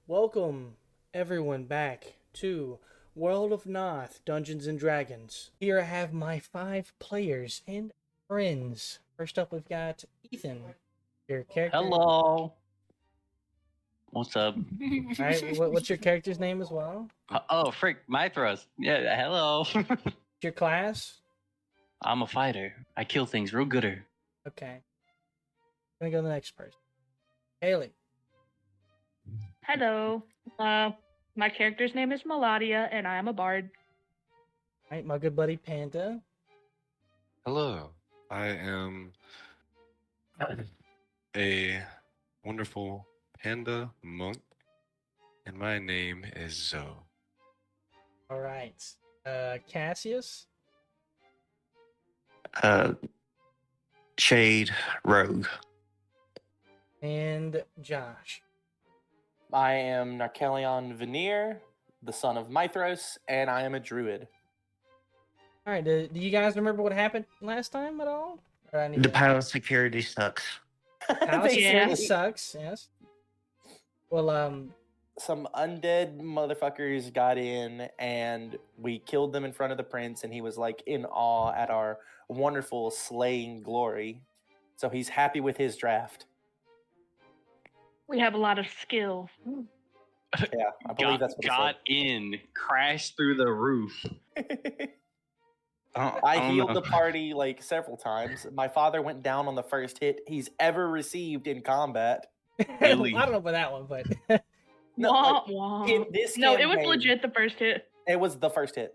Welcome everyone back to World of Noth Dungeons and Dragons. Here I have my 5 players and friends. First up, we've got Ethan, your character. Hello. What's up? All right, what's your character's name as well? Oh, frick, my thrust. Yeah, hello. Your class? I'm a fighter. I kill things real gooder. Okay. Gonna go to the next person. Haley. Hello. My character's name is Meladia, and I am a bard. All right, my good buddy Panda. Hello, I am a wonderful panda monk, and my name is Zoe. All right. Cassius. Shade Rogue. And Josh. I am Narkelion Veneer, the son of Mithros, and I am a druid. All right, do you guys remember what happened last time at all? Or I need The to- palace security sucks. House They security said sucks, yes. Well, some undead motherfuckers got in, and we killed them in front of the prince, and he was like in awe at our wonderful slaying glory. So he's happy with his draft. We have a lot of skill. Yeah, I believe that's what got in, crashed through the roof. it I said. I don't healed know. the party like several times. My father went down on the first hit he's ever received in combat. Really? I don't know about that one, but No, Wah, like, wah. in this No, it was campaign, legit the first hit. It was the first hit.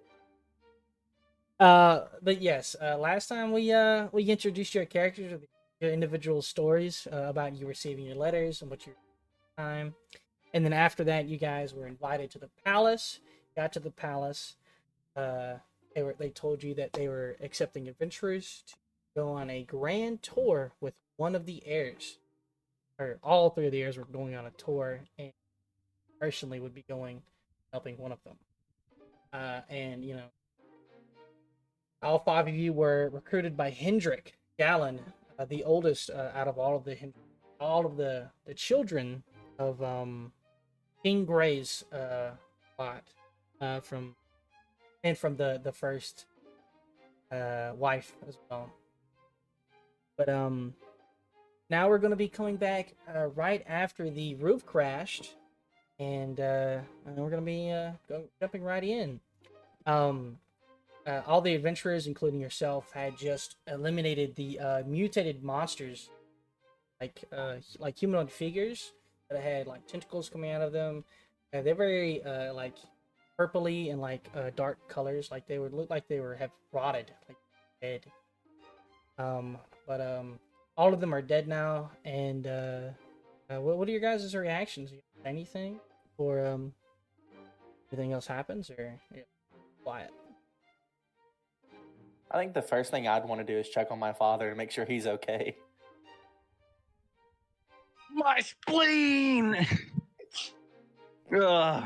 but yes, last time we introduced your characters with your individual stories about you receiving your letters and what your time, and then after that, you guys were invited to the palace. Got to the palace. They told you that they were accepting adventurers to go on a grand tour with one of the heirs, or all 3 of the heirs were going on a tour, and personally would be going helping one of them. And you know, all 5 of you were recruited by Hendrik Gallon, the oldest out of all of the children of King Gray's lot from the first wife as well. But now we're going to be coming back right after the roof crashed, and we're going to be jumping right in. All the adventurers, including yourself, had just eliminated the mutated monsters, like humanoid figures that had like tentacles coming out of them. They're very like purpley and like dark colors, like they would look like they have rotted, like dead. But all of them are dead now. And what are your guys' reactions? Anything, or anything else happens, or quiet? I think the first thing I'd want to do is check on my father to make sure he's okay. My spleen! Ugh.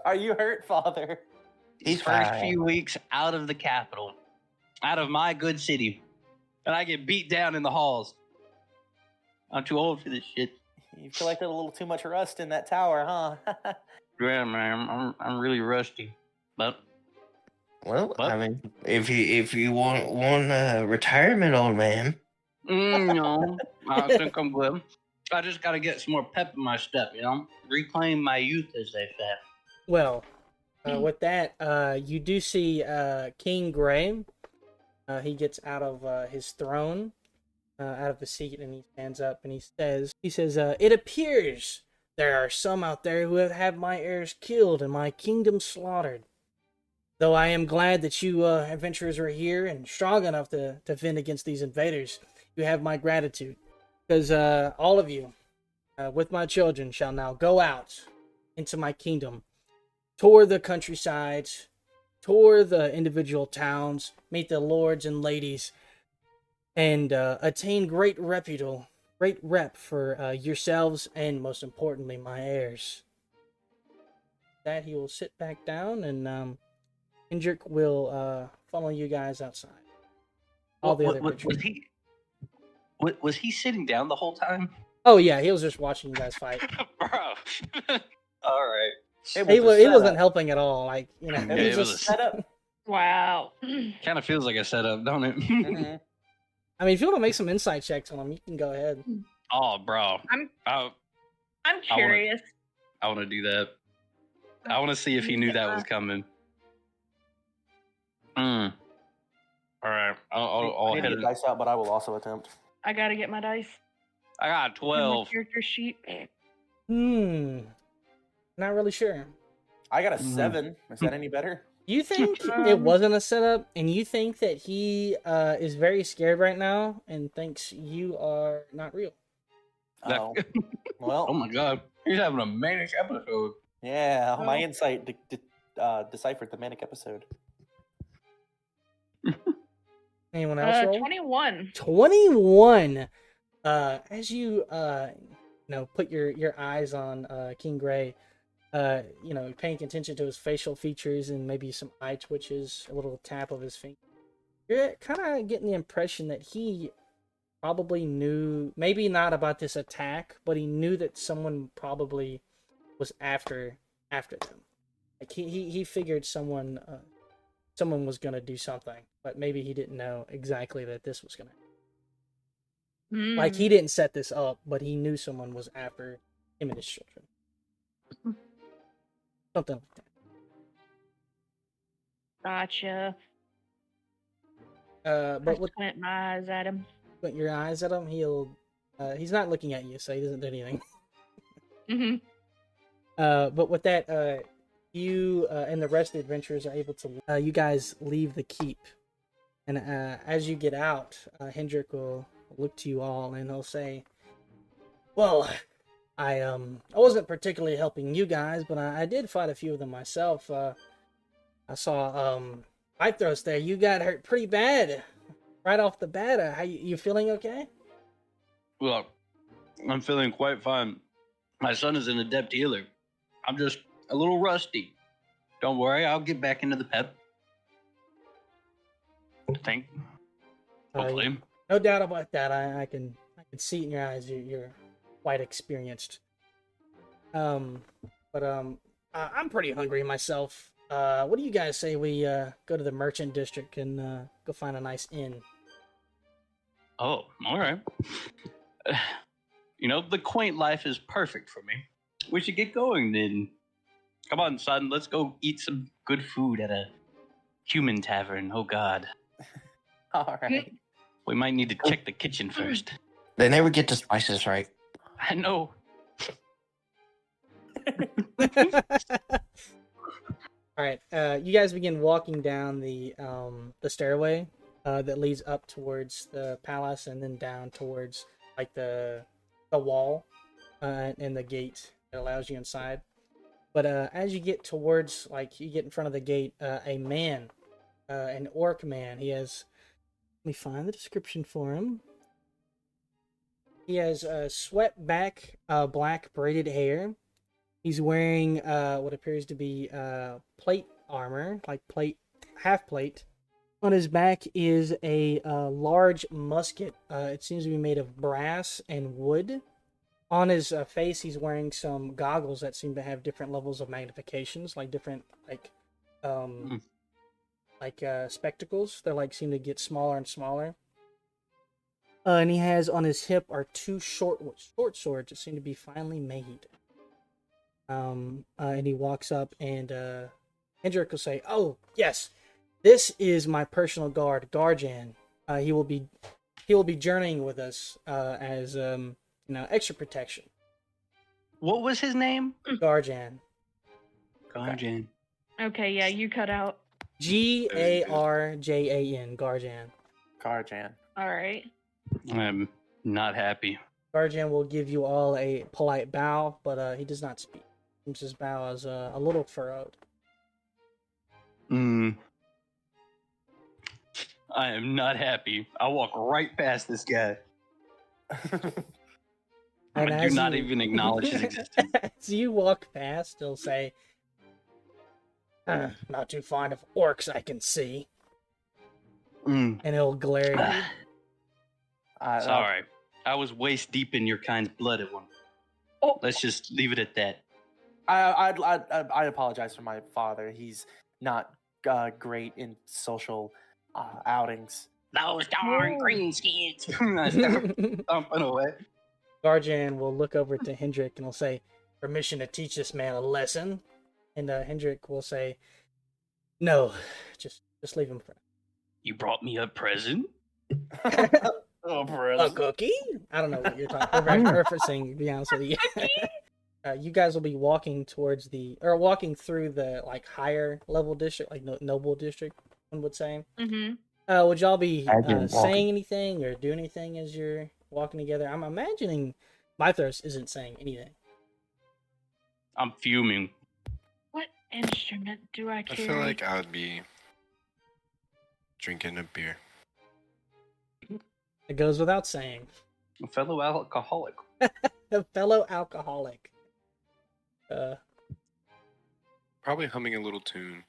Are you hurt, father? He's First fine. few weeks out of the capital, out of my good city, and I get beat down in the halls. I'm too old for this shit. You feel like there's a little too much rust in that tower, huh? Yeah, man, I'm really rusty. But Well, What? I mean, if you want retirement, old man. no, I think I'm good. I just gotta get some more pep in my step, you know? Reclaim my youth, as they say. Well, with that, you do see King Gray. He gets out of his throne, out of the seat, and he stands up and he says, "It appears there are some out there who have had my heirs killed and my kingdom slaughtered. Though I am glad that you adventurers are here and strong enough to defend against these invaders, you have my gratitude. Because all of you, with my children, shall now go out into my kingdom, tour the countrysides, tour the individual towns, meet the lords and ladies, and attain great rep for yourselves and, most importantly, my heirs." That he will sit back down, and Hendrik will follow you guys outside. All the other was adventurers. he? Was he sitting down the whole time? Oh yeah, he was just watching you guys fight. Bro, It He was a he wasn't setup. helping at all. Like you know, It Yeah, he it was was a a setup. Wow. kind of feels like a setup, don't it? Mhm. I mean, if you want to make some insight checks on him, you can go ahead. Oh, bro. I'm I curious. want to do that. I want to see if he knew that was coming. All right. I'll I need hit to it. get dice out, but I will also attempt. I gotta get my dice. I got And my 12. character sheet. Not really sure. I got a Mhm. 7. Is that any better? You think it Um, wasn't a setup, and you think that he is very scared right now and thinks you are not real. That- Oh, well, Oh my god. He's having a manic episode. yeah. My Well. insight deciphered the manic episode. Anyone else roll? 21. 21. As you put your eyes on King Gray, paying attention to his facial features and maybe some eye twitches, a little tap of his finger, you're kind of getting the impression that he probably knew, maybe not about this attack, but he knew that someone probably was after them. Like he figured someone was gonna do something, but maybe he didn't know exactly that this was gonna. Like he didn't set this up, but he knew someone was after him and his children. Something like that. Gotcha. But I with squint my eyes at him. your eyes at him, he's not looking at you, so he doesn't do anything. Mm-hmm. But with that, you and the rest of the adventurers are able to. You guys leave the keep, and as you get out, Hendrik will look to you all and he'll say, "Well, I wasn't particularly helping you guys, but I did fight a few of them myself. I saw Pipe Thrust there. You got hurt pretty bad right off the bat. How you feeling? Okay?" Well, I'm feeling quite fine. My son is an adept healer. I'm just a little rusty. Don't worry, I'll get back into the pep. I think. Hopefully. No doubt about that. I can see it in your eyes. You're quite experienced. I'm pretty hungry myself. What do you guys say we go to the merchant district and go find a nice inn? Oh, all right. The quaint life is perfect for me. We should get going then. Come on, son. Let's go eat some good food at a human tavern. Oh, God. All right. We might need to check the kitchen first. They never get the spices right. I know. All right, you guys begin walking down the stairway that leads up towards the palace and then down towards like the wall and the gate that allows you inside. But as you get towards, like, you get in front of the gate, a man, an orc man, he has. Let me find the description for him. He has swept back, black braided hair. He's wearing what appears to be plate armor, like half plate. On his back is a large musket. It seems to be made of brass and wood. On his face, he's wearing some goggles that seem to have different levels of magnifications, like different spectacles. They're seem to get smaller and smaller. And he has on his hip are two short swords that seem to be finely made. And he walks up and Hendrik will say, "Oh yes, this is my personal guard, Garjan. He will be journeying with us as extra protection." What was his name? Garjan. Garjan. Okay, yeah, you cut out. Garjan. Garjan. Garjan. All right. I'm not happy. Garjan will give you all a polite bow, but he does not speak. His bow is a little furrowed. I am not happy. I'll walk right past this guy. I do not even acknowledge his existence. As you walk past, he'll say, "Not too fond of orcs, I can see." And he'll glare at you. Sorry. I was waist deep in your kind's blood at one. Oh. Let's just leave it at that. I apologize for my father. He's not great in social outings. Those darn greenskins. I start thumping away. Garjan will look over to Hendrik and will say, "Permission to teach this man a lesson." And Hendrik will say, "No, just leave him for You brought me a present? Oh, a bro. cookie." I don't know what you're talking. We're referencing, to be honest with you. You guys will be walking through the like higher level district, like noble district, one would say. Mm-hmm. Would y'all be Imagine saying walking. anything or doing anything as you're walking together? I'm imagining Mythos isn't saying anything. I'm fuming. What instrument do I I carry? feel like I would be drinking a beer. It goes without saying. A fellow alcoholic. A fellow alcoholic. Probably humming a little tune.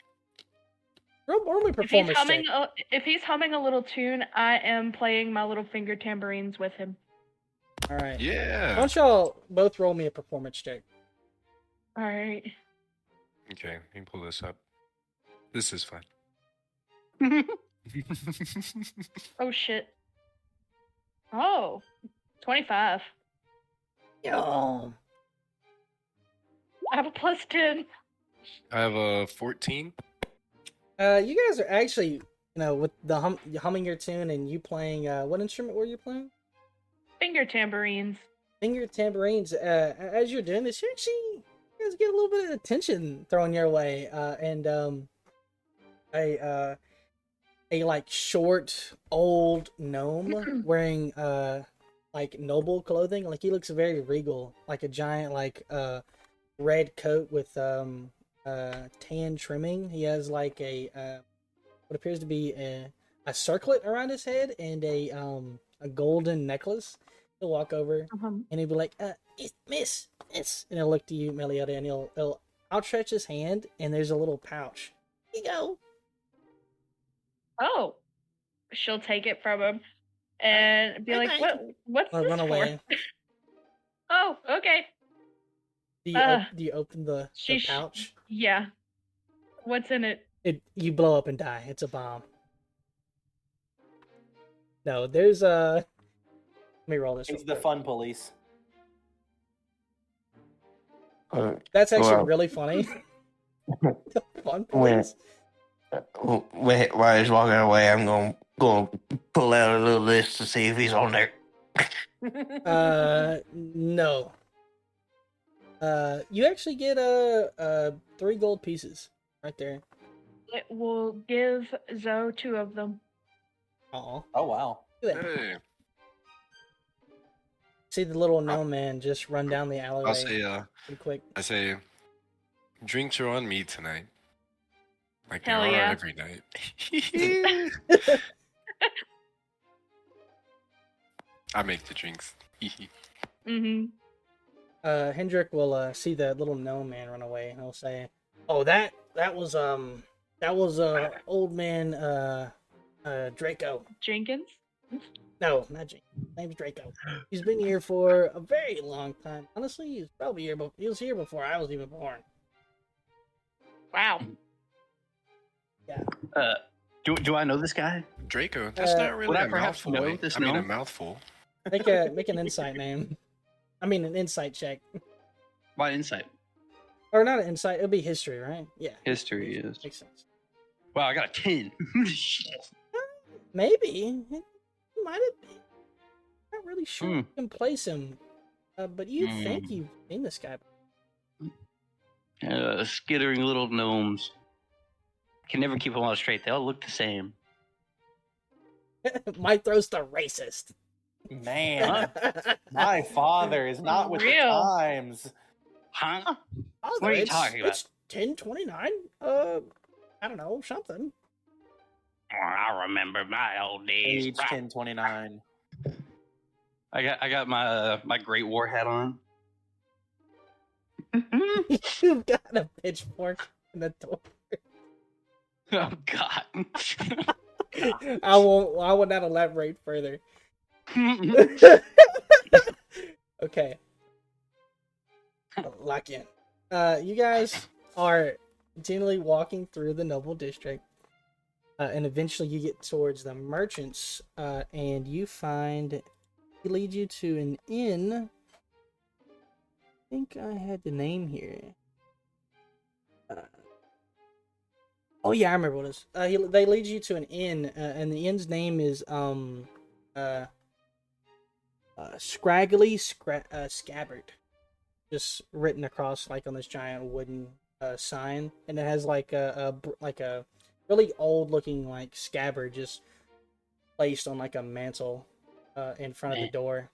Roll me If he's performance humming, check. if he's humming a little tune, I am playing my little finger tambourines with him. All right. Why Yeah. don't y'all both roll me a performance check? All right. Okay, let me pull this up. This is fun. Oh shit. Oh, 25. Yo. I have a +10. I have a 14. You guys are actually, with the humming your tune and you playing. What instrument were you playing? Finger tambourines. Finger tambourines. As you're doing this, you guys get a little bit of attention thrown your way, and a like short old gnome wearing like noble clothing. Like he looks very regal, like a giant red coat with tan trimming. He has like a what appears to be a circlet around his head and a golden necklace. He'll walk over and he'll be like, miss, and he'll look to you, Meliota, and he'll outstretch his hand, and there's a little pouch. Here you go. Oh, she'll take it from him and be like, "What's Or this run for?" away. Oh, okay. Do you open the pouch? Yeah. What's in it? You blow up and die. It's a bomb. No, there's a. Let me roll this. He's real the quick. fun police. That's actually Well- really funny. The fun When- police. While he's walking away, I'm gonna pull out a little list to see if he's on there. No. You actually get 3 gold pieces right there. It will give Zoe 2 of them. Aw. Oh wow. Look at that. Hey, See the little gnome man just run down the alleyway pretty quick. I say, drinks are on me tonight. Like Hell they are yeah. every night. I make the drinks. Mm-hmm. Hendrik will see the little gnome man run away, and he'll say, "Oh, that was old man Draco. Jenkins? No, not Jenkins. His name's Draco. He's been here for a very long time. Honestly, he was probably here. He was here before I was even born. Wow. Yeah. Do I know this guy? Draco, that's not really would I a perhaps mouthful. know this I mean, a gnome? mouthful. Make an insight name. I mean, an insight check, Why insight? or not an insight. It'll be history, right? Yeah. History is. Makes sense. Wow, I got a 10. Shit. Maybe it might have been. Not really sure Hmm. you can place him, but you think Hmm. you've seen this guy. Skittering little gnomes. Can never keep them all straight. They all look the same. Mike throws the racist. Man, my father is not with the Real. times. Huh? Oh, What are you it's- talking about? It's 10:29. I don't know, something. I remember my old days. Age 1029. I got my my Great War hat on. You've got a pitchfork in the door. Oh God. I will not elaborate further. Okay. Lock in. You guys are continually walking through the noble district, and eventually you get towards the merchants, and you find he leads you to an inn. I think I had the name here. Oh yeah, I remember what it is. They lead you to an inn, and the inn's name is Scabbard, just written across like on this giant wooden sign, and it has like a really old looking like scabbard just placed on like a mantle in front of the door.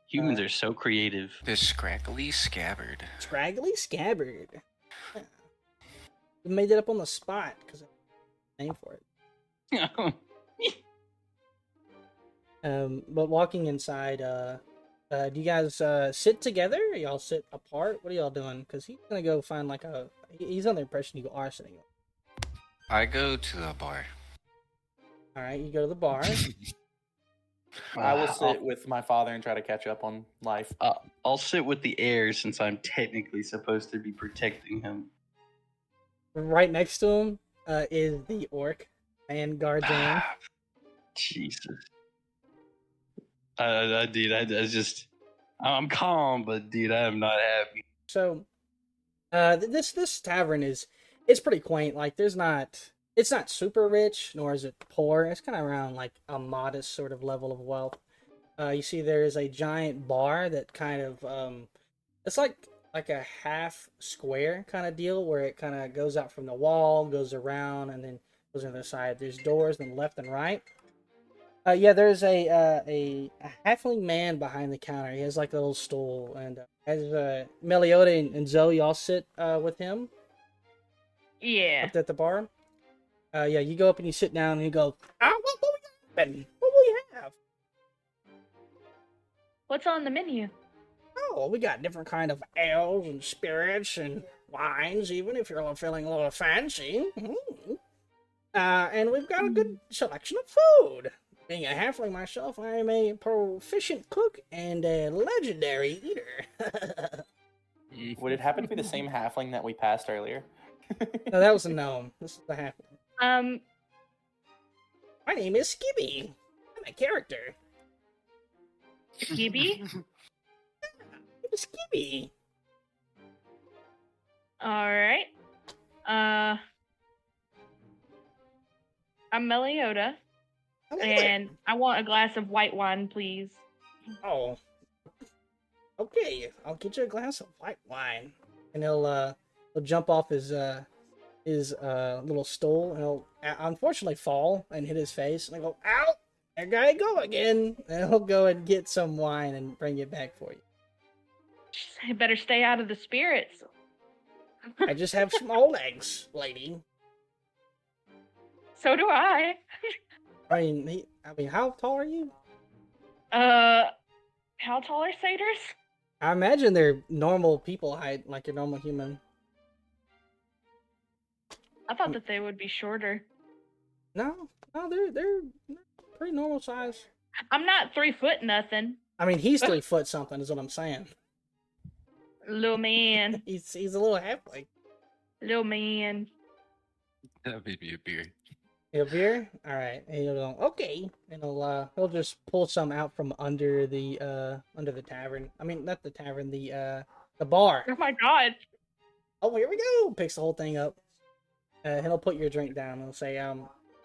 Humans are so creative. The scraggly scabbard. Scraggly Scabbard. Yeah. We made it up on the spot because I have a name for it. But walking inside, do you guys sit together? Or y'all sit apart? What are y'all doing? Because he's gonna go find like he's under the impression you are sitting. I go to the bar. All right, you go to the bar. I will sit with my father and try to catch up on life. I'll sit with the heir since I'm technically supposed to be protecting him. Right next to him is the orc and Gardan. Jesus. I'm calm, but dude, I am not happy. So, this tavern it's pretty quaint. Like, it's not super rich, nor is it poor. It's kind of around like a modest sort of level of wealth. You see, there is a giant bar that kind of it's like a half square kind of deal where it kind of goes out from the wall, goes around, and then goes on the other side. There's doors on the left and right. Yeah, there's a halfling man behind the counter. He has like a little stool, and as Melioda and Zoe all sit with him Yeah. up at the bar. Yeah, you go up and you sit down and you go, what will we have? What will you have? What's on the menu? Oh, we got different kind of ales and spirits and wines, even if you're feeling a little fancy. And we've got a good selection of food. Being a halfling myself, I am a proficient cook and a legendary eater. Would it happen to be the same halfling that we passed earlier? No, that was a gnome. This is the halfling. My name is Skibby. I'm a character. Skibby? Skibby. Alright. I'm Melioda, and I want a glass of white wine, please. Oh. Okay, I'll get you a glass of white wine. And he'll jump off his little stool, and he'll unfortunately fall and hit his face, and I go, ow! There I go again! And he'll go and get some wine and bring it back for you. I better stay out of the spirits. I just have small legs, lady. So do I. I mean, how tall are you? How tall are satyrs? I imagine they're normal people height, like a normal human. I thought that they would be shorter. No, they're pretty normal size. I'm not 3 foot nothing. I mean, he's 3 foot something, is what I'm saying. Little man. He's a little halfling. Little man. That may be a beer. A beer? All right. And he'll go, okay, and he'll just pull some out from under the tavern. I mean, not the tavern, the bar. Oh my god. Oh, here we go. Picks the whole thing up. And he'll put your drink down. He'll say,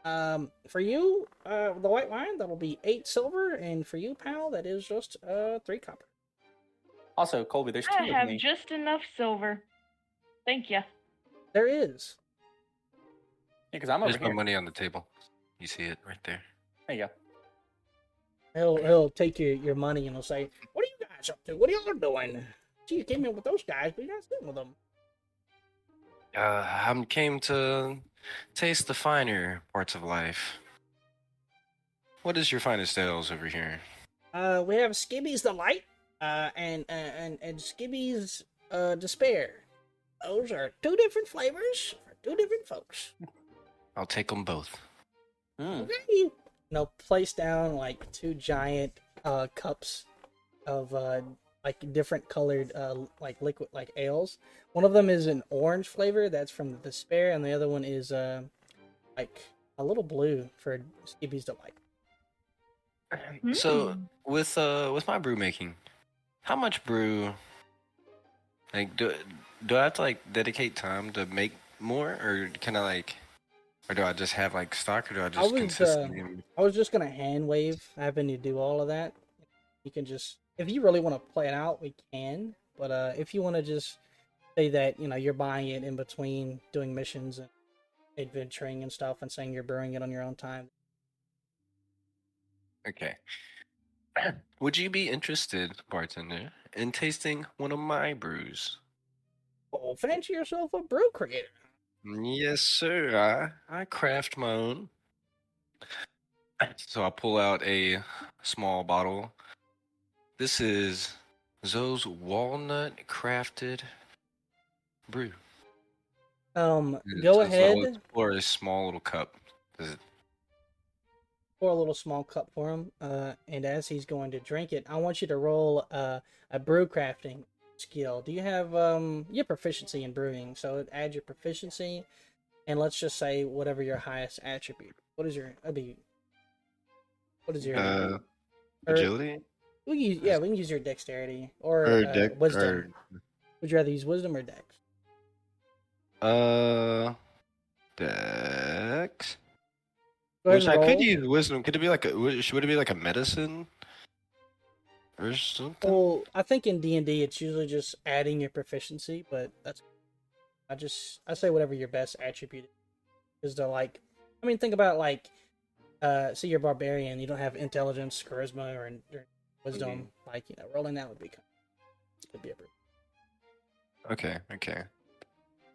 for you, the white wine, that'll be 8 silver, and for you, pal, that is just 3 copper. Also, Colby, there's 2 I of have me. just enough silver. Thank you. There is. Yeah, because I'm over There's here. no money on the table. You see it right there. There you go. He'll take your money and he'll say, what are you guys up to? What are y'all doing? Gee, you came in with those guys, but you're not sitting with them. I came to taste the finer parts of life. What is your finest ales over here? We have Skibby's Delight, and Skibby's Despair. Those are 2 different flavors for 2 different folks. I'll take them both. Mm. Okay. And I'll place down like 2 giant cups of like different colored like liquid like ales. One of them is an orange flavor that's from the Despair, and the other one is like a little blue for Skibby's Delight. So Mm. with my brew making, how much brew like do I have to like dedicate time to make more, or can I like, or do I just have like stock, or do I I just was consistently? I was just gonna hand wave having you do all of that. You can just if you really want to play it out, we can. But if you want to just say that you're buying it in between doing missions and adventuring and stuff, and saying you're brewing it on your own time. Okay. Would you be interested, bartender, in tasting one of my brews? Oh, fancy yourself a brew creator. Yes, sir. I craft my own. So I pull out a small bottle. This is Zoe's walnut crafted brew. Go So it's ahead. for a small little cup. Does it? Pour a little small cup for him, and as he's going to drink it, I want you to roll a brew crafting skill. Do you have your proficiency in brewing? So add your proficiency, and let's just say whatever your highest attribute. What is your? What is your? Or Agility we can use, yeah, we can use your dexterity or or deck wisdom. or Would you rather use wisdom or dex? uh dex? Go ahead Which and I could roll. use wisdom. Could it be like would it be like a medicine or something? Well, I think in D&D it's usually just adding your proficiency, but I say whatever your best attribute is to like. I mean, think about like say you're a barbarian, you don't have intelligence, charisma, or wisdom. Like rolling that would be could be a brew. Okay, okay.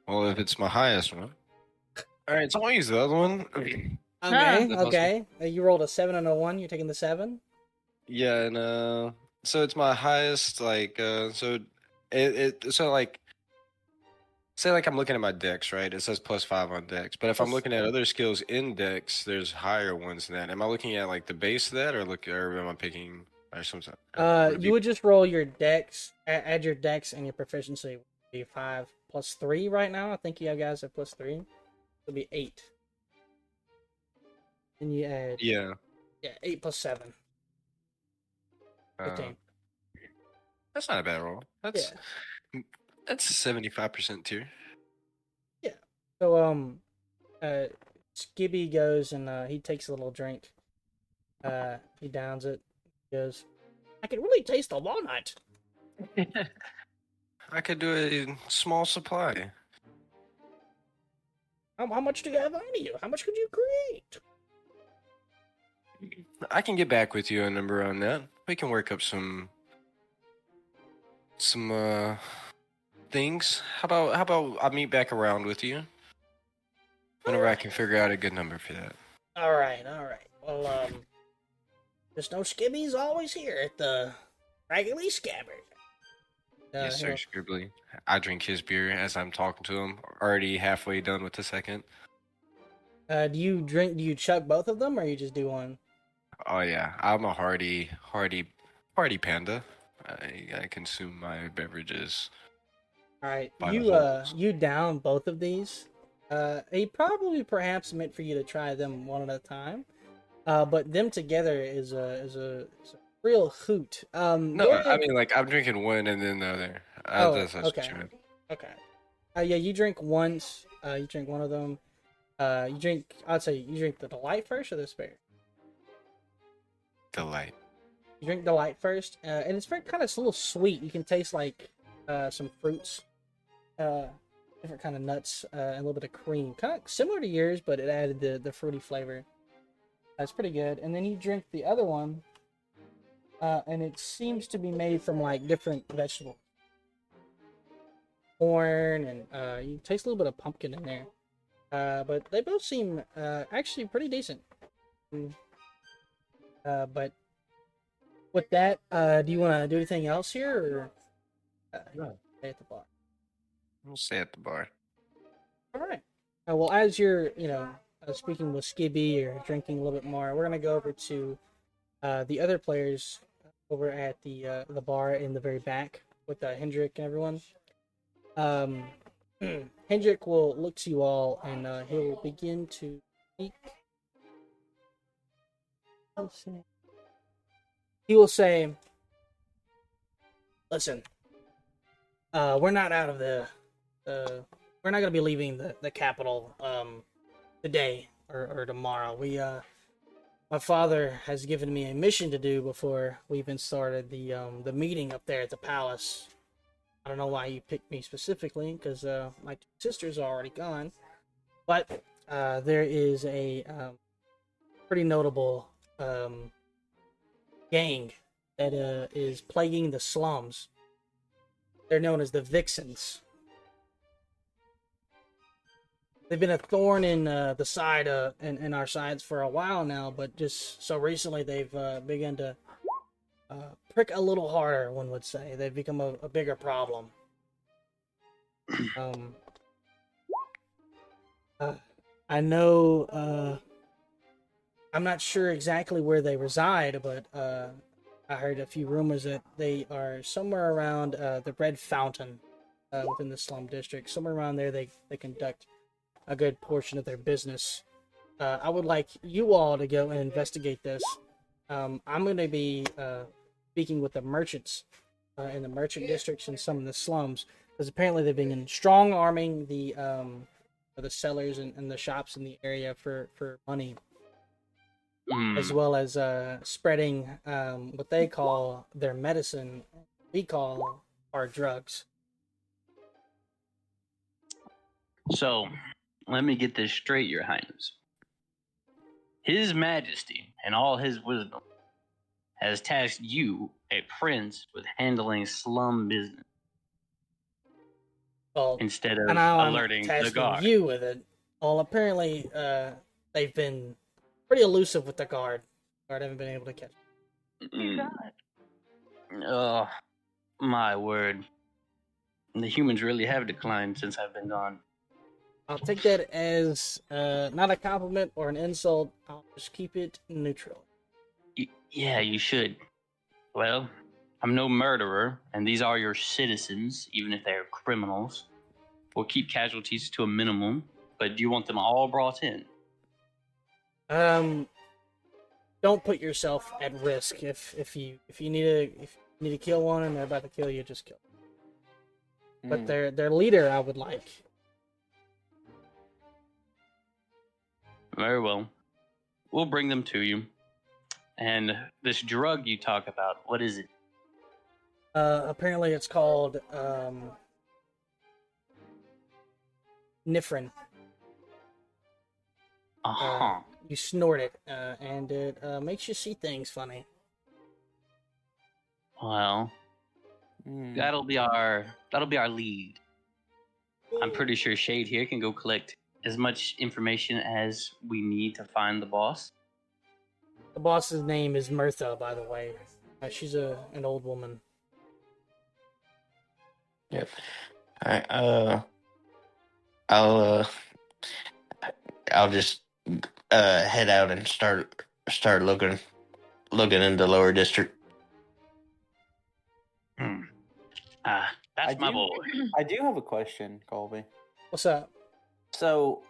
Well, if it's my highest one, all right. So I'll use the other one. Okay, That's awesome. okay. You rolled a 7 and a 1. You're taking the 7. Yeah, and so it's my highest. Like, so so like, say like I'm looking at my dex, right? It says +5 on dex, but if I'm looking at other skills in dex, there's higher ones than that. Am I looking at like the base of that, or am I picking or something? You would just roll your dex, add your dex and your proficiency. Would be 5 plus 3 right now. I think you guys have +3. It'll be 8. And you add Yeah. 8 plus 7. 15. That's not a bad roll. That's Yeah. that's 75% tier. Yeah. So Skibby goes and he takes a little drink. He downs it. He goes, I can really taste the walnut. I could do a small supply. How much do you have on you? How much could you create? I can get back with you a number on that. We can work up some things. How about I meet back around with you whenever I can figure out a good number for that. All right. Well, just know Skibby's always here at the Raggedy Scabbard. Yes, sir, Scribbly. I drink his beer as I'm talking to him. Already halfway done with the second. Do you chug both of them, or you just do one? Oh yeah, I'm a hardy panda. I consume my beverages. All right, By the holes. you down both of these. He probably perhaps meant for you to try them one at a time. But them together is a real hoot. No, I mean like I'm drinking one and then the other. That's okay. what you meant. Okay. Yeah, you drink once. You drink one of them. You drink. I'd say you drink the Delight first or the Spare. Delight. You drink Delight first, and it's very kind of a little sweet. You can taste like some fruits, different kind of nuts, and a little bit of cream, kind of similar to yours, but it added the fruity flavor. That's pretty good. And then you drink the other one, and it seems to be made from like different vegetables, corn, and you taste a little bit of pumpkin in there. But they both seem actually pretty decent. But with that, do you want to do anything else here, or stay at the bar? We'll stay at the bar. All right. Well, as you're, speaking with Skibby or drinking a little bit more, we're gonna go over to the other players over at the bar in the very back with Hendrik and everyone. Hendrik will look to you all and he'll begin to speak. He will say, "Listen, we're not out of we're not gonna be leaving the capital today or tomorrow. My father has given me a mission to do before we even started the meeting up there at the palace. I don't know why you picked me specifically, because my two sisters are already gone. But there is a pretty notable gang that is plaguing the slums. They're known as the Vixens. They've been a thorn in the side in our sides for a while now, but just so recently they've begun to prick a little harder, one would say. They've become a bigger problem. I know, I'm not sure exactly where they reside, but I heard a few rumors that they are somewhere around the Red Fountain within the slum district. Somewhere around there they conduct a good portion of their business. I would like you all to go and investigate this. I'm going to be speaking with the merchants in the merchant districts and some of the slums, because apparently they've been strong arming the sellers and the shops in the area for money, as well as spreading what they call their medicine, we call our drugs. So, let me get this straight, Your Highness. His Majesty, in all his wisdom, has tasked you, a prince, with handling slum business Well, instead of and I'm alerting the tasking guard. you with it. Well, apparently, they've been pretty elusive with the guard. Guard haven't been able to catch. Mm. Oh, my word. The humans really have declined since I've been gone. I'll take that as not a compliment or an insult. I'll just keep it neutral. Yeah, you should. Well, I'm no murderer, and these are your citizens, even if they're criminals. We'll keep casualties to a minimum, but do you want them all brought in? Don't put yourself at risk. If you need to kill one and they're about to kill you, just kill them. But their leader, I would like. Very well. We'll bring them to you. And this drug you talk about, what is it? Apparently it's called Nifrin. Uh-huh. You snort it, and it makes you see things funny. Well, that'll be our lead. I'm pretty sure Shade here can go collect as much information as we need to find the boss. The boss's name is Mirtha, by the way. She's an old woman. Yep. All right. I'll just head out and start looking into lower district. That's my boy. I do have a question, Colby. What's up? So,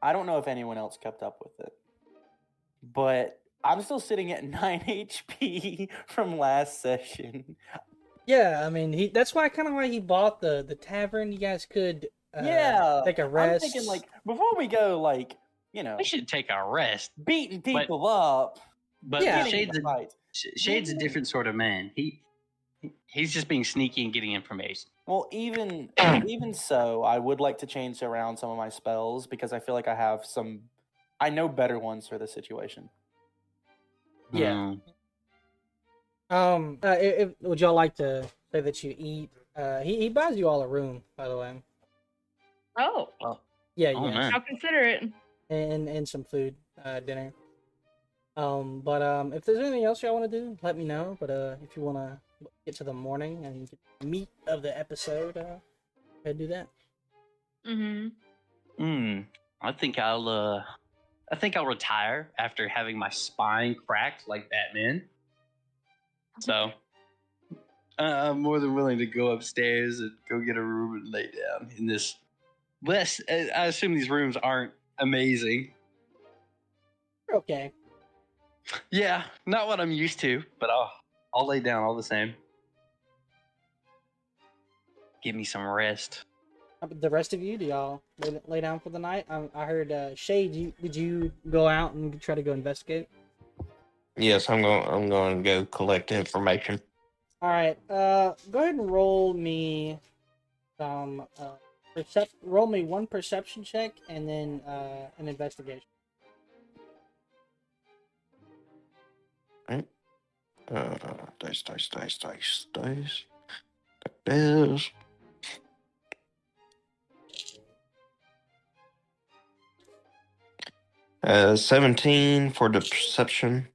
I don't know if anyone else kept up with it, but I'm still sitting at 9 HP from last session. Yeah, I mean, that's why he bought the tavern. You guys could take a rest. I'm thinking, before we go, We should take a rest. beating people up. But Yeah. Shade's a different sort of man. He's just being sneaky and getting information. Well, even so, I would like to change around some of my spells because I feel like I know better ones for the situation. Yeah. Would y'all like to say that you eat? He buys you all a room, by the way. Oh, Yeah, Oh, yeah, man. I'll consider it. and some food, dinner. But if there's anything else y'all want to do, let me know. But if you want to get to the morning and get the meat of the episode, go ahead and do that. Mm-hmm. I think I'll retire after having my spine cracked like Batman. So I'm more than willing to go upstairs and go get a room and lay down in this. Less, I assume these rooms aren't amazing. Okay. Yeah, not what I'm used to, but I'll lay down all the same. Give me some rest. The rest of you, do y'all lay down for the night? I heard Shade. Did you go out and try to go investigate? Yes, I'm going to go collect information. All right. Go ahead and roll me some roll me one perception check and then an investigation. Right. Dice. That is 17 for the perception,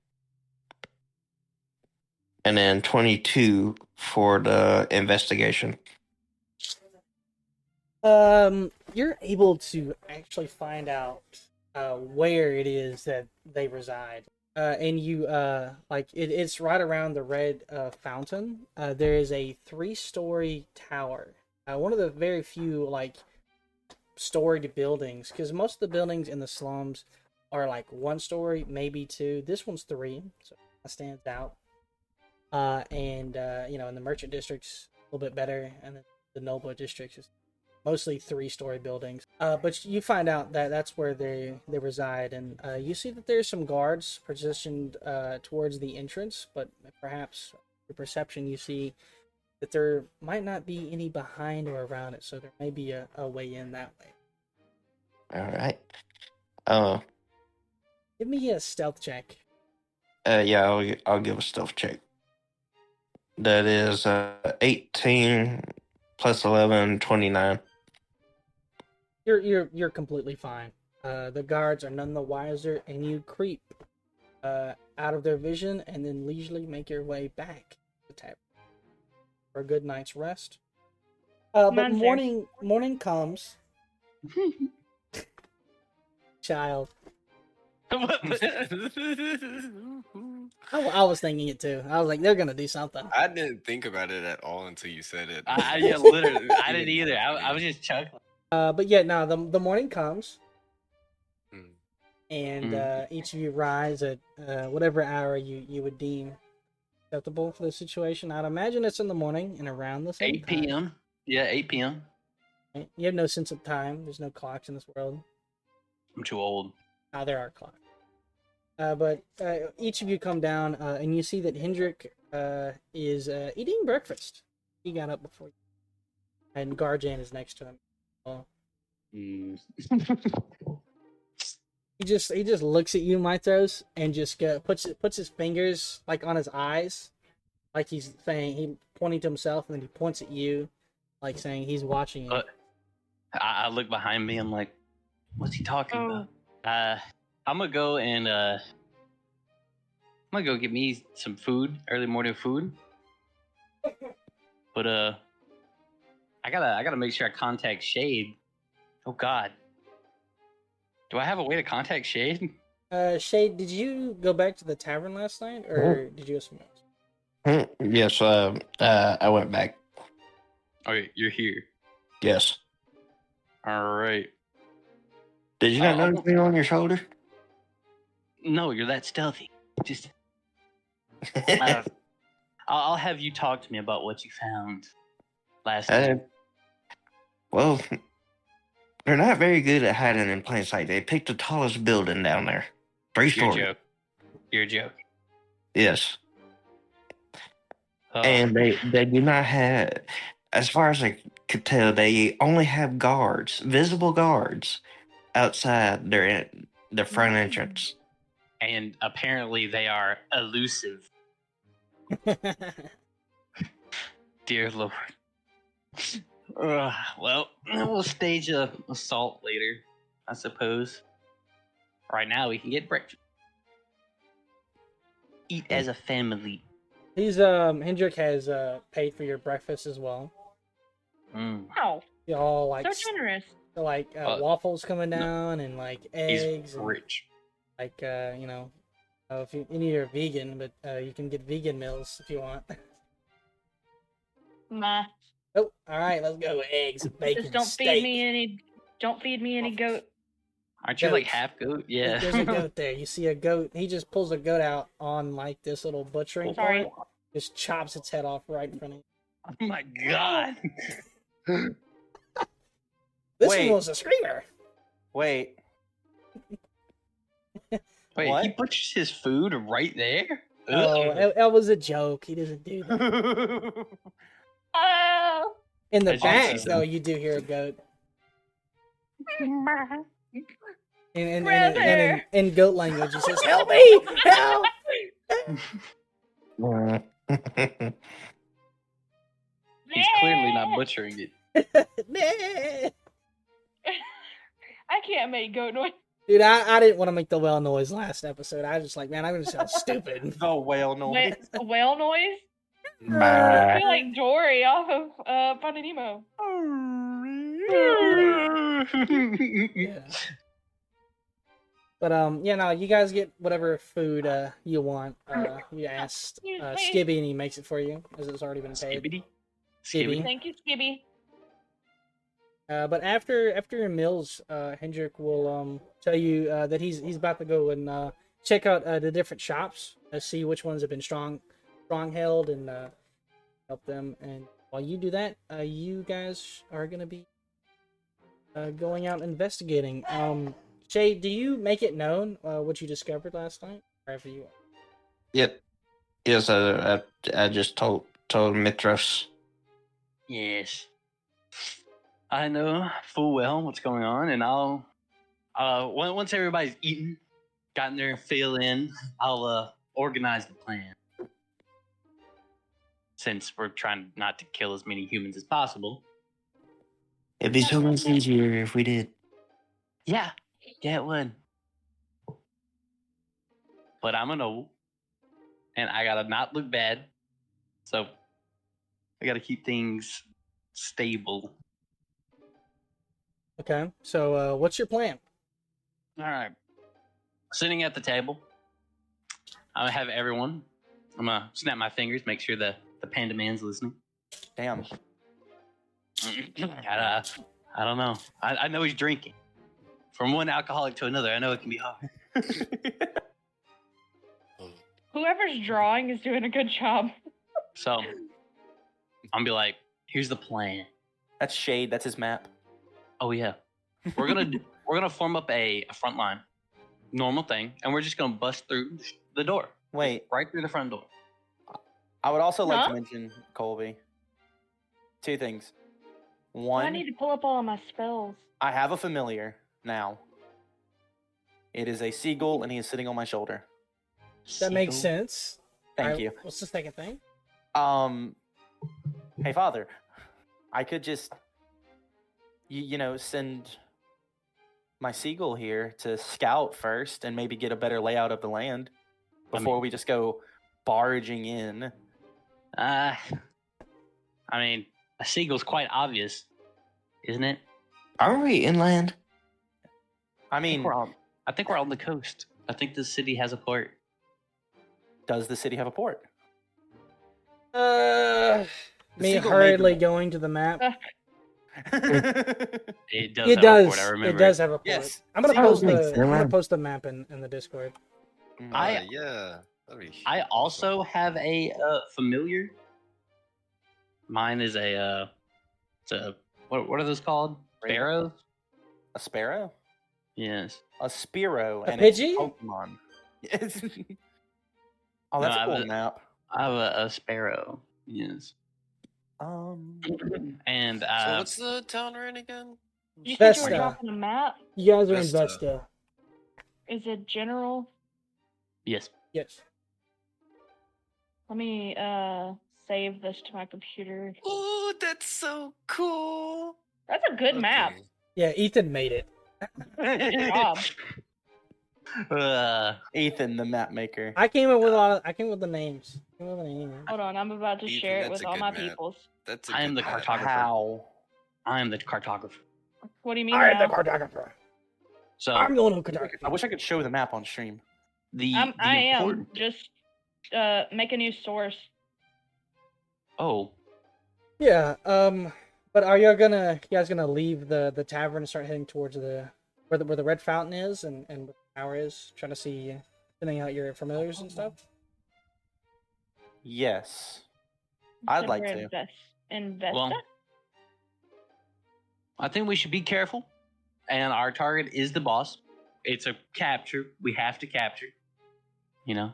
and then 22 for the investigation. You're able to actually find out where it is that they reside. And you it's right around the red fountain. There is a 3-story tower. One of the very few storied buildings, because most of the buildings in the slums are 1 story, maybe 2. This one's 3, so that stands out. And in the merchant districts a little bit better, and then the noble districts is mostly 3-story buildings. But you find out that that's where they reside, and you see that there's some guards positioned towards the entrance, but perhaps your perception, you see that there might not be any behind or around it, so there may be a way in that way. All right. Give me a stealth check. Yeah, I'll give a stealth check. That is 18 plus 11, 29. You're completely fine. The guards are none the wiser, and you creep out of their vision, and then leisurely make your way back to the tavern for a good night's rest. But Mine's morning comes. Child. I was thinking it too. I was like, they're gonna do something. I didn't think about it at all until you said it. Yeah, literally, I didn't either. I was just chuckling. But yeah, no, the morning comes, Mm. and each of you rise at whatever hour you would deem acceptable for the situation. I'd imagine it's in the morning and around the same 8 p.m. Yeah, 8 p.m. time. You have no sense of time. There's no clocks in this world. I'm too old. There are clocks. But each of you come down, and you see that Hendrik is eating breakfast. He got up before you. And Garjan is next to him. Well, Mm. he just looks at you, Mythos, and just puts his fingers on his eyes, like he's saying, he pointing to himself, and then he points at you, like saying he's watching you. I look behind me. I'm like, what's he talking about? I'm gonna go and I'm gonna go get me some food, early morning food. But I gotta make sure I contact Shade. Oh God, do I have a way to contact Shade? Shade, did you go back to the tavern last night, or did you go somewhere else? Yes, I went back. Okay, you're here. Yes. All right. Did you not notice me on your shoulder? No, you're that stealthy. Just I'll have you talk to me about what you found last night. Well, they're not very good at hiding in plain sight. They picked the tallest building down there. 3 stories. You're a joke. Yes. And they do not have, as far as I could tell, they only have guards, visible guards, outside their front entrance. And apparently they are elusive. Dear Lord. Well, we'll stage a assault later, I suppose. Right now we can get breakfast. Eat as a family. He's Hendrik has paid for your breakfast as well. Wow, You all so generous. waffles coming down and eggs. He's rich. And, If you're vegan, but you can get vegan meals if you want. Nah. Oh, all right, let's go. Eggs, bacon, Just don't steak. feed me any. Don't feed me any goat. Aren't you like Goat. half goat? Yeah. There's a goat there. You see a goat. He just pulls a goat out on like this little butchering Sorry. part. Just chops its head off right in front of you. Oh my god. This Wait. one was a screamer. Wait. Wait, What? he butchers his food right there? Oh, Ugh. that was a joke. He doesn't do that. Oh. In the As you back, see though, them. you do hear a goat. In Brother. goat language, he says, "Help me! Help!" He's clearly not butchering it. Nah. I can't make goat noise. Dude, I didn't want to make the whale noise last episode. I was just like, man, I'm gonna sound stupid. The whale noise. A whale noise? I Bah. feel like Dory off of Finding Nemo. Yeah. But yeah, no, you guys get whatever food you want. You asked Skibby, and he makes it for you, as it's already been paid. Skibbity? Skibby. Thank you, Skibby. But after your meals, Hendrik will tell you that he's about to go and check out the different shops, see which ones have been strong held, and help them. And while you do that, you guys are gonna be going out investigating. Shay, do you make it known what you discovered last night, wherever you are? Yep. Yes, I just told Mitros. Yes. I know full well what's going on, and I'll once everybody's eaten, gotten their fill in, I'll organize the plan. Since we're trying not to kill as many humans as possible. It'd be so much easier if we did. Yeah, it would. But I'm a noble, and I gotta not look bad, so I gotta keep things stable. Okay, so what's your plan? All right. Sitting at the table, I'm gonna have everyone. I'm gonna snap my fingers, make sure the panda man's listening. Damn. I don't know. I know he's drinking. From one alcoholic to another, I know it can be hard. Whoever's drawing is doing a good job. So I'm gonna be like, here's the plan. That's Shade. That's his map. Oh yeah, we're gonna form up a front line, normal thing, and we're just gonna bust through the door, Wait. right through the front door. I would also like Huh? to mention, Colby, two things. I One, need to pull up all of my spells. I have a familiar now. It is a seagull, and he is sitting on my shoulder. That makes Seagull? sense. Thank Alright, you. What's the second thing? Hey, Father, I could just, you know, send my seagull here to scout first and maybe get a better layout of the land before we just go barging in. I mean, a seagull's quite obvious, isn't it? Are we inland? I I think mean, we're on the coast. I think the city has a port. does the city have a port? Me seagull made hurriedly the- going to the map. It does. It have a does. port, I remember. It does have a port. Yes. I'm gonna Seagull post makes the I'm gonna sense. post the map in the Discord. I- Yeah. That'd be I awesome. also have a familiar. Mine is a it's a what are those called? Sparrows? A sparrow? Yes. A Spearow. A and it's Pidgey? Pokemon. Yes. Oh, that's No, a I cool was- map. I have a sparrow. Yes. And So what's the town we're in again? You said you were Vesta. dropping a map? You guys are in Vesta. Vesta. Is it general? yes. Yes. Let me save this to my computer. Oh, that's so cool. That's a good map. Okay. Yeah, Ethan made it. Good job. Ethan, the map maker. I came up with I came up with the names. I came up with the name. Hold on, I'm about to Ethan, share it that's with a all good my map. peoples. That's I am good the map. cartographer. How? I am the cartographer. What do you mean I'm the now? cartographer. So I'm the one who cartographer. I wish I could show the map on stream. the I am. important. Just make a new source. Oh, Yeah. But are you guys gonna leave the tavern and start heading towards where the red fountain is and where the tower is, trying to see sending out your familiars and stuff? Yes. You I'd said like we're to. in Vesta? well, I think we should be careful. And our target is the boss. It's a capture. We have to capture. You know?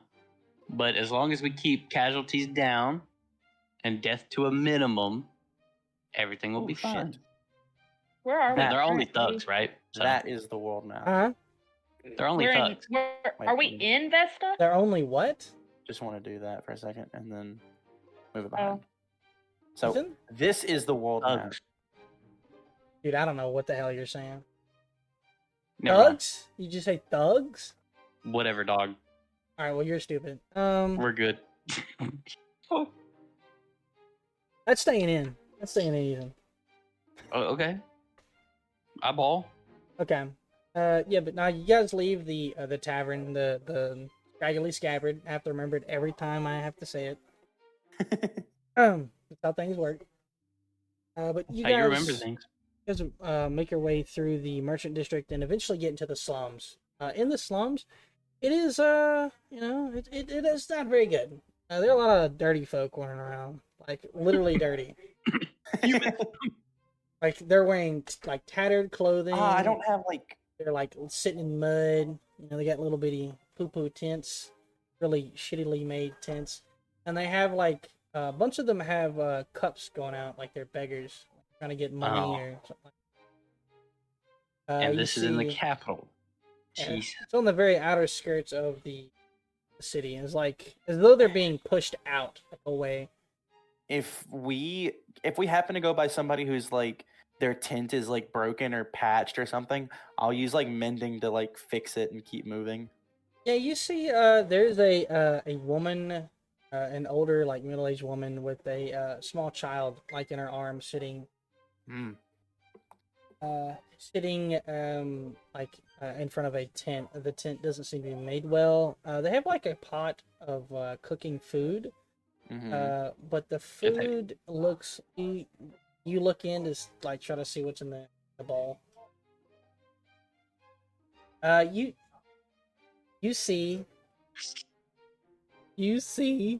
But as long as we keep casualties down and death to a minimum, everything will Oh, be fine. shit. Where are we? And they're only currently? thugs, right? So That is the world map. Uh-huh. they're only We're in. thugs. Are we in Vesta? They're only what? Just want to do that for a second and then move it behind. Oh. So Ethan? this is the world map. Thugs. Dude, I don't know what the hell you're saying. Never mind. Thugs? You just say thugs? Whatever, dog. All right, well you're stupid. We're good. That's staying in. That's staying in, Ethan. Oh, okay. I ball. Okay. Yeah, but now you guys leave the tavern, the scraggly scabbard. I have to remember it every time I have to say it. That's how things work. But you How guys, you remember things. you guys make your way through the merchant district and eventually get into the slums. In the slums, it is it is not very good. There are a lot of dirty folk running around, like literally dirty. Like they're wearing like tattered clothing. I don't have like. They're like sitting in mud. You know, they got little bitty poo-poo tents, really shittily made tents, and they have like a bunch of them have cups going out, like they're beggars trying to get money Oh. or something. Like that. And You this is in the see- capital. yeah, Jeez. it's on the very outer skirts of the city. It's like as though they're being pushed out away. If we happen to go by somebody who's like their tent is like broken or patched or something, I'll use like mending to like fix it and keep moving. Yeah, you see, there's a woman, an older, like middle-aged woman with a small child, like in her arms, sitting, Hmm. in front of a tent. The tent doesn't seem to be made well. They have like a pot of cooking food, Mhm. but the Good thing. food looks. You look in to like try to see what's in the bowl. You see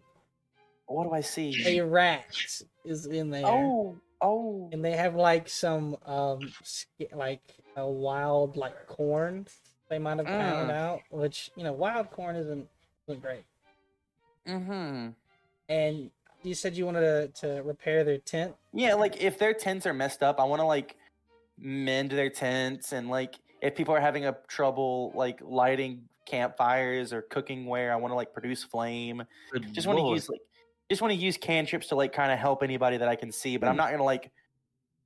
What do I see? a rat is in there. Oh. And they have like some like a wild like corn they might have pounded out, which wild corn isn't great. Mm-hmm. And you said you wanted to repair their tent. Yeah, like if their tents are messed up, I want to like mend their tents, and like if people are having a trouble like lighting campfires or cooking ware, I want to like produce flame. Good Just want to Lord. use cantrips to like kind of help anybody that I can see, but I'm not gonna like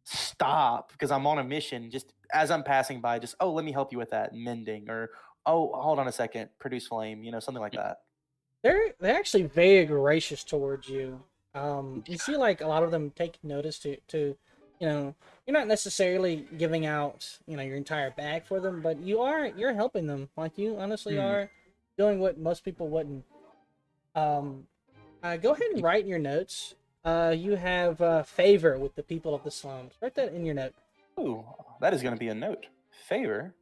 stop because I'm on a mission. Just as I'm passing by, just let me help you with that mending, or hold on a second, produce flame, something like that. They're actually very gracious towards you. You see like a lot of them take notice to you're not necessarily giving out your entire bag for them, but you're helping them. Like you honestly are doing what most people wouldn't. Go ahead and write in your notes. You have favor with the people of the slums. Write that in your note. Ooh, that is going to be a note. Favor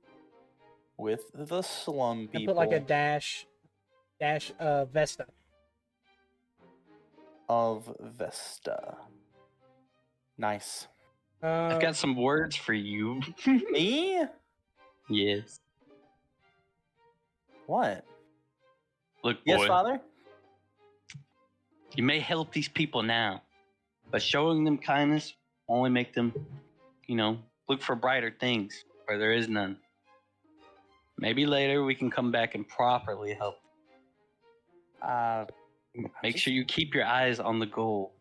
with the slum And people put like a dash Vesta. of Vesta. Nice. I've got some words for you. Me? Yes. What? Look, boy. Yes, father? You may help these people now, but showing them kindness only make them, look for brighter things where there is none. Maybe later we can come back and properly help. Make sure you keep your eyes on the goal.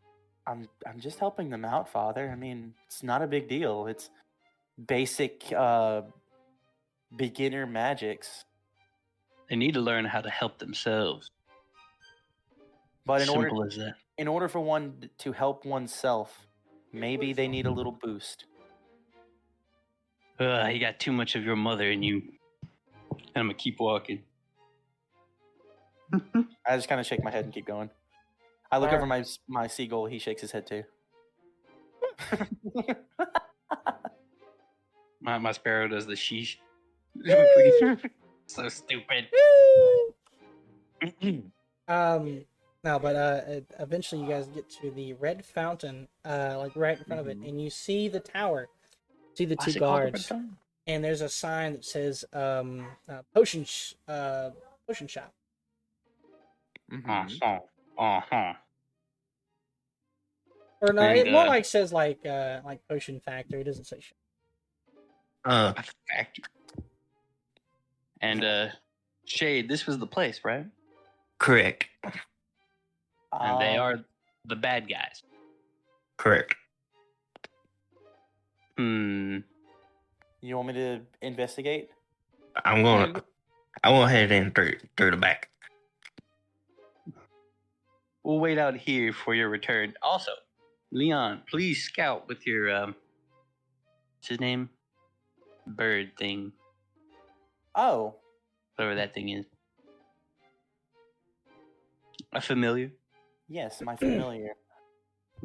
I'm just helping them out, father. I mean, it's not a big deal. It's basic beginner magics. They need to learn how to help themselves. But Simple as that. in order for one to help oneself, maybe they need a little boost. You got too much of your mother in you. And I'm gonna keep walking. I just kind of shake my head and keep going. I look over Alright. my seagull. He shakes his head too. My sparrow does the sheesh. So stupid. No, but eventually you guys get to the red fountain, like right in front of it, and you see the tower. See the Why two is it called the Red guards, Fountain? and there's a sign that says potion shop. Mhm. Uh-huh. Or no, And it more like says like potion factory. It doesn't say shop. factory. And Shade, this was the place, right? Correct. And they Um, are the bad guys. Correct. You want me to investigate? I'm gonna head in through the back. We'll wait out here for your return. Also, Leon, please scout with your what's his name? Bird thing. Oh, Whatever that thing is. A familiar? yes, my familiar.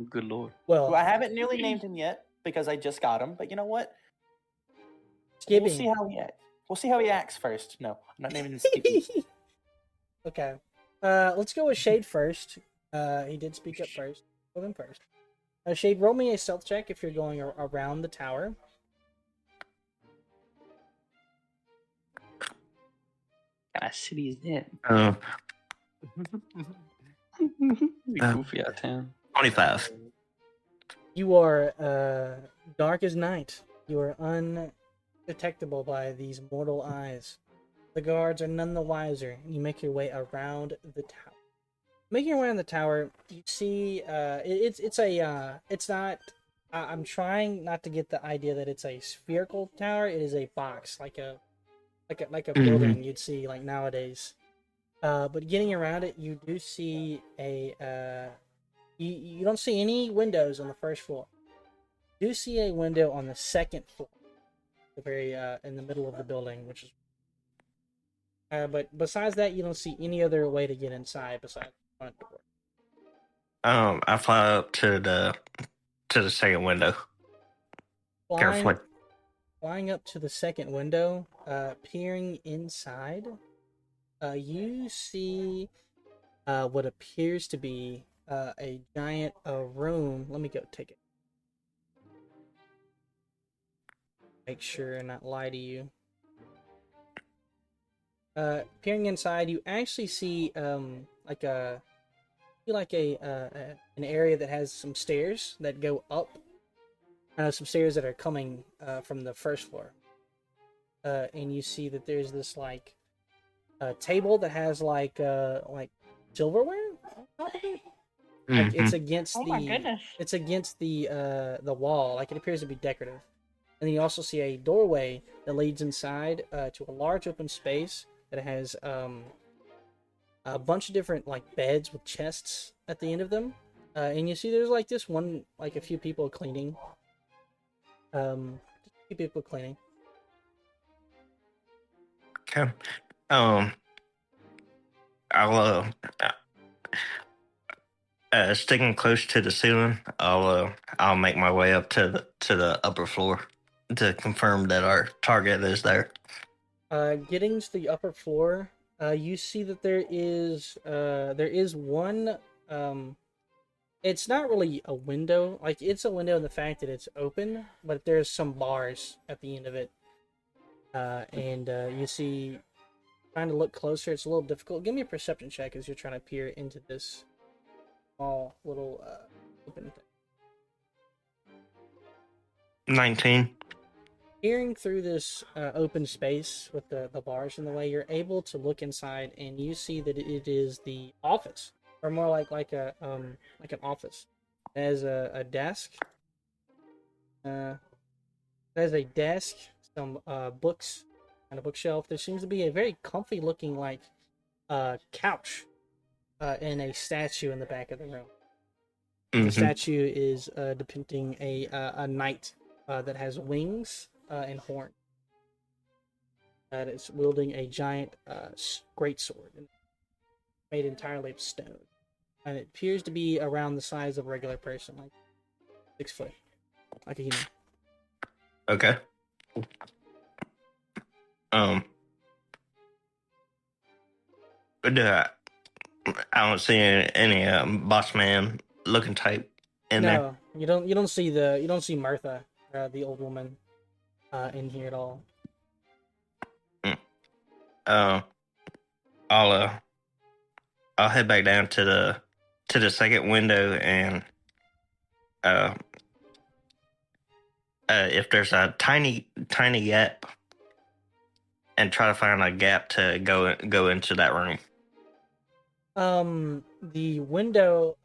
Good lord. Well, I Well, haven't nearly named him yet because I just got him. But you know what? Skippy. We'll see how he acts. We'll see how he acts first. No, I'm not naming him Skippy. Okay. Let's go with Shade first. He did speak up first. Go him first. Shade, roll me a stealth check if you're going around the tower. What kind of city is that? Goofy out of town. 25. You are dark as night. You are undetectable by these mortal eyes. The guards are none the wiser, and you make your way around the tower. Making your way around the tower, you see it's not. I'm trying not to get the idea that it's a spherical tower. It is a box, like a building you'd see like nowadays. But getting around it, you do see you don't see any windows on the first floor. You do see a window on the second floor, the very in the middle of the building, which is. But besides that, you don't see any other way to get inside besides the front door. I fly up to the second window. Carefully. Flying up to the second window, peering inside, you see what appears to be a giant room. Let me go take it. Make sure and not lie to you. Peering inside, you actually see an area that has some stairs that go up. Some stairs that are coming from the first floor. And you see that there's this like table that has like silverware on top of it. Like it's against my goodness. it's against the wall. Like it appears to be decorative. And then you also see a doorway that leads inside to a large open space that has a bunch of different like beds with chests at the end of them. And you see there's like this one, like a few people cleaning. Just a few people cleaning. Okay. I'll sticking close to the ceiling. I'll make my way up to the upper floor to confirm that our target is there. Getting to the upper floor, you see that there is one. It's not really a window. Like it's a window in the fact that it's open, but there's some bars at the end of it. And you see, trying to look closer, it's a little difficult. Give me a perception check as you're trying to peer into this small little open thing. 19. Peering through this open space with the bars in the way, you're able to look inside, and you see that it is the office, or more like an office. It has a desk. There's a desk, some books, and a bookshelf. There seems to be a very comfy looking like couch, and a statue in the back of the room. The statue is depicting a knight that has wings and horn. That is wielding a giant greatsword. made entirely of stone, and it appears to be around the size of a regular person, like 6 foot, like a human. Okay. Um, but I don't see any boss man looking type in there. No, you don't see Martha, the old woman, in here at all. Uh, I'll head back down to the second window and uh, if there's a tiny gap, and try to find a gap to go into that room. The window,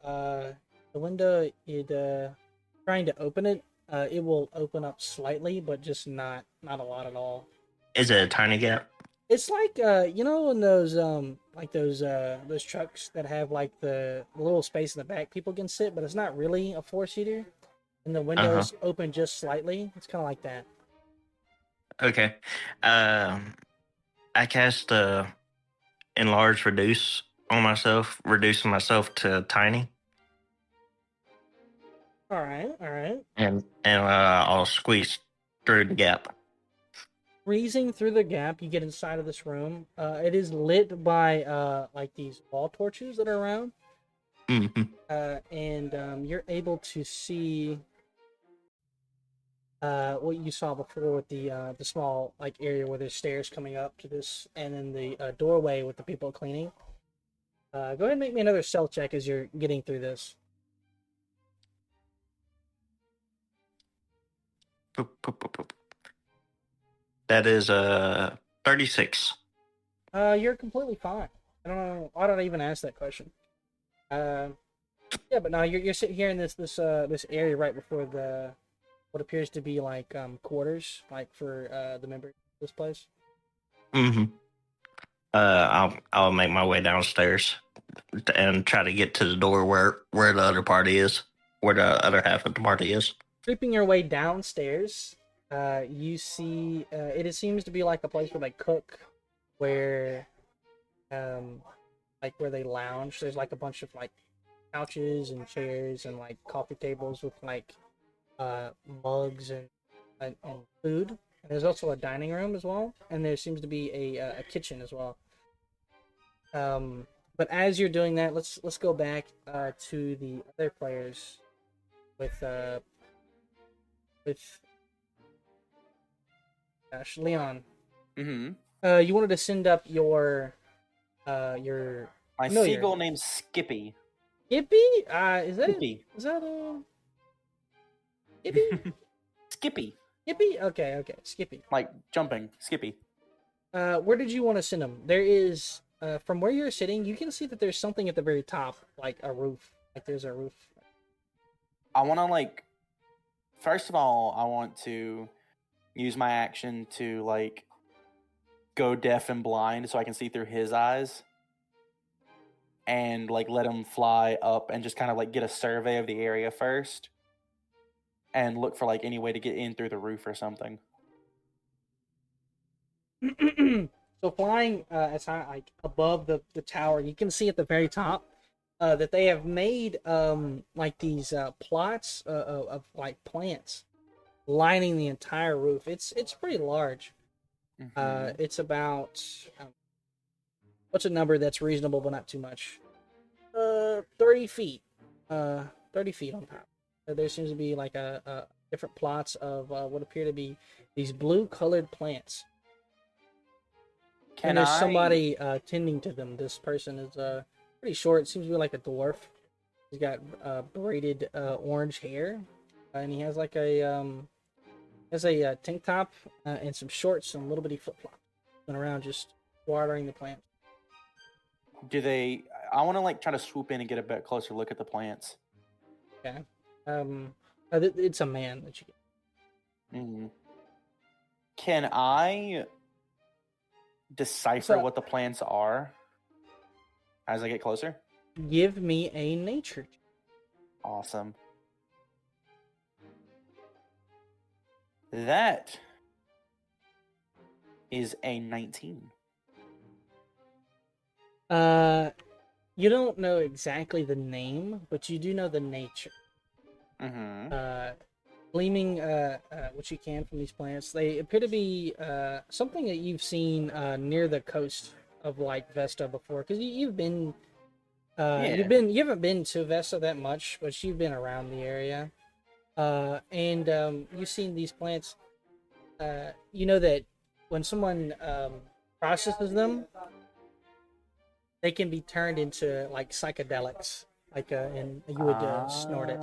trying to open it, it will open up slightly, but just not a lot at all. Is it a tiny gap? It's like you know, in those those trucks that have like the little space in the back people can sit, but it's not really a 4-seater, and the windows open just slightly. It's kind of like that. Okay. I cast enlarge reduce on myself, reducing myself to tiny, All right. and I'll squeeze through the gap. Freezing through the gap, you get inside of this room. It is lit by like these wall torches that are around, Mm-hmm. and you're able to see what you saw before with the small like area where there's stairs coming up to this, and then the doorway with the people cleaning. Go ahead and make me another stealth check as you're getting through this. Boop, boop, boop, boop. That is 36. You're completely fine. I don't know why did I even ask that question. Yeah, but no, you're sitting here in this area right before the what appears to be like quarters, like for the members of this place. Mm-hmm. I'll make my way downstairs and try to get to the door where the other party is, where the other half of the party is. Creeping your way downstairs, you see it seems to be like a place where they cook, where like where they lounge. There's like a bunch of like couches and chairs and like coffee tables with like mugs and food. And there's also a dining room as well, and there seems to be a kitchen as well. But as you're doing that, let's go back to the other players with Leon. Mm-hmm. You wanted to send up your My familiar. seagull named Skippy. Skippy? Is that Skippy. Skippy? Skippy. Skippy? Okay, Skippy. Like jumping. Skippy. Where did you want to send him? There is from where you're sitting, you can see that there's something at the very top, like a roof. Like there's a roof. I want to like. First of all, I want to use my action to like go deaf and blind so I can see through his eyes, and like let him fly up and just kind of like get a survey of the area first, and look for like any way to get in through the roof or something. So flying as high like above the tower, you can see at the very top that they have made like these plots of like plants lining the entire roof. It's pretty large. Mhm. It's about what's a number that's reasonable but not too much? 30 feet. 30 feet on top. There seems to be like a different plots of what appear to be these blue colored plants. And there's somebody tending to them. This person is pretty short. Seems to be like a dwarf. He's got braided orange hair, and he has like a tank top and some shorts and a little bitty flip flop, going around just watering the plants. Do they? I want to like try to swoop in and get a bit closer look at the plants. Okay. It's a man that you get. Mm-hmm. Can I decipher what the plants are as I get closer? Give me a nature check. Awesome. That is a 19. You don't know exactly the name, but you do know the nature. Mm-hmm. Gleaming what you can from these plants, they appear to be something that you've seen near the coast of like Vesta before, because you've been Yeah. you haven't been to Vesta that much, but you've been around the area, and you've seen these plants. You know that when someone processes them, they can be turned into like psychedelics, like and you would snort it.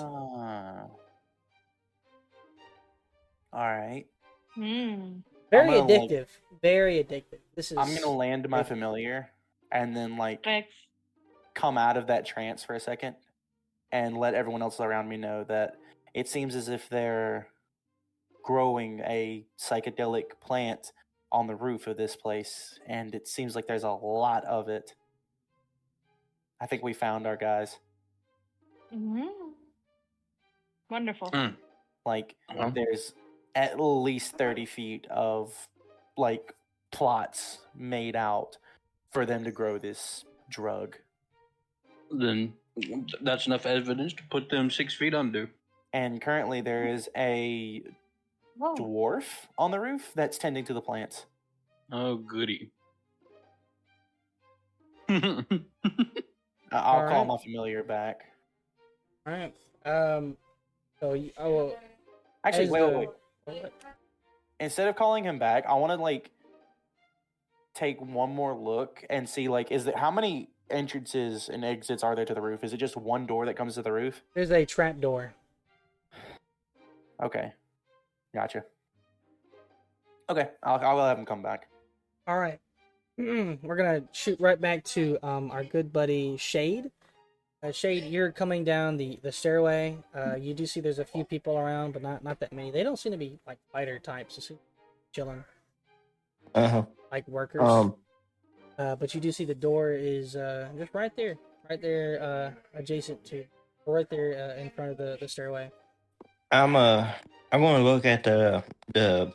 All right. Hmm. Very gonna like addictive. Very addictive. This is. I'm gonna land my very- familiar and then like Fix. come out of that trance for a second and let everyone else around me know that it seems as if they're growing a psychedelic plant on the roof of this place, and it seems like there's a lot of it. I think we found our guys. Hmm. Wonderful. Mm. Like, Well, there's at least 30 feet of like plots made out for them to grow this drug. then that's enough evidence to put them 6 feet under. And currently, there is a Whoa. dwarf on the roof that's tending to the plants. Oh, goody. I'll call Alright. my familiar back. All right. So I will. Actually, as wait. the- Instead of calling him back, I want to like take one more look and see like how many entrances and exits are there to the roof? Is it just one door that comes to the roof? There's a trap door. Okay, gotcha. Okay, I'll have him come back. All right. We're gonna shoot right back to our good buddy Shade. Shade, you're coming down the stairway. You do see there's a few people around, but not that many. They don't seem to be like fighter types. They seem chilling, Uh-huh. like workers. But you do see the door is just right there, adjacent to, or right there in front of the stairway. I'm going to look at the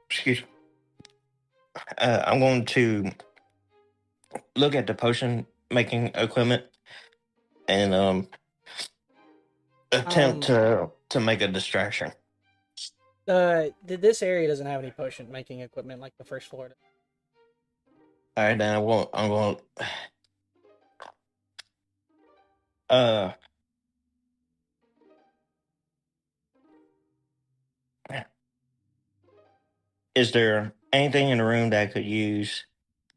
excuse me. I'm going to look at the potion making equipment and attempt to make a distraction. This area doesn't have any potion making equipment like the first floor does. All right, then I'm going. Uh, is there anything in the room that I could use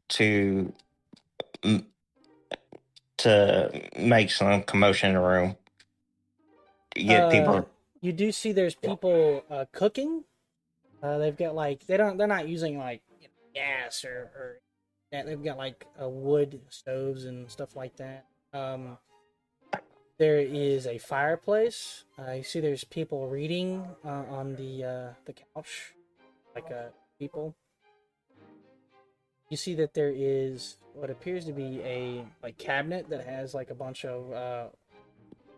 to to make some commotion in the room? To get people. You do see there's people cooking. They've got like they're not using like gas or yeah, they've got like wood stoves and stuff like that. There is a fireplace. You see there's people reading on the couch, like people. You see that there is what appears to be a like cabinet that has like a bunch of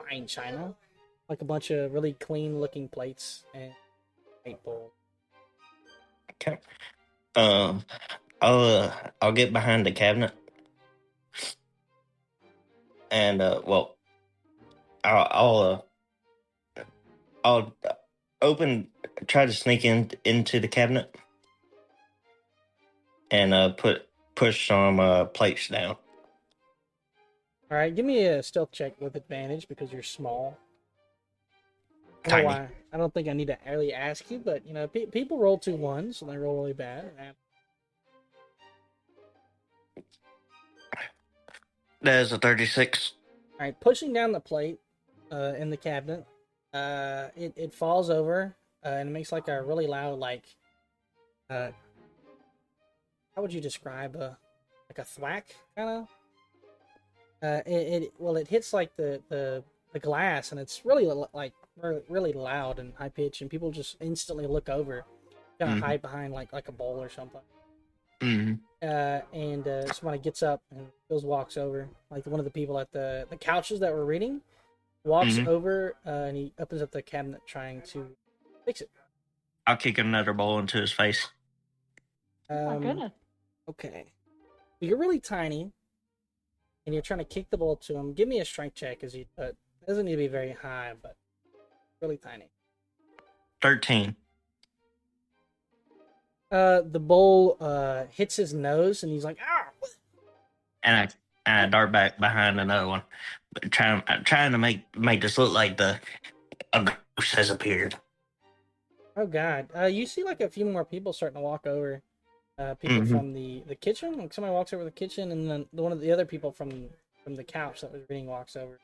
fine china, like a bunch of really clean looking plates and paint bowls. Okay. I'll get behind the cabinet, and well, I'll try to sneak into the cabinet, and push some plates down. All right, give me a stealth check with advantage because you're small. I don't know Tiny. why. I don't think I need to really ask you, but you know, people roll 2 1s and they roll really bad. There's a 36. All right, pushing down the plate in the cabinet, it falls over and it makes like a really loud like. How would you describe like a thwack kind of? It hits like the glass and it's really like really loud and high pitched and people just instantly look over, kind of hide behind like a bowl or something. Mm-hmm. And somebody gets up and goes walks over, like one of the people at the couches that were reading, walks over and he opens up the cabinet trying to fix it. I'll kick another bowl into his face. Oh my goodness. Okay, you're really tiny, and you're trying to kick the ball to him. Give me a strength check as you do it. It doesn't need to be very high, but really tiny. 13. The ball hits his nose, and he's like, "Ah!" And I dart back behind another one, trying to make this look like a ghost has appeared. Oh God! You see like a few more people starting to walk over. People from the kitchen. Like somebody walks over the kitchen, and then one of the other people from the couch that was reading walks over.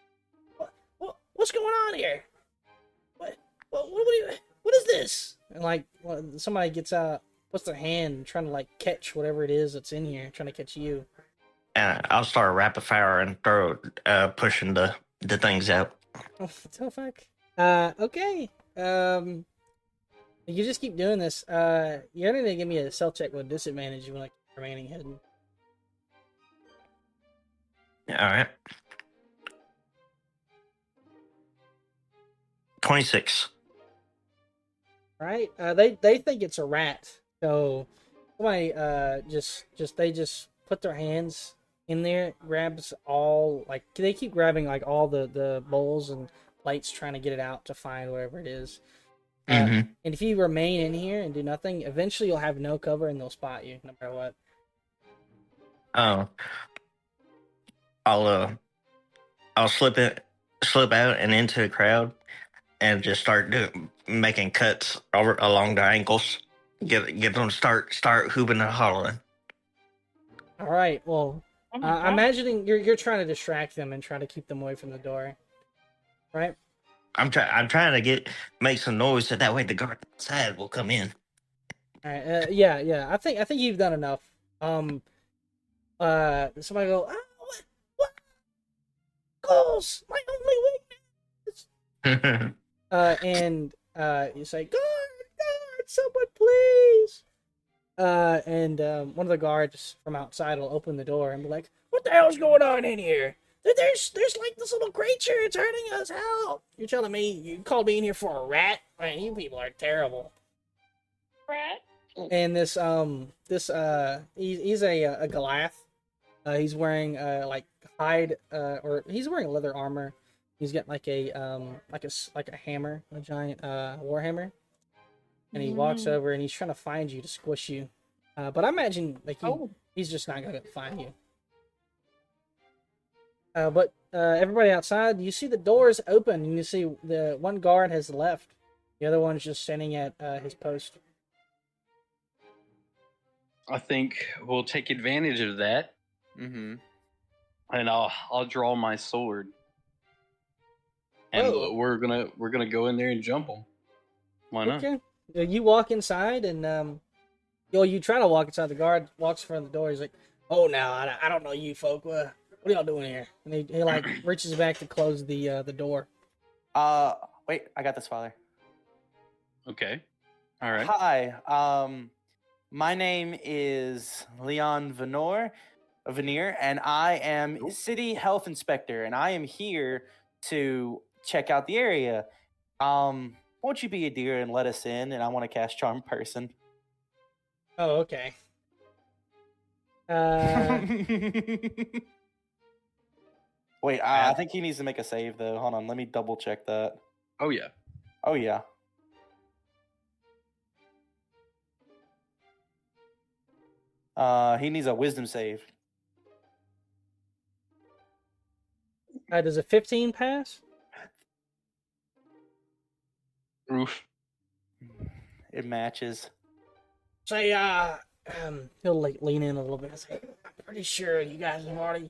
What's going on here? What is this? And like somebody gets out, puts their hand, trying to like catch whatever it is that's in here, trying to catch you. And I'll start rapid fire and pushing the things out. Oh, the fuck. Okay. You just keep doing this. You're gonna give me a stealth check with disadvantage. You want to remaining hidden. All right. 26. Right? They think it's a rat. So somebody they just put their hands in there, grabs all like they keep grabbing like all the bowls and plates, trying to get it out to find whatever it is. And if you remain in here and do nothing, eventually you'll have no cover and they'll spot you no matter what. Oh, I'll slip out and into the crowd and just start making cuts along the ankles. Get them start hooping and hollering. All right. Well, Oh my God. imagining you're trying to distract them and try to keep them away from the door, right? I'm trying to make some noise so that way the guard outside will come in. All right. Yeah. I think you've done enough. Somebody go. What? Goals, my only weakness. And you say, guard, someone please. And one of the guards from outside will open the door and be like, "What the hell's going on in here? There's like this little creature. It's hurting us. Help!" You're telling me you called me in here for a rat? Man, you people are terrible. Rat? And he's a Goliath. He's wearing like hide or he's wearing leather armor. He's got like a hammer, a giant war hammer. And he walks over and he's trying to find you to squish you. But I imagine like he's just not gonna find you. But everybody outside, you see the doors open and you see the one guard has left. The other one's just standing at his post. I think we'll take advantage of that, Mm-hmm. and I'll draw my sword, and Oh. we're gonna go in there and jump them. Why not? Okay. You walk inside and you try to walk inside. The guard walks in front of the door. He's like, "Oh, now I don't know you folk. What are y'all doing here?" And he like reaches back to close the door. Wait, I got this, Father. Okay. All right. Hi. My name is Leon Veneer, and I am City Health Inspector, and I am here to check out the area. Won't you be a dear and let us in? And I want to cast Charm Person. Oh, okay. Wait, I think he needs to make a save though. Hold on, let me double check that. Oh yeah. Oh yeah. He needs a wisdom save. Does a 15 pass? Oof. It matches. Say, he'll like lean in a little bit and say, "I'm pretty sure you guys have already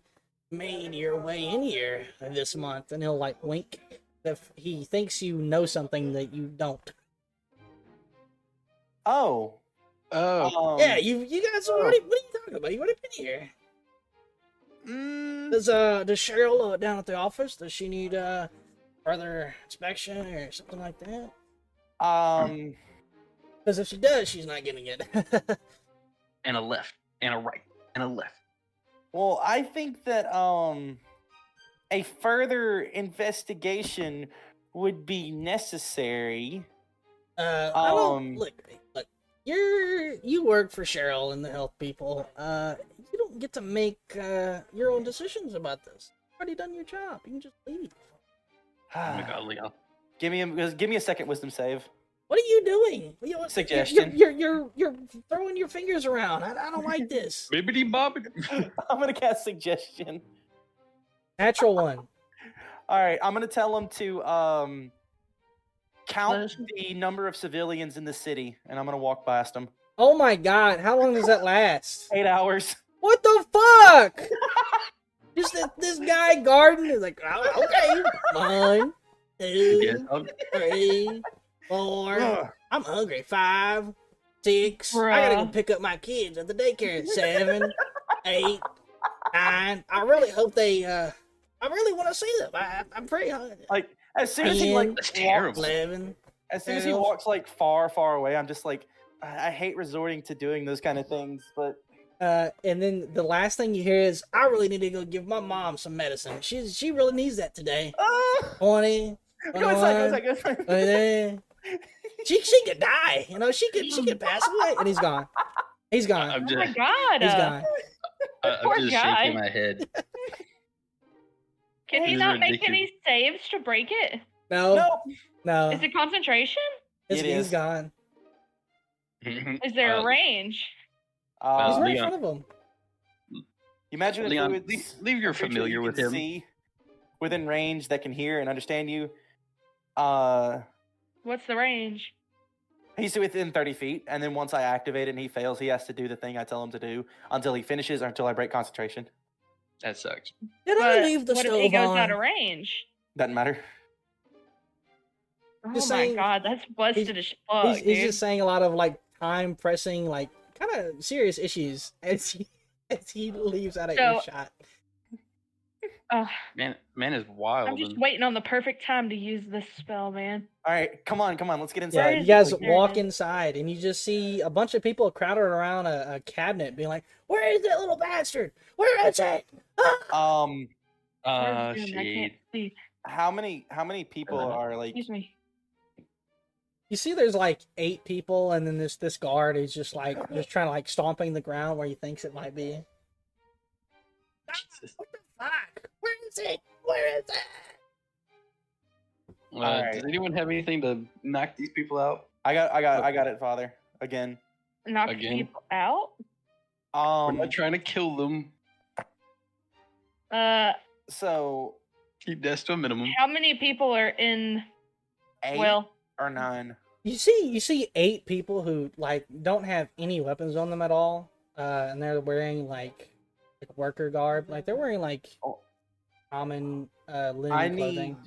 made your way in here this month." And he'll like wink if he thinks you know something that you don't. Oh. Oh. Yeah, you guys already. What are you talking about? You already been here. Does Cheryl down at the office? Does she need further inspection or something like that? Because if she does, she's not getting it. And a left, and a right, and a left. Well, I think that a further investigation would be necessary. I don't look. You work for Cheryl and the health people. You don't get to make your own decisions about this. You've already done your job. You can just leave. Oh my god, Leon. Give me a second wisdom save. What are you doing? Suggestion. You're throwing your fingers around. I don't like this. Bibbidi bobbidi. I'm gonna cast suggestion. Natural one. All right, I'm gonna tell him to count the number of civilians in the city, and I'm gonna walk past them. Oh my god, how long does that last? 8 hours. What the fuck? Just this guy guarding is like, oh, okay, 1, 2, Yes, I'm- 3, 4. I'm hungry. 5, 6. I gotta go Bruh. pick up my kids at the daycare. 7, 8, 9. I really hope they. I really want to see them. I'm pretty hungry. Like as soon as he like That's walks, terrible. 11. as soon as he 12. walks like far away, I'm just like, I hate resorting to doing those kind of things, but And then the last thing you hear is, I really need to go give my mom some medicine. She really needs that today. 20. go inside, go inside. 23. She could die. You know, she could pass away. And he's gone. He's gone. I'm Oh my just, god. He's gone. Poor I'm just guy. shaking my head. Can he This is not make ridiculous. any saves to break it? No. Nope. No. Is it concentration? It He's is. gone. Is there a range? He's Well, right in Leon. front of him. Imagine if Leon, it was leave your a creature familiar you with can him. see within range that can hear and understand you. What's the range? He's within 30 feet, and then once I activate it and he fails, he has to do the thing I tell him to do until he finishes or until I break concentration. That sucks. Did I But leave the what if stove he goes on? out of range? Doesn't matter. Oh Just my saying- god, that's busted as fuck, He's dude. just saying a lot of like time pressing, like kind of serious issues as he leaves out of So- earshot. Ugh, Man is wild. I'm just and- waiting on the perfect time to use this spell, man. All right, come on, let's get Yeah, inside. Where you guys is it? walk inside and you just see a bunch of people crowded around a cabinet, being like, "Where is that little bastard? Where is it?" Ah! Um, Oh, Where's Jim? I can't shit. see. how many people are like? Excuse me. You see, there's like 8 people, and then this guard is just trying to like stomping the ground where he thinks it might be. Ah, Jesus. what the fuck? Where is it? Where is it? Alright. Does anyone have anything to knock these people out? I got it, Father. Again. Knock Again? people out? We're not trying to kill them. So Keep deaths to a minimum. How many people are in 8 well or 9? You see 8 people who like don't have any weapons on them at all, and they're wearing like worker garb. Like they're wearing like Oh. common I linen need. clothing.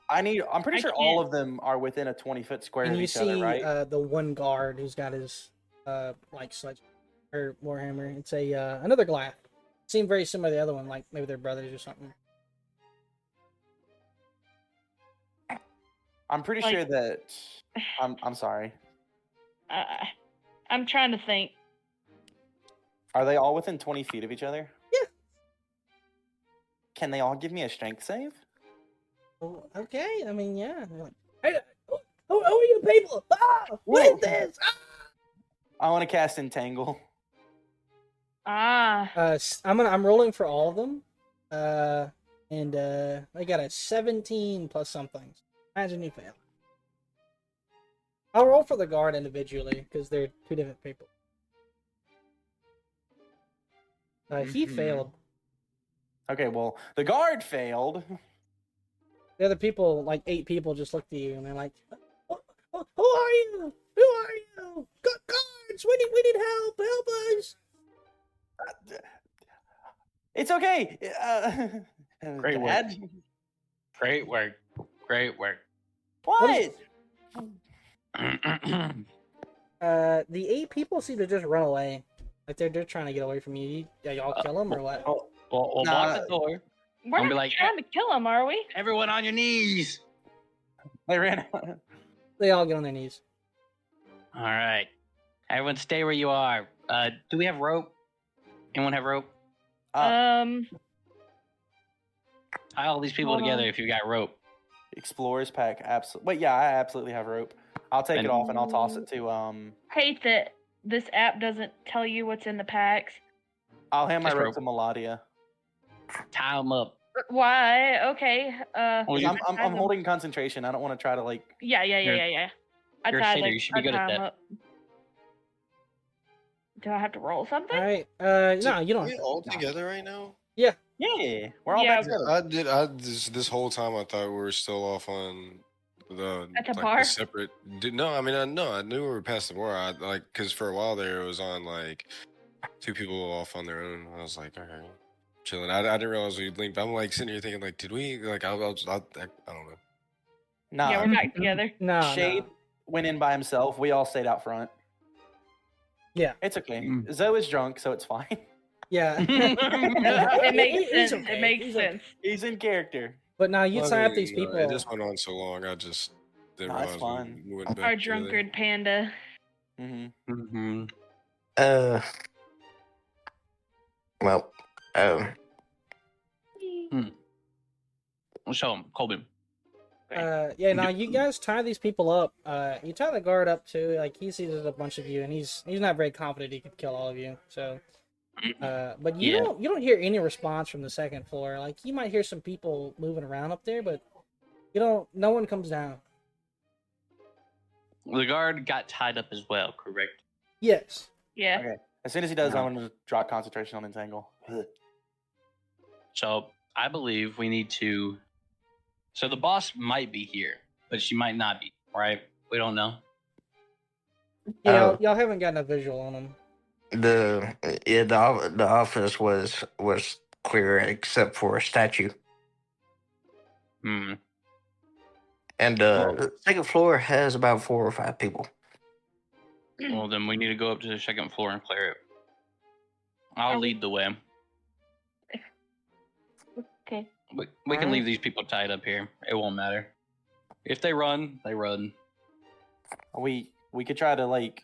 I'm pretty I sure all can't- of them are within a 20-foot square And of you each see other, right? the one guard who's got his like sledge or warhammer. It's a another glass. Seem very similar to the other one, like maybe they're brothers or something. I'm pretty like- sure that. I'm sorry. I'm trying to think. Are they all within 20 feet of each other? Yeah. Can they all give me a strength save? Oh, okay, I mean, yeah. They're like, hey, who are you people? Ah, what Whoa. is this? Ah! I want to cast Entangle. I'm rolling for all of them. And I got a 17 plus something. Imagine you fail. I'll roll for the guard individually because they're 2 different people. He Mhm. failed. Okay, well, the guard failed. The other people, like 8 people, just looked at you and they're like, "Who are you? Who are you? Guards! We need help! Help us!" It's okay. Great work. Dad? Great work. Great work. What? The 8 people seem to just run away. Like they're trying to get away from you. Y'all kill them or what? Oh, We'll Nah. block the door. We're I'll be not like, trying to kill him, are we? Everyone on your knees. they ran out. They all get on their knees. All right. Everyone stay where you are. Do we have rope? Anyone have rope? Um, Tie all these people Hold together on. if you got rope. Explorer's pack. Absolutely. Wait, yeah, I absolutely have rope. I'll take And- it off and I'll toss it to hate that this app doesn't tell you what's in the packs. I'll hand my Just rope rope. to Melodia. Tie him up. Why? Okay. Well, 'Cause you- I'm holding concentration. I don't want to try to like. Yeah. You're- I you're a tie satyr, the you should be I good at tie 'em that. up. Do I have to roll something? All right. No, you don't. Are we all together right now? Yeah, we're all Yeah, back together. This whole time I thought we were still off on the At the like bar? the separate. No, I mean I knew we were past the bar. I like because for a while there it was on like 2 people off on their own. I was like, all right, chilling. I didn't realize we'd linked. I'm like sitting here thinking like, did we like? I don't know. Nah, Yeah, we're back together. No, Shade no. went in by himself. We all stayed out front. Yeah. It's okay. Mm. Zoe is drunk, so it's fine. Yeah. It makes He's sense. okay. It makes He's okay. sense. He's in character. But now you Well, tie I up mean, these people. It just went on so long. I just didn't No, it's realize fine. we went back Our together. drunkard panda. Mm-hmm. Mhm. Well, So, Colby. Yeah, now you guys tie these people up. You tie the guard up too. Like he sees there's a bunch of you, and he's not very confident he could kill all of you. So, but you Yeah. don't hear any response from the second floor. Like you might hear some people moving around up there, but you don't. No one comes down. The guard got tied up as well, correct? Yes. Yeah. Okay. As soon as he does, No. I'm going to drop concentration on entangle. Ugh. So, I believe we need to. So, the boss might be here, but she might not be, right? We don't know. Yeah, Oh. y'all haven't gotten a visual on them. the office was clear except for a statue, Hmm. and the second floor has about 4 or 5 people. Well, then we need to go up to the second floor and clear it. I'll Are we- lead the way. Okay. We can Alright. leave these people tied up here. It won't matter. If they run, they run. We could try to like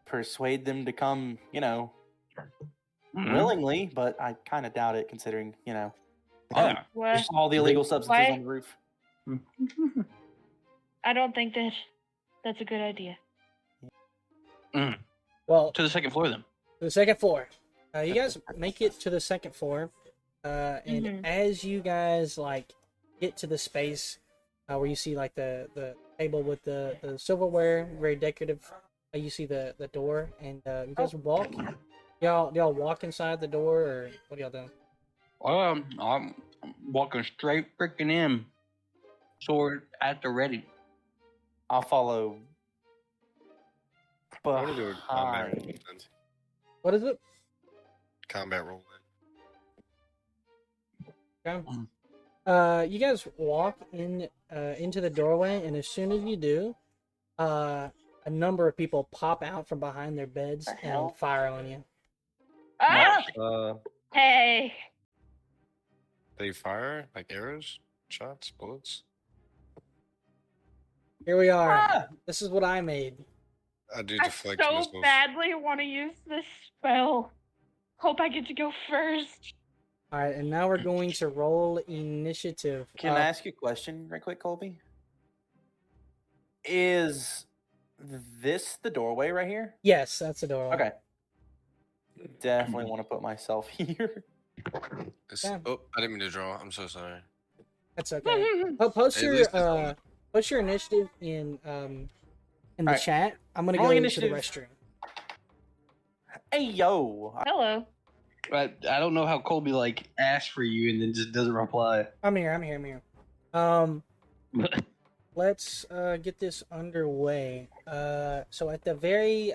persuade them to come, Mhm. willingly, but I kind of doubt it considering, Oh, yeah. What? all the illegal substances Why? on the roof. I don't think that's a good idea. Well, To the second floor, then. to the second floor. You guys make it to the second floor, and Mhm. as you guys like get to the space where you see like the table with the silverware, very decorative. You see the door, and you guys walk. Y'all walk inside the door, or what y'all doing? I'm walking straight freaking in. Sword at the ready. I'll follow. I want to do a combat roll. Behind. Then. What is it? Combat roll. Okay. You guys walk in into the doorway, and as soon as you do, a number of people pop out from behind their beds The hell? and fire on you. Ah! Hey. They fire like arrows, shots, bullets. Here we are. Ah! This is what I made. I do I deflect so missiles. badly want to use this spell. Hope I get to go first. All right, and now we're going to roll initiative. Can I ask you a question right quick, Colby? Is this the doorway right here? Yes, that's the doorway. Okay. Definitely want to put myself here. Yeah. Oh, I didn't mean to draw. I'm so sorry. That's okay. Post At your least it's on. post your initiative in the Alright. chat. I'm gonna go Rolling to the initiative. restroom. Hey, yo. Hello. I don't know how Colby like asked for you and then just doesn't reply. I'm here. Let's get this underway. So at the very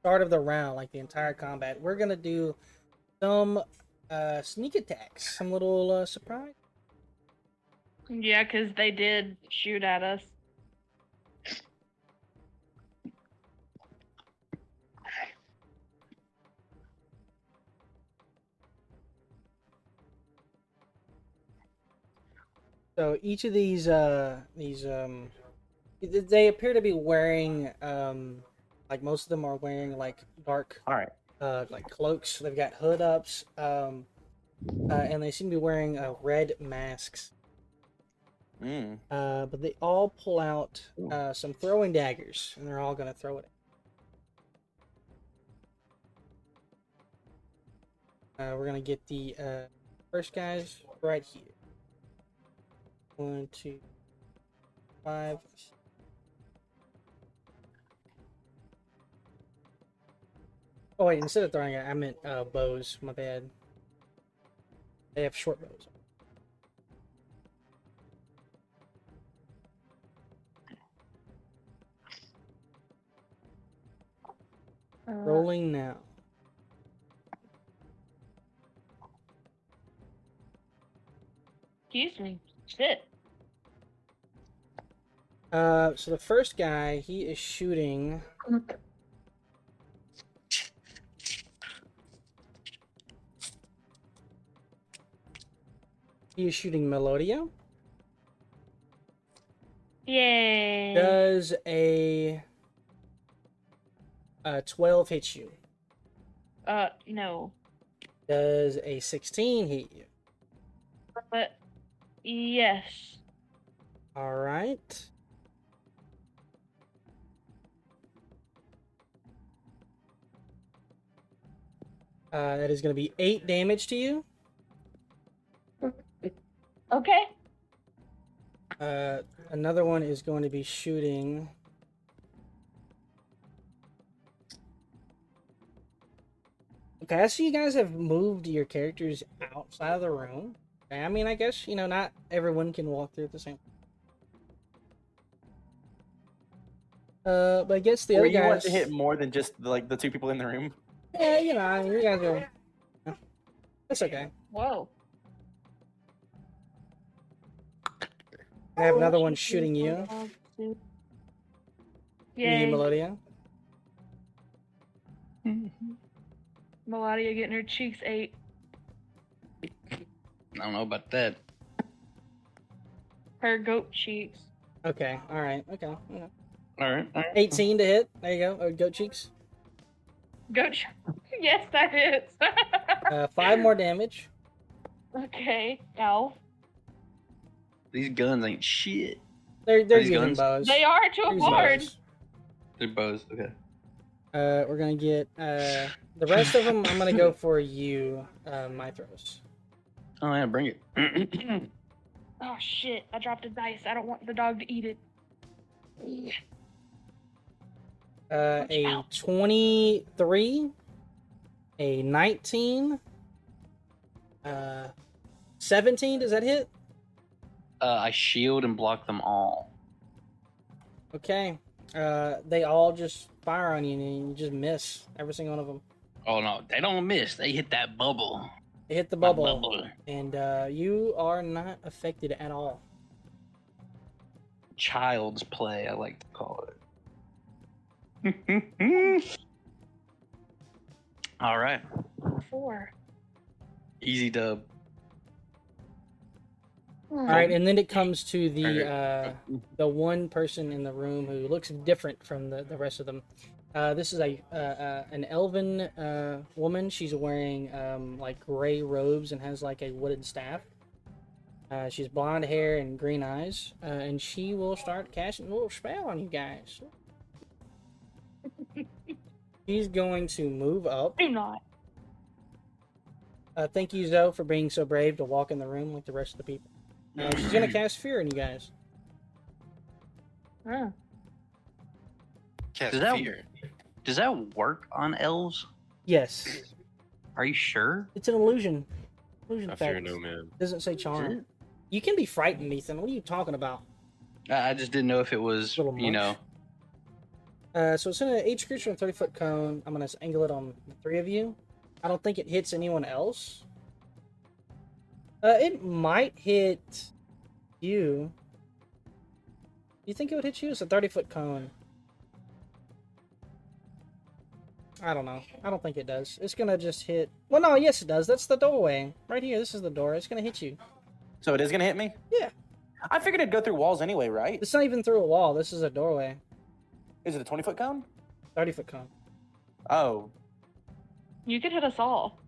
start of the round, like the entire combat, we're gonna do some sneak attacks, some little surprise. Yeah, because they did shoot at us. So each of these they appear to be wearing like most of them are wearing like dark All right. like cloaks. They've got hood ups, and they seem to be wearing red masks. But they all pull out some throwing daggers, and they're all gonna throw it. We're gonna get the first guys right here. 1, 2, 5. Oh wait, instead of throwing it, I meant bows. My bad. They have short bows. Rolling now. Excuse me. Shit. So the first guy, he is shooting. He is shooting Melodia. Yay. Does a 12 hit you? No. Does a 16 hit you? But yes. All right. That is going to be 8 damage to you. Okay. Another one is going to be shooting. Okay, I see you guys have moved your characters outside of the room. Okay, I mean, I guess, not everyone can walk through at the same. But I guess the Were other you want guys. to hit more than just the 2 people in the room? Yeah, I mean, you guys are. That's okay. Whoa. I have another one shooting you. Yay. Melodia. Melodia getting her cheeks ate. I don't know about that. Her goat cheeks. Okay, alright, okay. Yeah. All right. 18 to hit. There you go. Goat cheeks. Goat Yes, that is. 5 more damage. Okay. Ow. These guns ain't shit. They're these using guns? bows. They are to a They're using board. bows. They're bows. Okay. We're gonna get the rest of them. I'm gonna go for you, Mythros. Oh yeah, bring it. Oh shit! I dropped a dice. I don't want the dog to eat it. A 23, a 19, 17. Does that hit? I shield and block them all. Okay. They all just fire on you and you just miss every single one of them. Oh no, they don't miss. They hit that bubble. They hit the My bubble, and you are not affected at all. Child's play, I like to call it. All right. 4. Easy dub. All right, and then it comes to the Okay. the one person in the room who looks different from the rest of them. This is an elven woman. She's wearing like gray robes and has like a wooden staff. She's blonde hair and green eyes, and she will start casting a little spell on you guys. She's going to move up. Do not. Thank you, Zoe, for being so brave to walk in the room like the rest of the people. She's gonna cast fear on you guys. Huh. Cast Does that- fear. Does that work on elves? Yes, Are you sure? it's an illusion. Illusion I fear effect. no man. Doesn't say charm. You can be frightened, Ethan. What are you talking about? I just didn't know if it was, Little you know. So it's in each creature in a 30-foot cone. I'm gonna angle it on the 3 of you. I don't think it hits anyone else. It might hit you. You think it would hit you? It's a 30-foot cone. I don't know. I don't think it does. It's gonna just hit. Well, no, yes, it does. That's the doorway right here. This is the door. It's gonna hit you. So it is gonna hit me? Yeah. I figured it'd go through walls anyway, right? It's not even through a wall. This is a doorway. Is it a 20-foot cone? 30-foot cone. Oh. You could hit us all.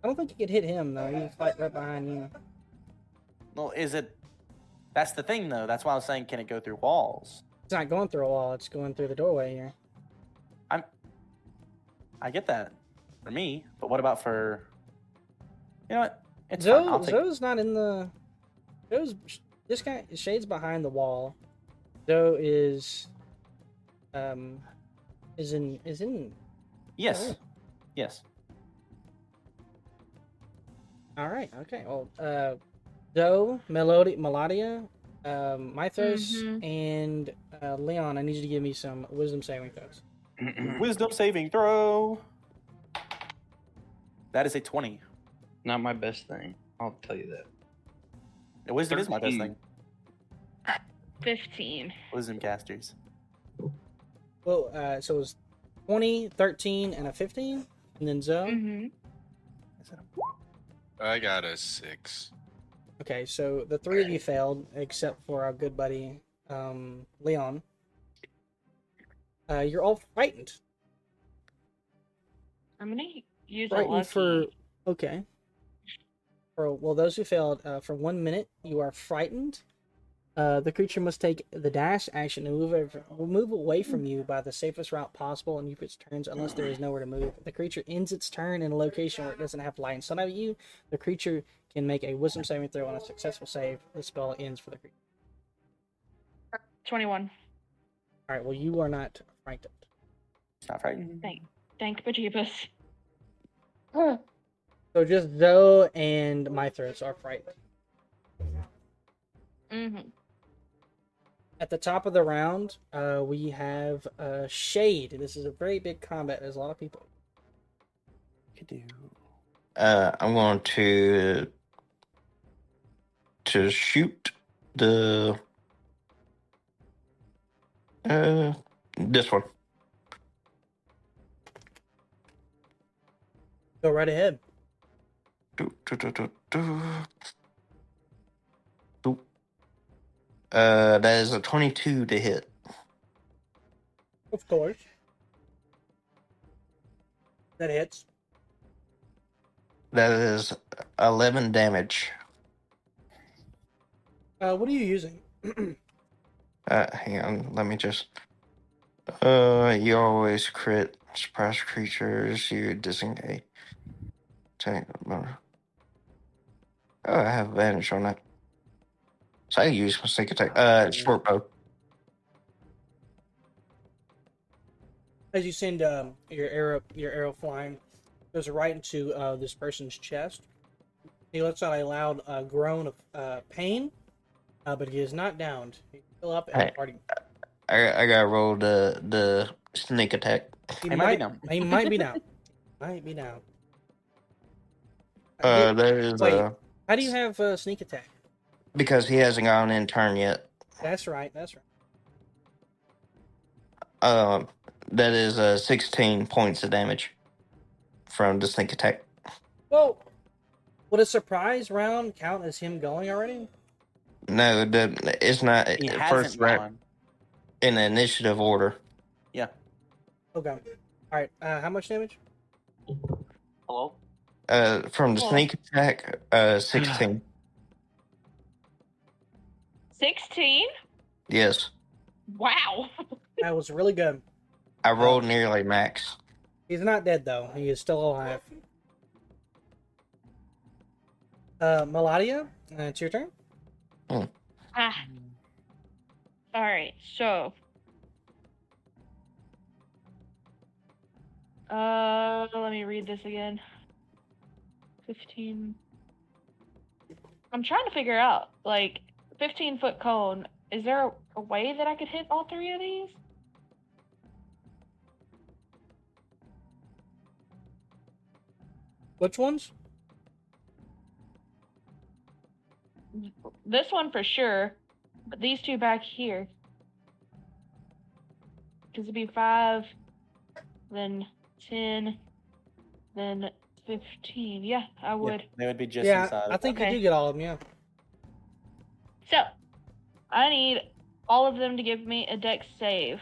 I don't think you could hit him though. He's like right behind you. Well, is it? That's the thing, though. That's why I was saying, can it go through walls? It's not going through a wall. It's going through the doorway here. I get that for me, but what about for You know what? It's fine. I'll take it. Zoe's not in the. Zoe's this guy. Shade's behind the wall. Zoe is in. Yes. Yes. All right. Okay. Well, Zoe, Melodia, Mythos, Mhm. and Leon. I need you to give me some wisdom saving throws. Wisdom saving throw. That is a 20. Not my best thing. I'll tell you that. Wisdom is my best 13. thing. 15. Wisdom casters. Well, so it was 20, 13, and a 15, and then Zoe. Mm-hmm. Is that I got a 6. Okay, so the three of you failed, except for our good buddy, Leon. You're all frightened. I'm gonna use a Frightened lucky. for okay. For those who failed, for 1 minute, you are frightened. The creature must take the dash action to move away from you by the safest route possible and use its turns unless there is nowhere to move. If the creature ends its turn in a location where it doesn't have light in sight of you, the creature can make a wisdom saving throw. On a successful save, the spell ends for the creature. 21. All right. Well, you are not frightened. It's not frightened. Thank bejeebus. So just Zoe and Mythros are frightened. Mm-hmm. At the top of the round, we have Shade. This is a very big combat. There's a lot of people. Could do. I'm going to shoot the this one. Go right ahead. That is a 22 to hit. Of course. That hits. That is 11 damage. What are you using? Hang on, let me just. You always crit surprise creatures. You disengage. Oh, I have advantage on that. So I use my sneak attack. Short bow. As you send your arrow flying, goes right into this person's chest. He lets out a loud groan of pain, but he is not downed. He's still up and Hey. party. I gotta roll the sneak attack. He might be down. He might be down. Might be down. There is Wait, how do you have sneak attack? because he hasn't gone in turn yet. That's right. That is 16 points of damage from the sneak attack. Well, would a surprise round count as him going already? No, it's not. He First hasn't round gone. in the initiative order. Yeah. Okay. All right. How much damage? Hello? From the Cool. sneak attack, 16. 16? Yes, Wow. That was really good. I rolled nearly max. He's not dead though. He is still alive. Melodia, it's your turn. Alright, so. Let me read this again. 15. I'm trying to figure out, 15-foot cone. Is there a way that I could hit all three of these? Which ones? This one for sure, but these two back here. Because it'd be 5, then 10, then 15. Yeah, I would. They would be just Yeah, inside. I think Okay. you do get all of them. Yeah. So, I need all of them to give me a dex save.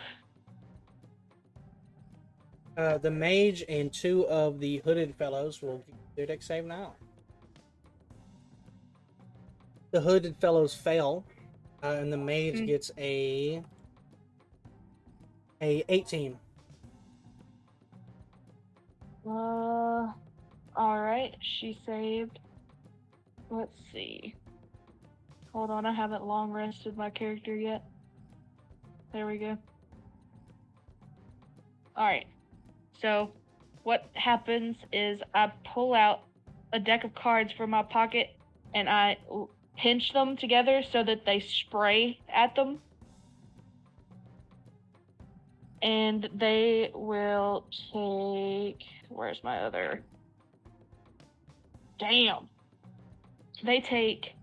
The mage and 2 of the hooded fellows will do their dex save now. The hooded fellows fail, and the mage gets a 18. Alright, she saved. let's see. Hold on, I haven't long rested my character yet. There we go. Alright. So, what happens is I pull out a deck of cards from my pocket and I pinch them together so that they spray at them. And they will take... Where's my other... Damn! They take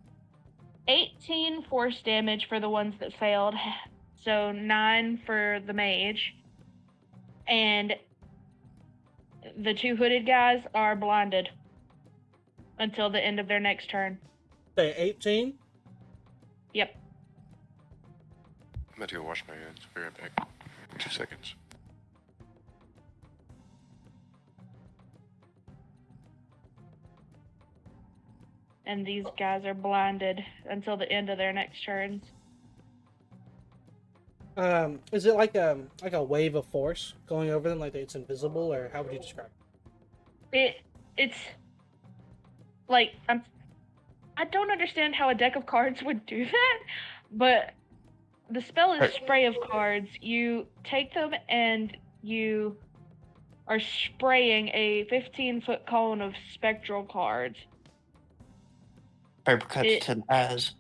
18 force damage for the ones that failed, so 9 for the mage. And the 2 hooded guys are blinded until the end of their next turn. Say 18. Yep. I'm going to go wash my hands. Be right back. 2 seconds. And these guys are blinded until the end of their next turns. Is it like a wave of force going over them, like it's invisible, or how would you describe it? It's like I don't understand how a deck of cards would do that, but the spell is spray of cards. You take them and you are spraying a 15-foot cone of spectral cards. Paper cuts to the eyes.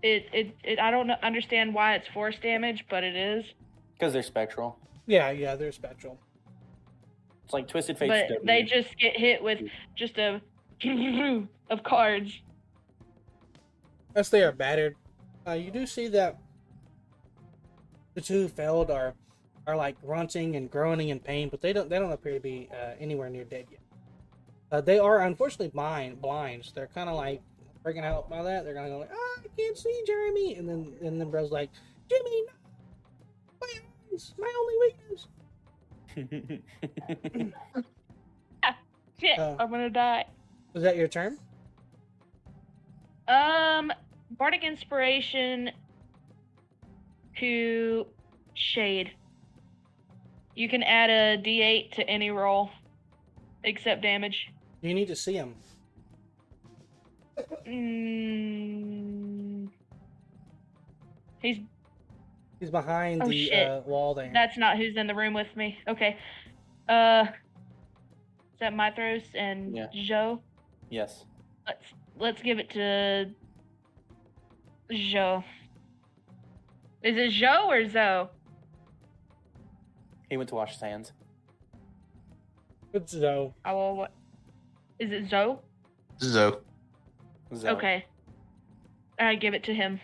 I don't understand why it's force damage, but it is. Because they're spectral. Yeah, they're spectral. It's like Twisted Fate's But W. they just get hit with just a of cards. As they are battered, you do see that the 2 who failed are like grunting and groaning in pain, but they don't appear to be anywhere near dead yet. They are unfortunately blind. So they're kind of like freaking out by that. They're gonna go like, "Ah, I can't see Jeremy," and then Bro's like, "Jimmy, no! My eyes, my only weakness." Shit, I'm gonna die. Is that your turn? Bardic Inspiration to Shade. You can add a D8 to any roll, except damage. You need to see him. He's behind Oh, the shit. wall there. That's not who's in the room with me. Okay. Is that Mythros and Yeah. Joe? Yes. Let's give it to Joe. Is it Joe or Zoe? He went to wash his hands. It's Zoe. Oh, what? Is it Zoe? Zoe. Zoe. Okay. I give it to him.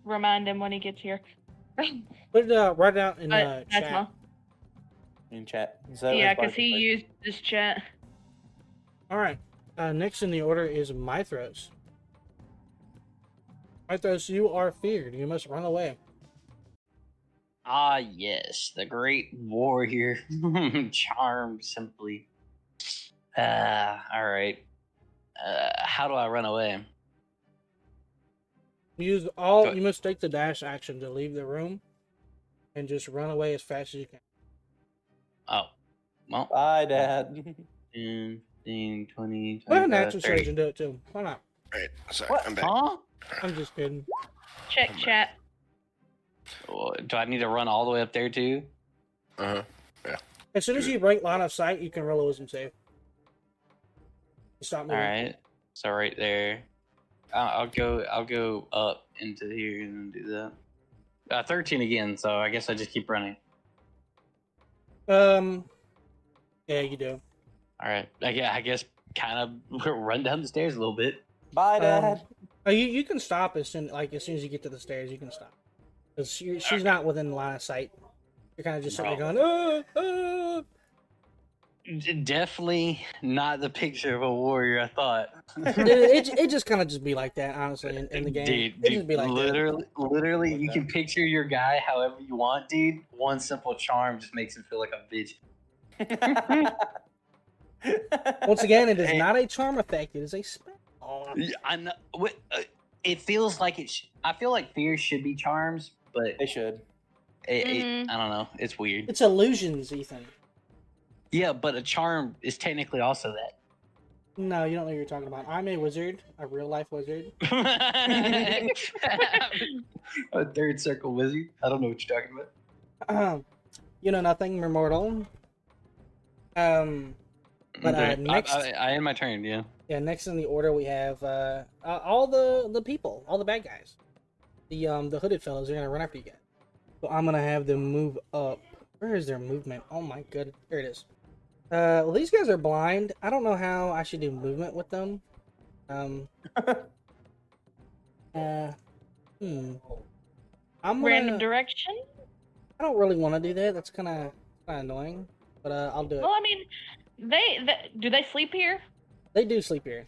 Remind him when he gets here. Put it right out in That's chat. all. In chat. Zoe Yeah, is because he Bardic used this chat. All right. Next in the order is Mythros. Mythros, you are feared. You must run away. Ah, yes, the great warrior. Charm, simply. Alright. How do I run away? You must take the dash action to leave the room and just run away as fast as you can. Oh. Well. Bye, Dad. 10, 15, 20, Let a 25, natural 30. surgeon do it too. Why not? Alright, sorry, What? I'm back. Huh? I'm just kidding. Check chat. Oh, do I need to run all the way up there too? Uh-huh. As soon as you break line of sight, you can roll a wisdom save. Stop moving. Alright. So right there. I'll go up into here and do that. 13 again, so I guess I just keep running. Yeah, you do. Alright. I guess kind of run down the stairs a little bit. Bye, Dad. You can stop as soon as you get to the stairs. You can stop because she's not within line of sight. You're kind of just sitting there going, Definitely not the picture of a warrior I thought. it just kind of just be like that, honestly, in the game. Dude, It just be like literally, you can picture your guy however you want, dude. One simple charm just makes him feel like a bitch. that. Once again, it is not a charm effect. It is a spell. I know. It feels like it. I feel like fears should be charms, but They should. I don't know. It's weird. It's illusions, Ethan. Yeah, but a charm is technically also that. No, you don't know what you're talking about. I'm a wizard, a real life wizard. A third circle wizard. I don't know what you're talking about. You know nothing, you're mortal. But Okay. next, I end my turn. Yeah. yeah, next in the order we have all the people, all the bad guys. The hooded fellows are gonna run after you guys. So I'm gonna have them move up. Where is their movement? Oh my god, there it is. Well, these guys are blind. I don't know how I should do movement with them. I'm Random gonna. direction? I don't really want to do that. That's kind of annoying, but I'll do it. Well, I mean, do they sleep here? They do sleep here.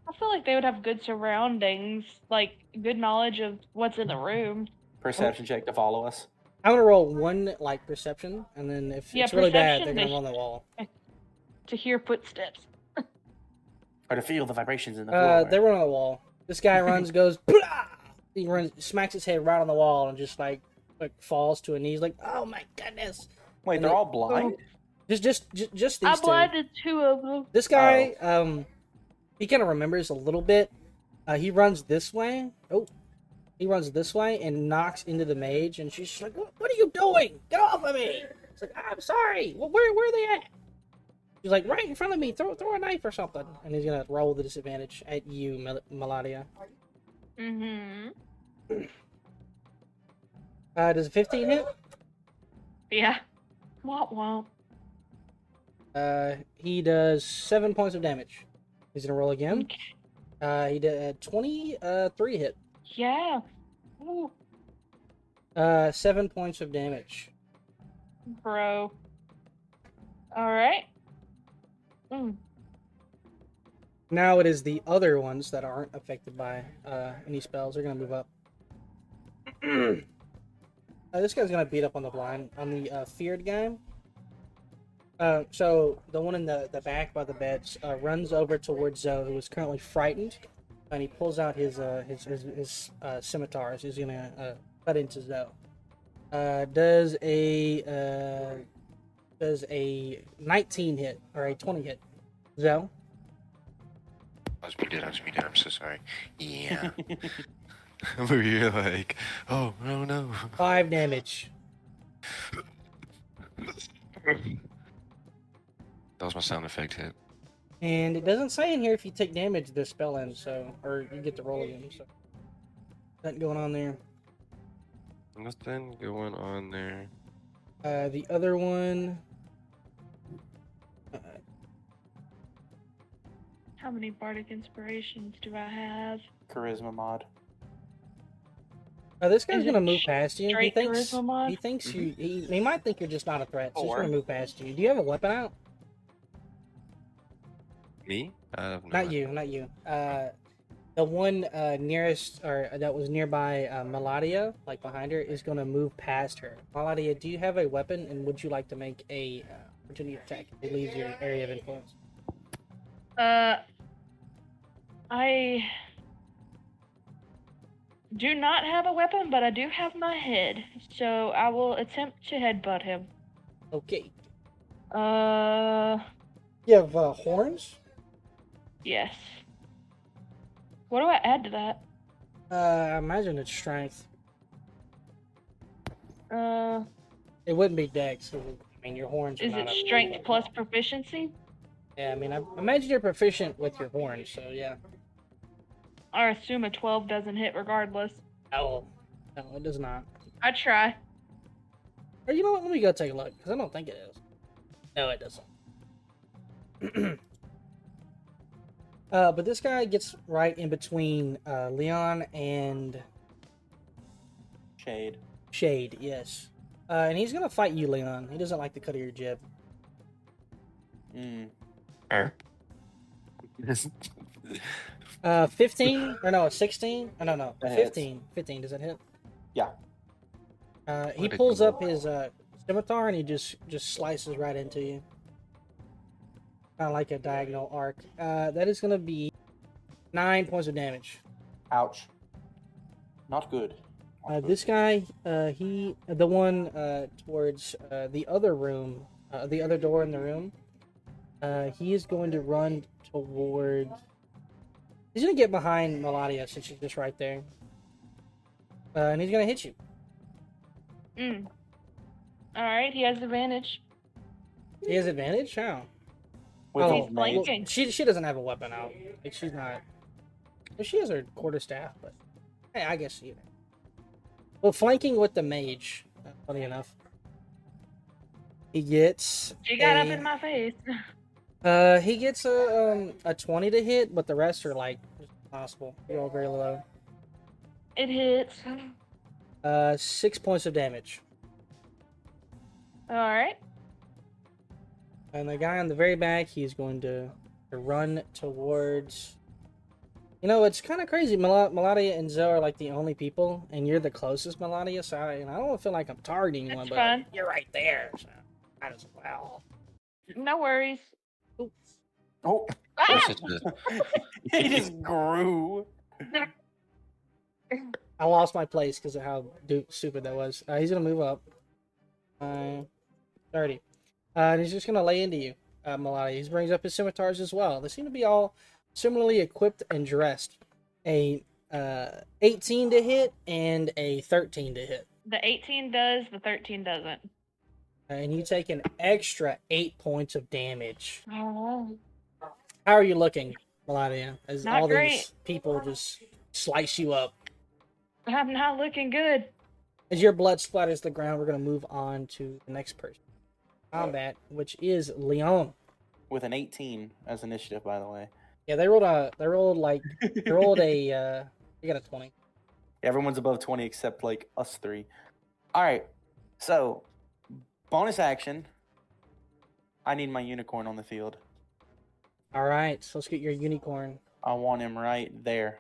I feel like they would have good surroundings, like good knowledge of what's in the room. Perception check to follow us. I'm gonna roll one like perception, and then if Yeah, it's really bad, they're perception, gonna run the wall. To hear footsteps. Or to feel the vibrations in the floor. They run on the wall. This guy runs, goes, "Blah!" He runs, smacks his head right on the wall, and just like falls to a knees, like, "Oh my goodness!" Wait, and they're they- all blind? Just these I two. blinded 2 of them. This guy, he kind of remembers a little bit. He runs this way. Oh, he runs this way and knocks into the mage, and she's just like, "What are you doing? Get off of me!" It's like, "I'm sorry. Well, where are they at?" He's like, "Right in front of me. Throw a knife or something." And he's gonna roll the disadvantage at you, Meladia. Mm-hmm. Does a 15 hit? Yeah. Womp womp. He does 7 points of damage. He's gonna roll again. Okay. He did 23 hit. Yeah. Ooh, 7 points of damage. bro. Alright. Now it is the other ones that aren't affected by any spells. They're gonna move up. This guy's gonna beat up on the blind, on the feared guy. So the one in the back by the beds runs over towards Zoe, who is currently frightened, and he pulls out his scimitars. He's gonna cut into Zoe. Does a 19 hit or a 20 hit? Zoe? I was muted. I'm so sorry. Yeah. I'm over here like, oh, no. 5 damage. That was my sound effect hit. And it doesn't say in here if you take damage, the spell ends, so, or you get to roll again, so. Nothing going on there. Nothing going on there. The other one. How many bardic inspirations do I have? Charisma mod. This guy's Is it gonna move past you. He straight thinks charisma mod? he thinks you. He might think you're just not a threat. So he's Or- gonna move past you. Do you have a weapon out? Me? I have no Not idea. you. Not you. The one nearest or that was nearby Meladia, like behind her, is gonna move past her. Meladia, do you have a weapon, and would you like to make a opportunity attack? It leaves your area of influence. I do not have a weapon, but I do have my head, so I will attempt to headbutt him. Okay. Uh, You have horns. yes. What do I add to that? I imagine it's strength. It wouldn't be dex. So, I mean, your horns. Are Is not it a- strength plus proficiency? Yeah, I mean, I imagine you're proficient with your horns, so yeah. I assume a 12 doesn't hit regardless. No, it does not. I try. Or you know what? Let me go take a look, because I don't think it is. No, it doesn't. But this guy gets right in between Leon and Shade. yes. And he's gonna fight you, Leon. He doesn't like the cut of your jib. Er, 15? Or no, 16? Oh, no. That hits. 15. 15, does that hit? Yeah. He pulls up his scimitar and he just slices right into you. Kind of like a diagonal arc. That is going to be 9 points of damage. Ouch. Not good. This guy, the one towards the other room, the other door in the room, He is going to run towards. He's gonna get behind Melania since she's just right there, and he's gonna hit you. All right, he has advantage. He has advantage. How? With Oh, He's his mage. flanking. She doesn't have a weapon out. Like she's not. Well, she has her quarterstaff, but hey, I guess she. Well, flanking with the mage. Funny enough, he gets. She got up a- in my face. He gets a 20 to hit, but the rest are like just impossible. They roll very low. It hits. 6 points of damage. All right. And the guy on the very back, he's going to run towards. You know, it's kind of crazy. Melania and Zoe are like the only people, and you're the closest, Melania. So I don't feel like I'm targeting anyone, That's but fine. you're right there. So might as well. No worries. Oh, Ah! That's such a- he just grew. I lost my place because of how stupid that was. He's gonna move up. 30. And he's just gonna lay into you, Melania. He brings up his scimitars as well. They seem to be all similarly equipped and dressed. A 18 to hit and a 13 to hit. The 18 does, the 13 doesn't. And you take an extra 8 points of damage. Oh. How are you looking, Melania? As Not all great. these people just slice you up. I'm not looking good. As your blood splatters the ground, we're going to move on to the next person. Combat, which is Leon. With an 18 as initiative, by the way. Yeah, they rolled a, you got a 20. Everyone's above 20 except like us three. All right. So, bonus action. I need my unicorn on the field. All right, so let's get your unicorn. I want him right there,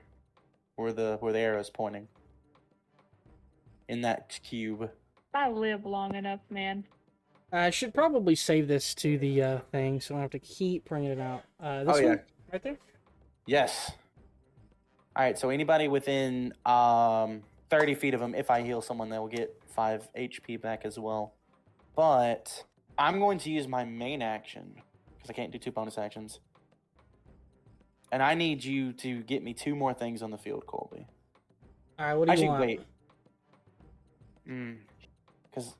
where the arrow is pointing. In that cube. I live long enough, man. I should probably save this to the thing, so I don't have to keep printing it out. This Oh, yeah. one, right there. Yes. All right. So anybody within 30 feet of him, if I heal someone, they will get 5 HP back as well. But I'm going to use my main action because I can't do 2 bonus actions. And I need you to get me 2 more things on the field, Colby. All right, what do you Actually, want? wait. Because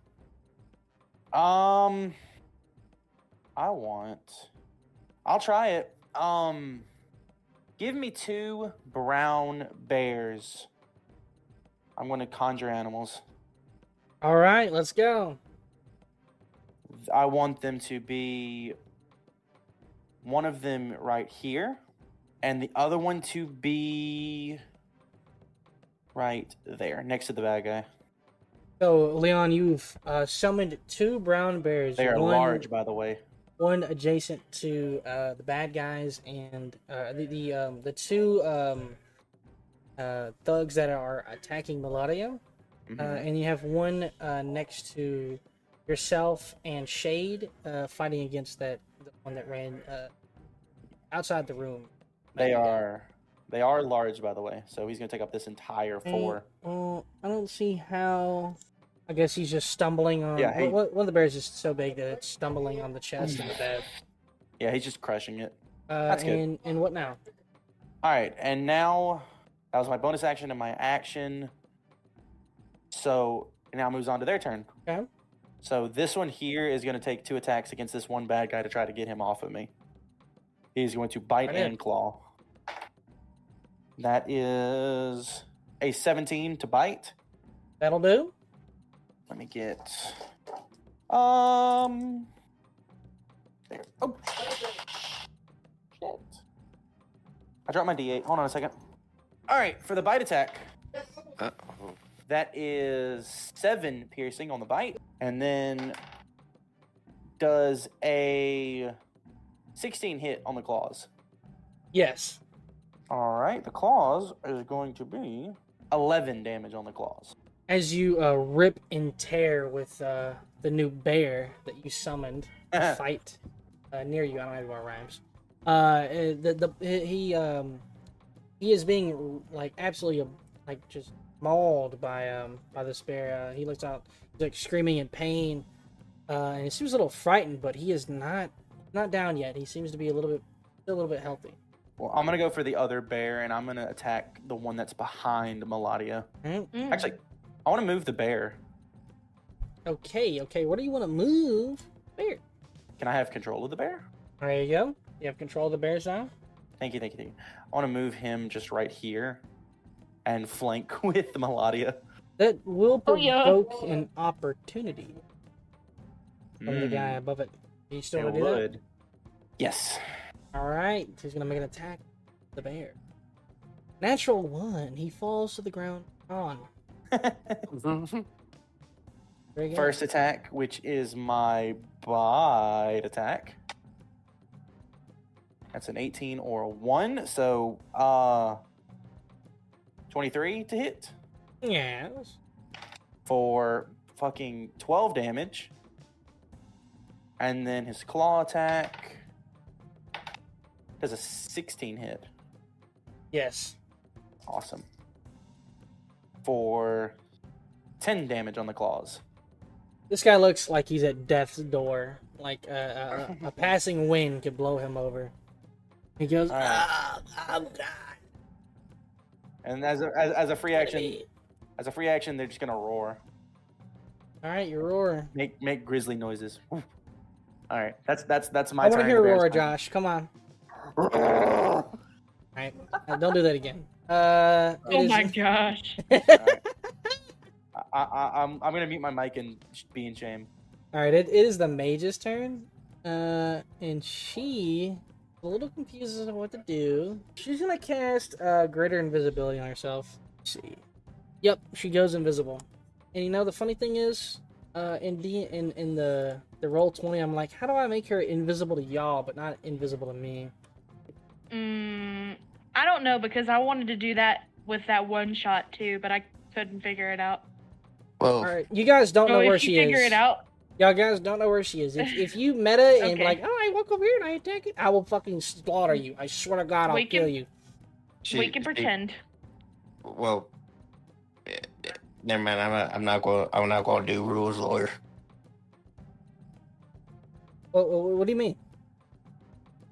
I'll try it. Give me 2 brown bears. I'm going to conjure animals. All right, let's go. I want them to be one of them right here, and the other one to be right there, next to the bad guy. So, Leon, you've summoned 2 brown bears. They are one, large, by the way. One adjacent to the bad guys, and the 2 thugs that are attacking Melania. And you have one next to yourself and Shade fighting against the one that ran outside the room. They are large, by the way. So he's gonna take up this entire 4. Well, I don't see how. I guess he's just stumbling on. Yeah, one of the bears is so big that it's stumbling on the chest of the bed. Yeah, he's just crushing it. That's good. And what now? All right, and now that was my bonus action and my action. So it now moves on to their turn. Okay. So this one here is going to take 2 attacks against this one bad guy to try to get him off of me. He's going to bite Right in. and claw. That is a 17 to bite. That'll do. Let me get. There. Oh. Shit. I dropped my D8. Hold on a second. All right, for the bite attack. Uh-oh. That is 7 piercing on the bite. And then does a 16 hit on the claws. Yes. All right, the claws is going to be 11 damage on the claws. As you rip and tear with the new bear that you summoned to fight near you. I don't know what rhymes. He is being like absolutely like just mauled by this bear. He looks out, he's like screaming in pain, and he seems a little frightened, but he is not Not down yet. He seems to be still a little bit healthy. Well, I'm gonna go for the other bear, and I'm gonna attack the one that's behind Maladia. Alright. Actually, I want to move the bear. Okay. Where do you want to move? Bear. Can I have control of the bear? There you go. You have control of the bears now. Thank you. I want to move him just right here, and flank with Maladia. That will Oh, yeah. provoke an opportunity from the guy above it. Are you still It gonna do that? would. Yes. All right. He's gonna make an attack. The bear. Natural 1. He falls to the ground on. Very good. First attack, which is my bite attack. That's an 18 or a 1, so 23 to hit Yes. for fucking 12 damage. And then his claw attack does a 16 hit. Yes. Awesome. For 10 damage on the claws. This guy looks like he's at death's door. Like a passing wind could blow him over. He goes, All right. I'm dying. And as a free action, they're just gonna roar. All right, you roar. Make grizzly noises. All right, that's my I turn. want to hear a The bear's roar, turn. Josh. Come on. All right, don't do that again. It Oh is- my gosh. I'm gonna mute my mic and be in shame. All right, it is the mage's turn, and she a little confused as to what to do. She's gonna cast greater invisibility on herself. Let's see. Yep, she goes invisible. And you know the funny thing is, in the Roll20, I'm like, how do I make her invisible to y'all but not invisible to me? I don't know because I wanted to do that with that one shot too, but I couldn't figure it out. Well, All right, you guys don't So know where if you she figure is. it out, Y'all guys don't know where she is. If you meta and be Okay. like, oh, I walk over here and I attack it, I will fucking slaughter you. I swear to God, I'll We can- kill you. we can pretend. Well, never mind. I'm not going to do rules lawyer. What do you mean?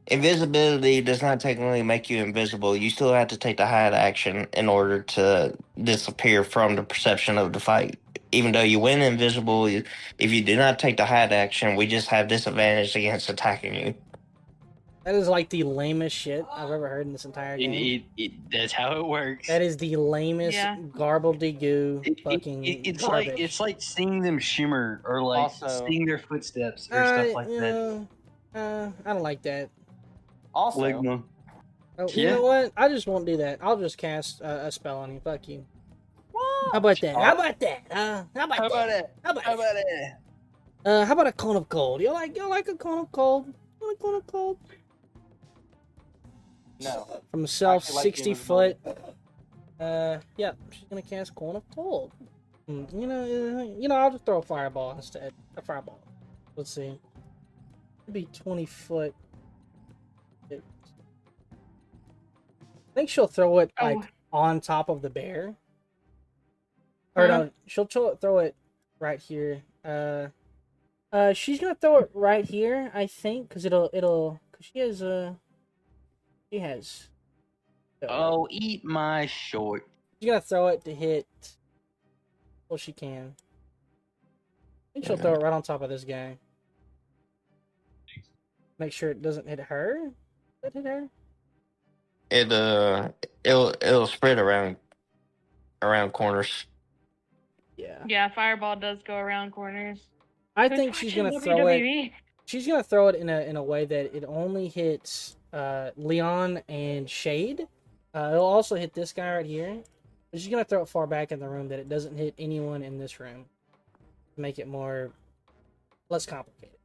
Invisibility does not technically make you invisible. You still have to take the hide action in order to disappear from the perception of the fight. Even though you win invisible, if you do not take the hide action, we just have disadvantage against attacking you. That is like the lamest shit I've ever heard in this entire game. That's how it works. That is the lamest Yeah. garble-de-goo fucking it's garbage. like seeing them shimmer or like Also- seeing their footsteps or stuff like that. I don't like that. Also, Ligma. Oh, you Yeah. know what? I just won't do that. I'll just cast a spell on you. Fuck you. How about that? How about that? How about that? it? How about How that? about it? How about a cone of cold? You like a cone of cold? You want a cone of cold? no. From self Actually like 60 the foot. Yeah, she's gonna cast cone of cold. You know, I'll just throw a fireball instead. A fireball. Let's see. It'd be 20 foot. I think she'll throw it like Oh. on top of the bear. Or no, she'll throw it right here. She's gonna throw it right here, I think, because cause she has Oh, eat my short. she's gonna throw it to hit. Well, she can. I think she'll throw it right on top of this guy. Make sure it doesn't hit her. Does it hit her? It'll spread around corners. Yeah. Yeah, fireball does go around corners. I Who's think she's watching gonna throw it. WWE? She's gonna throw it in a way that it only hits Leon and Shade. It'll also hit this guy right here. But she's gonna throw it far back in the room that it doesn't hit anyone in this room. Make it less complicated.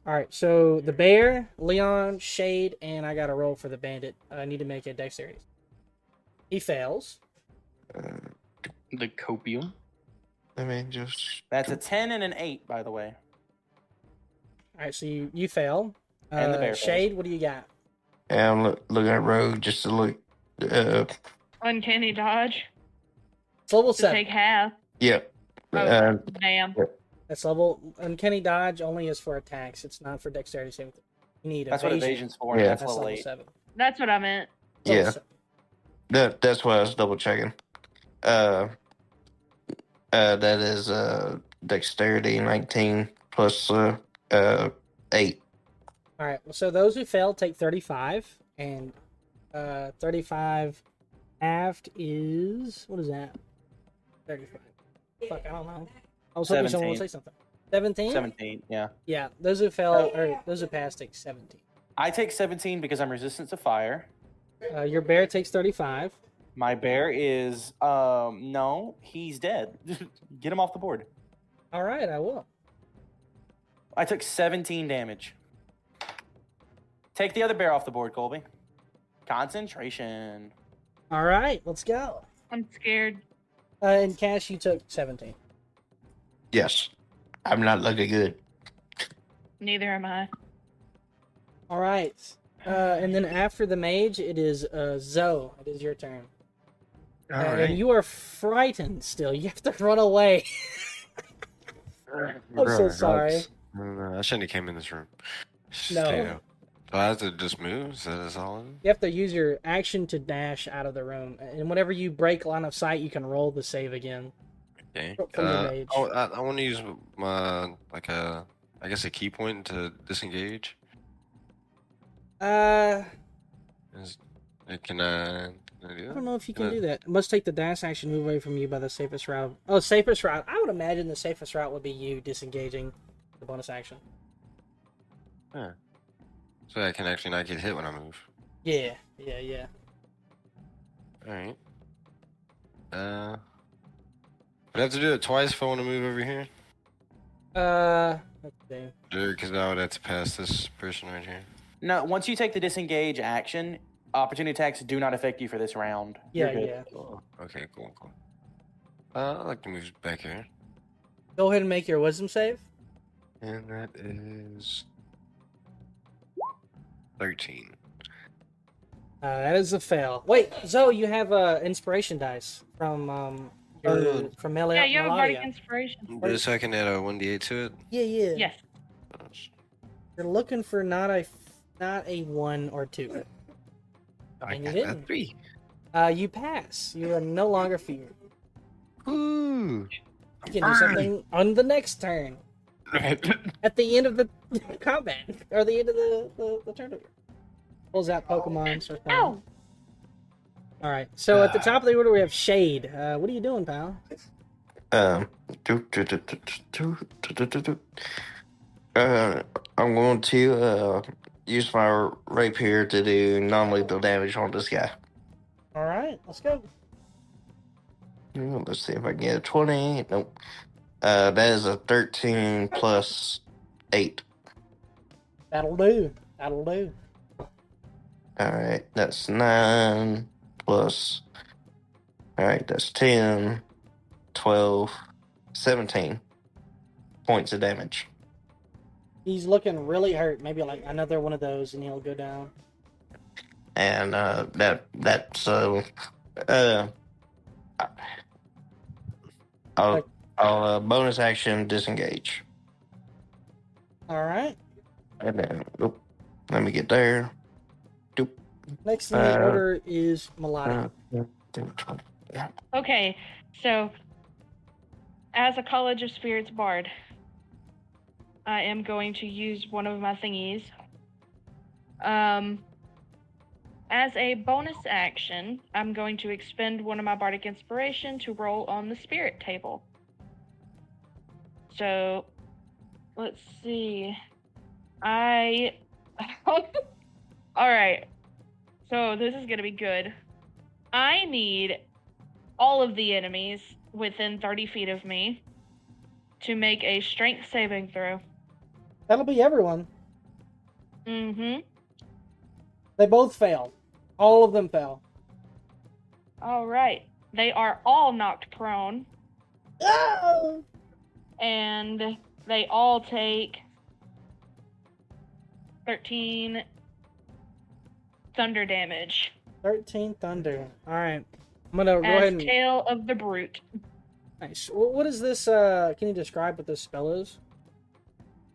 All right, so the bear, Leon, Shade, and I got to roll for the bandit. I need to make a dexterity. He fails. The copium. I mean, just That's a 10 and an 8, by the way. All right, so you fail. And the bear fails. Shade, what do you got? yeah, I'm looking at Rogue just to look. Uncanny dodge It's level to 7. take half. Yeah. Damn. That's level. Uncanny dodge only is for attacks. It's not for dexterity saving. You need That's what evasion. evasion's for, and Yeah. that's That's level level 8. 7. That's what I meant. Level Yeah. 7. That's what I was double checking. That is dexterity 19 plus 8. All right. So those who fail take 35, and 35 halved is what is that? 35. Fuck, I don't know. I was hoping someone would 17. say something. 17. 17, yeah. Yeah, those who fail or those who pass take 17. I take 17 because I'm resistant to fire. Your bear takes 35. My bear is, no, he's dead. Get him off the board. All right, I will. I took 17 damage. Take the other bear off the board, Colby. Concentration. All right, let's go. I'm scared. And Cash, you took 17. Yes. I'm not looking good. Neither am I. All right. And then after the mage, it is Zoe. It is your turn. All right. And you are frightened still. You have to run away. I'm so sorry. No, I shouldn't have came in this room. No. Stay out. Do I have to just move? Is that all? You have to use your action to dash out of the room. And whenever you break line of sight, you can roll the save again. Okay. From your mage. I want to use my I guess a key point to disengage. I Can I do that? don't know if you can do that. It must take the dash action, move away from you by the safest route. Oh, safest route. I would imagine the safest route would be you disengaging the bonus action. Yeah. So I can actually not get hit when I move. Yeah. All right. Would I have to do it twice if I want to move over here? Let's see. Because I would have to pass this person right here. No, once you take the disengage action, opportunity attacks do not affect you for this round. You're good. Yeah. Oh, okay, cool. I'd like to move back here. Go ahead and make your wisdom save. And that is 13. That is a fail. Wait, Zoe, you have inspiration dice from from Melia. Yeah, you have a bardic inspiration. Wait a second, add a 1d8 to it. Yeah. Yes. You're looking for not a 1 or 2. I And you got didn't. that 3. You pass. You are no longer feared. Ooh. You can do something on the next turn. At the end of the combat. Or the end of the tournament. Pulls out Pokemon. Starts playing. Ow! Alright, so at the top of the order we have Shade. What are you doing, pal? I'm going to use my rapier to do non-lethal damage on this guy. Alright, let's go. Let's see if I can get a 20. Nope. That is a 13 plus 8. That'll do. Alright, that's 9 plus. Alright, that's 10, 12, 17 points of damage. He's looking really hurt. Maybe like another one of those and he'll go down. And I'll bonus action disengage. Alright. And then, let me get there. Next in the order is Melodic. Okay, so as a College of Spirits bard, I am going to use one of my thingies. As a bonus action, I'm going to expend one of my bardic inspiration to roll on the spirit table. So, let's see. Alright. So, this is gonna be good. I need all of the enemies within 30 feet of me to make a strength saving throw. That'll be everyone. Mm-hmm. They both fail. All of them fell. Alright. They are all knocked prone, Oh! and they all take 13 thunder damage. 13 thunder. Alright. I'm gonna go As ahead and... Tail of the Brute. Nice. What is this, can you describe what this spell is?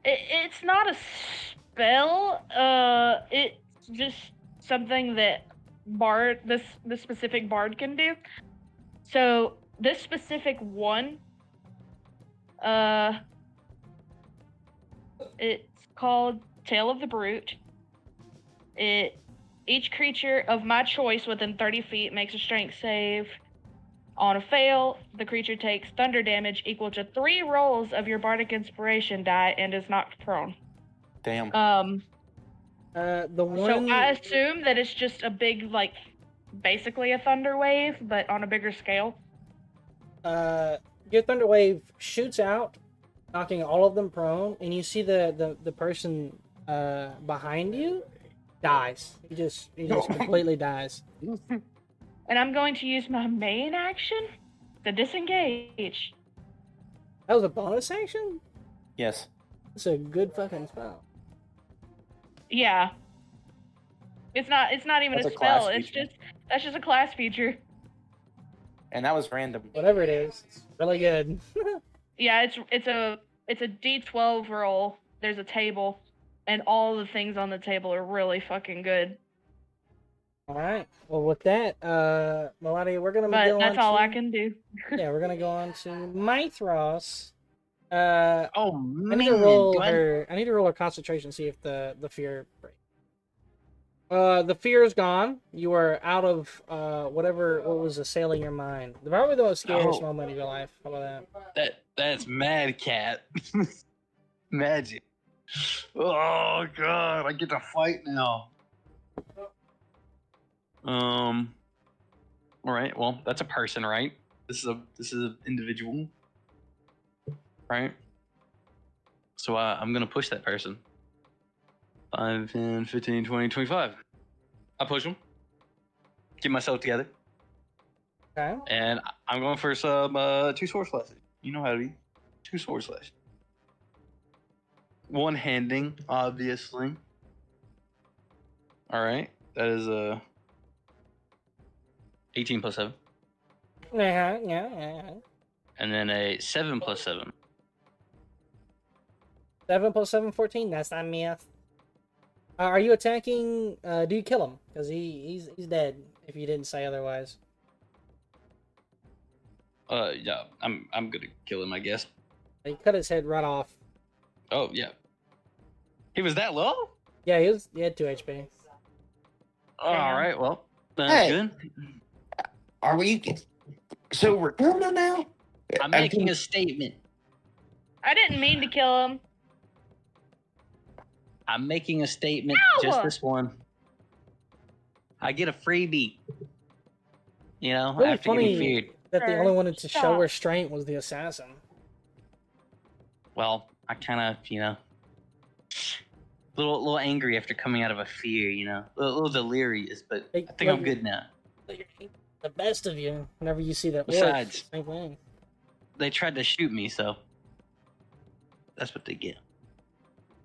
It's not a spell, it's just something that this specific bard can do. So this specific one, it's called Tale of the Brute. Each creature of my choice within 30 feet makes a strength save. On a fail, the creature takes thunder damage equal to 3 rolls of your bardic inspiration die and is knocked prone. Damn. The So one. I assume that it's just a big, like, basically a thunder wave, but on a bigger scale. Your thunder wave shoots out, knocking all of them prone, and you see the person behind you dies. He just completely dies. And I'm going to use my main action to disengage. That was a bonus action? Yes. It's a good fucking spell. Yeah. It's not even That's a a class spell. feature. That's just a class feature. And that was random. Whatever it is, it's really good. Yeah, it's a D12 roll. There's a table, and all the things on the table are really fucking good. All right. Well, with that, Melody, we're gonna But go that's on all to, I can do. Yeah, we're gonna go on to Mithros. Oh I need man, to roll do I- her. I need to roll her concentration, see if the fear breaks. The fear is gone. You are out of what was assailing your mind. Probably the most scariest Oh. moment of your life. How about that? That's Mad Cat. Magic. Oh god, I get to fight now. All right. Well, that's a person, right? This is an individual, right? So I'm gonna push that person. 5, 10, 15, 20, 25. I push him. Get myself together. Okay. And I'm going for some 2 sword slashes. You know how to be. 2 sword slash. One handing, obviously. All right. That is 18 plus 7. Yeah. And then a 7 plus 7. 7 plus 7, 14. That's not math. Are you attacking? Do you kill him? Because he's dead. If you didn't say otherwise. Yeah, I'm gonna kill him, I guess. He cut his head right off. Oh yeah. He was that low? Yeah, he had 2 HP. All right, well, that's Hey. good. Are we? So we're criminal now? I'm making a statement. I didn't mean to kill him. I'm making a statement. Ow! Just this one. I get a freebie. You know, Really after getting funny feared. that the Sure. only one to show Stop. restraint was the assassin. Well, I kind of, little angry after coming out of a fear. A little delirious, but I think I'm good now. The best of you. Whenever you see that orc, Besides- same thing. They tried to shoot me, so that's what they get.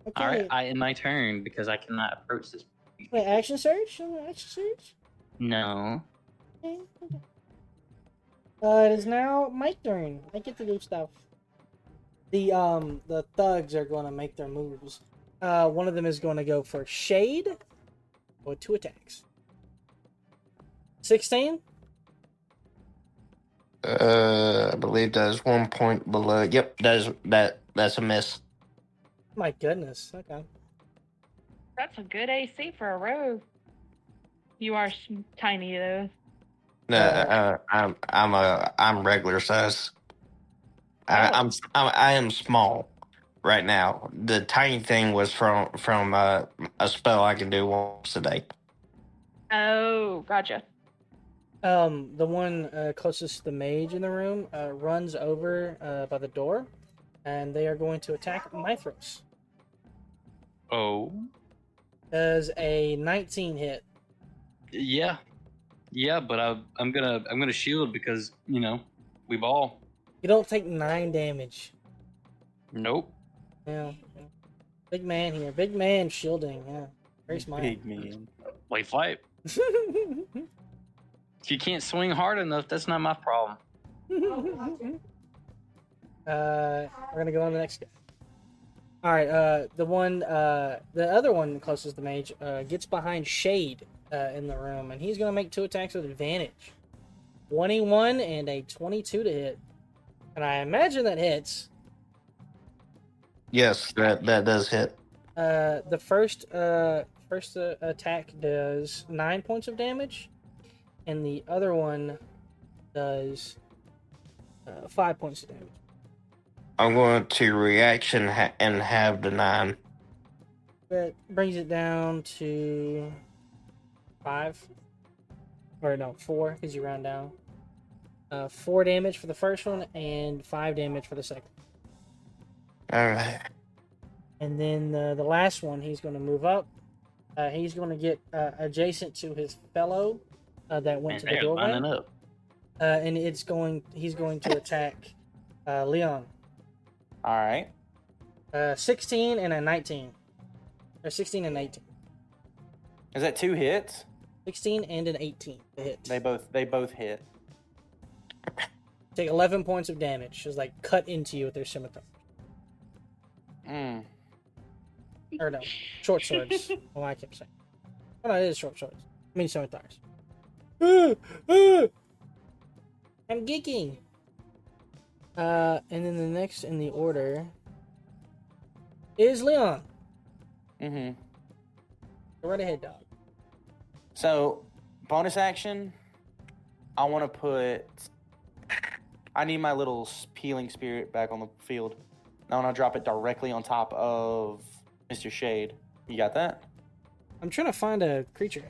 Okay. All right, I end my turn because I cannot approach this. Wait, action search? Action search? No. Okay. It is now my turn. I get to do stuff. The thugs are going to make their moves. One of them is going to go for shade with 2 attacks. 16. I believe that is 1 point below. Yep, that's a miss. My goodness. Okay. That's a good AC for a rogue. You are tiny though. No, I'm regular size. I am small right now. The tiny thing was from a spell I can do once a day. Oh, gotcha. The one closest to the mage in the room runs over by the door, and they are going to attack Mithros. Oh. Does a 19 hit? Yeah, but I'm gonna shield because we ball. You don't take 9 damage. Nope. Yeah. Big man here. Big man shielding. Yeah. Very smart. Big man. Play fight. If you can't swing hard enough, that's not my problem. We're gonna go on to the next guy. All right. The other one closest to mage, gets behind Shade in the room, and he's gonna make 2 attacks with advantage. 21 and a 22 to hit, and I imagine that hits. Yes, that does hit. The first attack does 9 points of damage, and the other one does 5 points of damage. I'm going to reaction and have the 9. That brings it down to 5, or no, 4 because you round down. 4 damage for the first one and 5 damage for the second. All right. And then the last one, he's going to move up. He's going to get adjacent to his fellow that went Man, to the they're doorway. lining up. And he's going to attack Leon. All right. 16 and a 19. Or 16 and 18. Is that 2 hits? 16 and an 18 to hit. They both hit. Take 11 points of damage. Just like cut into you with their scimitar. Mm. Or no, short swords. Oh, I kept saying. Oh no, it is short swords. I mean scimitars. I'm geeking. And then the next in the order is Leon. Mm-hmm. Go right ahead, dog. So, bonus action. I want to put. I need my little peeling spirit back on the field. I want to drop it directly on top of Mr. Shade. You got that? I'm trying to find a creature.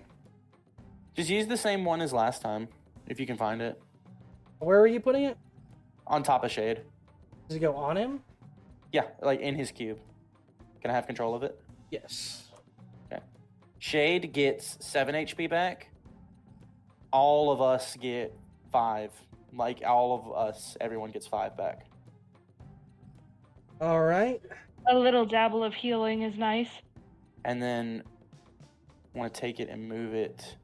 Just use the same one as last time, if you can find it. Where are you putting it? On top of Shade. Does it go on him? Yeah, like in his cube. Can I have control of it? Yes. Okay. Shade gets 7 HP back. All of us get 5. Like, all of us, everyone gets 5 back. All right. A little dabble of healing is nice. And then I want to take it and move it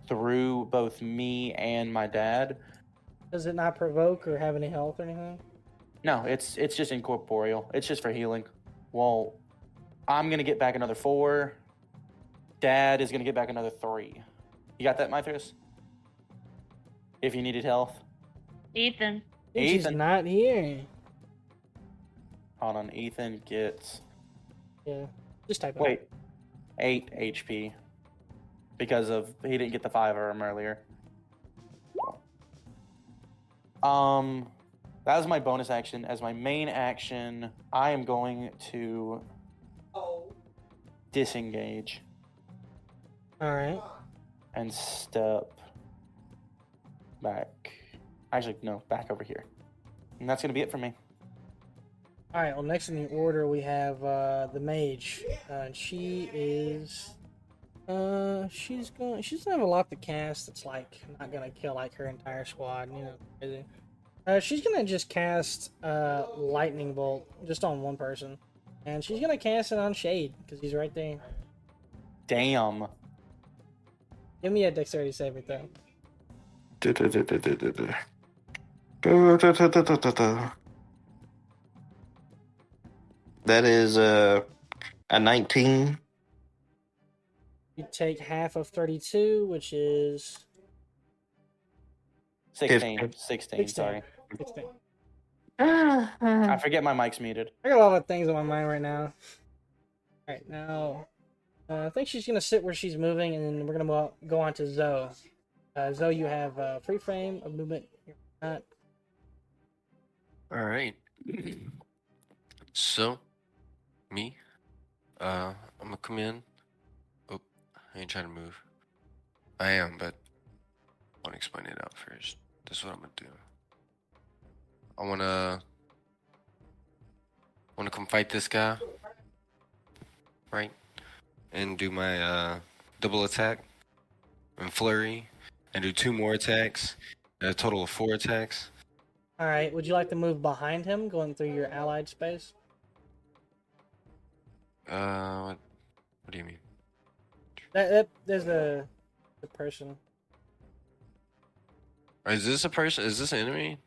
through both me and my dad. Does it not provoke or have any health or anything? No, it's just incorporeal. It's just for healing. Well, I'm gonna get back another 4. Dad is gonna get back another 3. You got that, Mithras? If you needed health. Ethan. She's Ethan. not here. Hold on, Ethan gets Yeah. Just type it. wait 8 HP because of he didn't get the 5 arm earlier. That was my bonus action. As my main action, I am going to disengage All right. and step back. Actually, no, back over here. And that's gonna be it for me. All right. Well, next in the order we have the mage. She is. She's gonna have a lot to cast. That's like not gonna kill like her entire squad. You know, crazy. She's gonna just cast lightning bolt just on one person, and she's gonna cast it on Shade because he's right there. Damn. Give me a dexterity saving throw. That is a 19. You take half of 32, which is 16. 16, 16. sorry. 16. I forget my mic's muted. I got a lot of things on my mind right now. Alright, now I think she's gonna sit where she's moving, and then we're gonna go on to Zoe. Zoe, you have free frame of movement. You're not. All right. So, me, I'm gonna come in. Oh, I ain't trying to move. I am, but I want to explain it out first. This is what I'm gonna do. I wanna come fight this guy, right? And do my double attack and flurry, and do 2 more attacks, a total of 4 attacks. Alright, would you like to move behind him, going through your allied space? What do you mean? There's the person. Is this a person? Is this an enemy?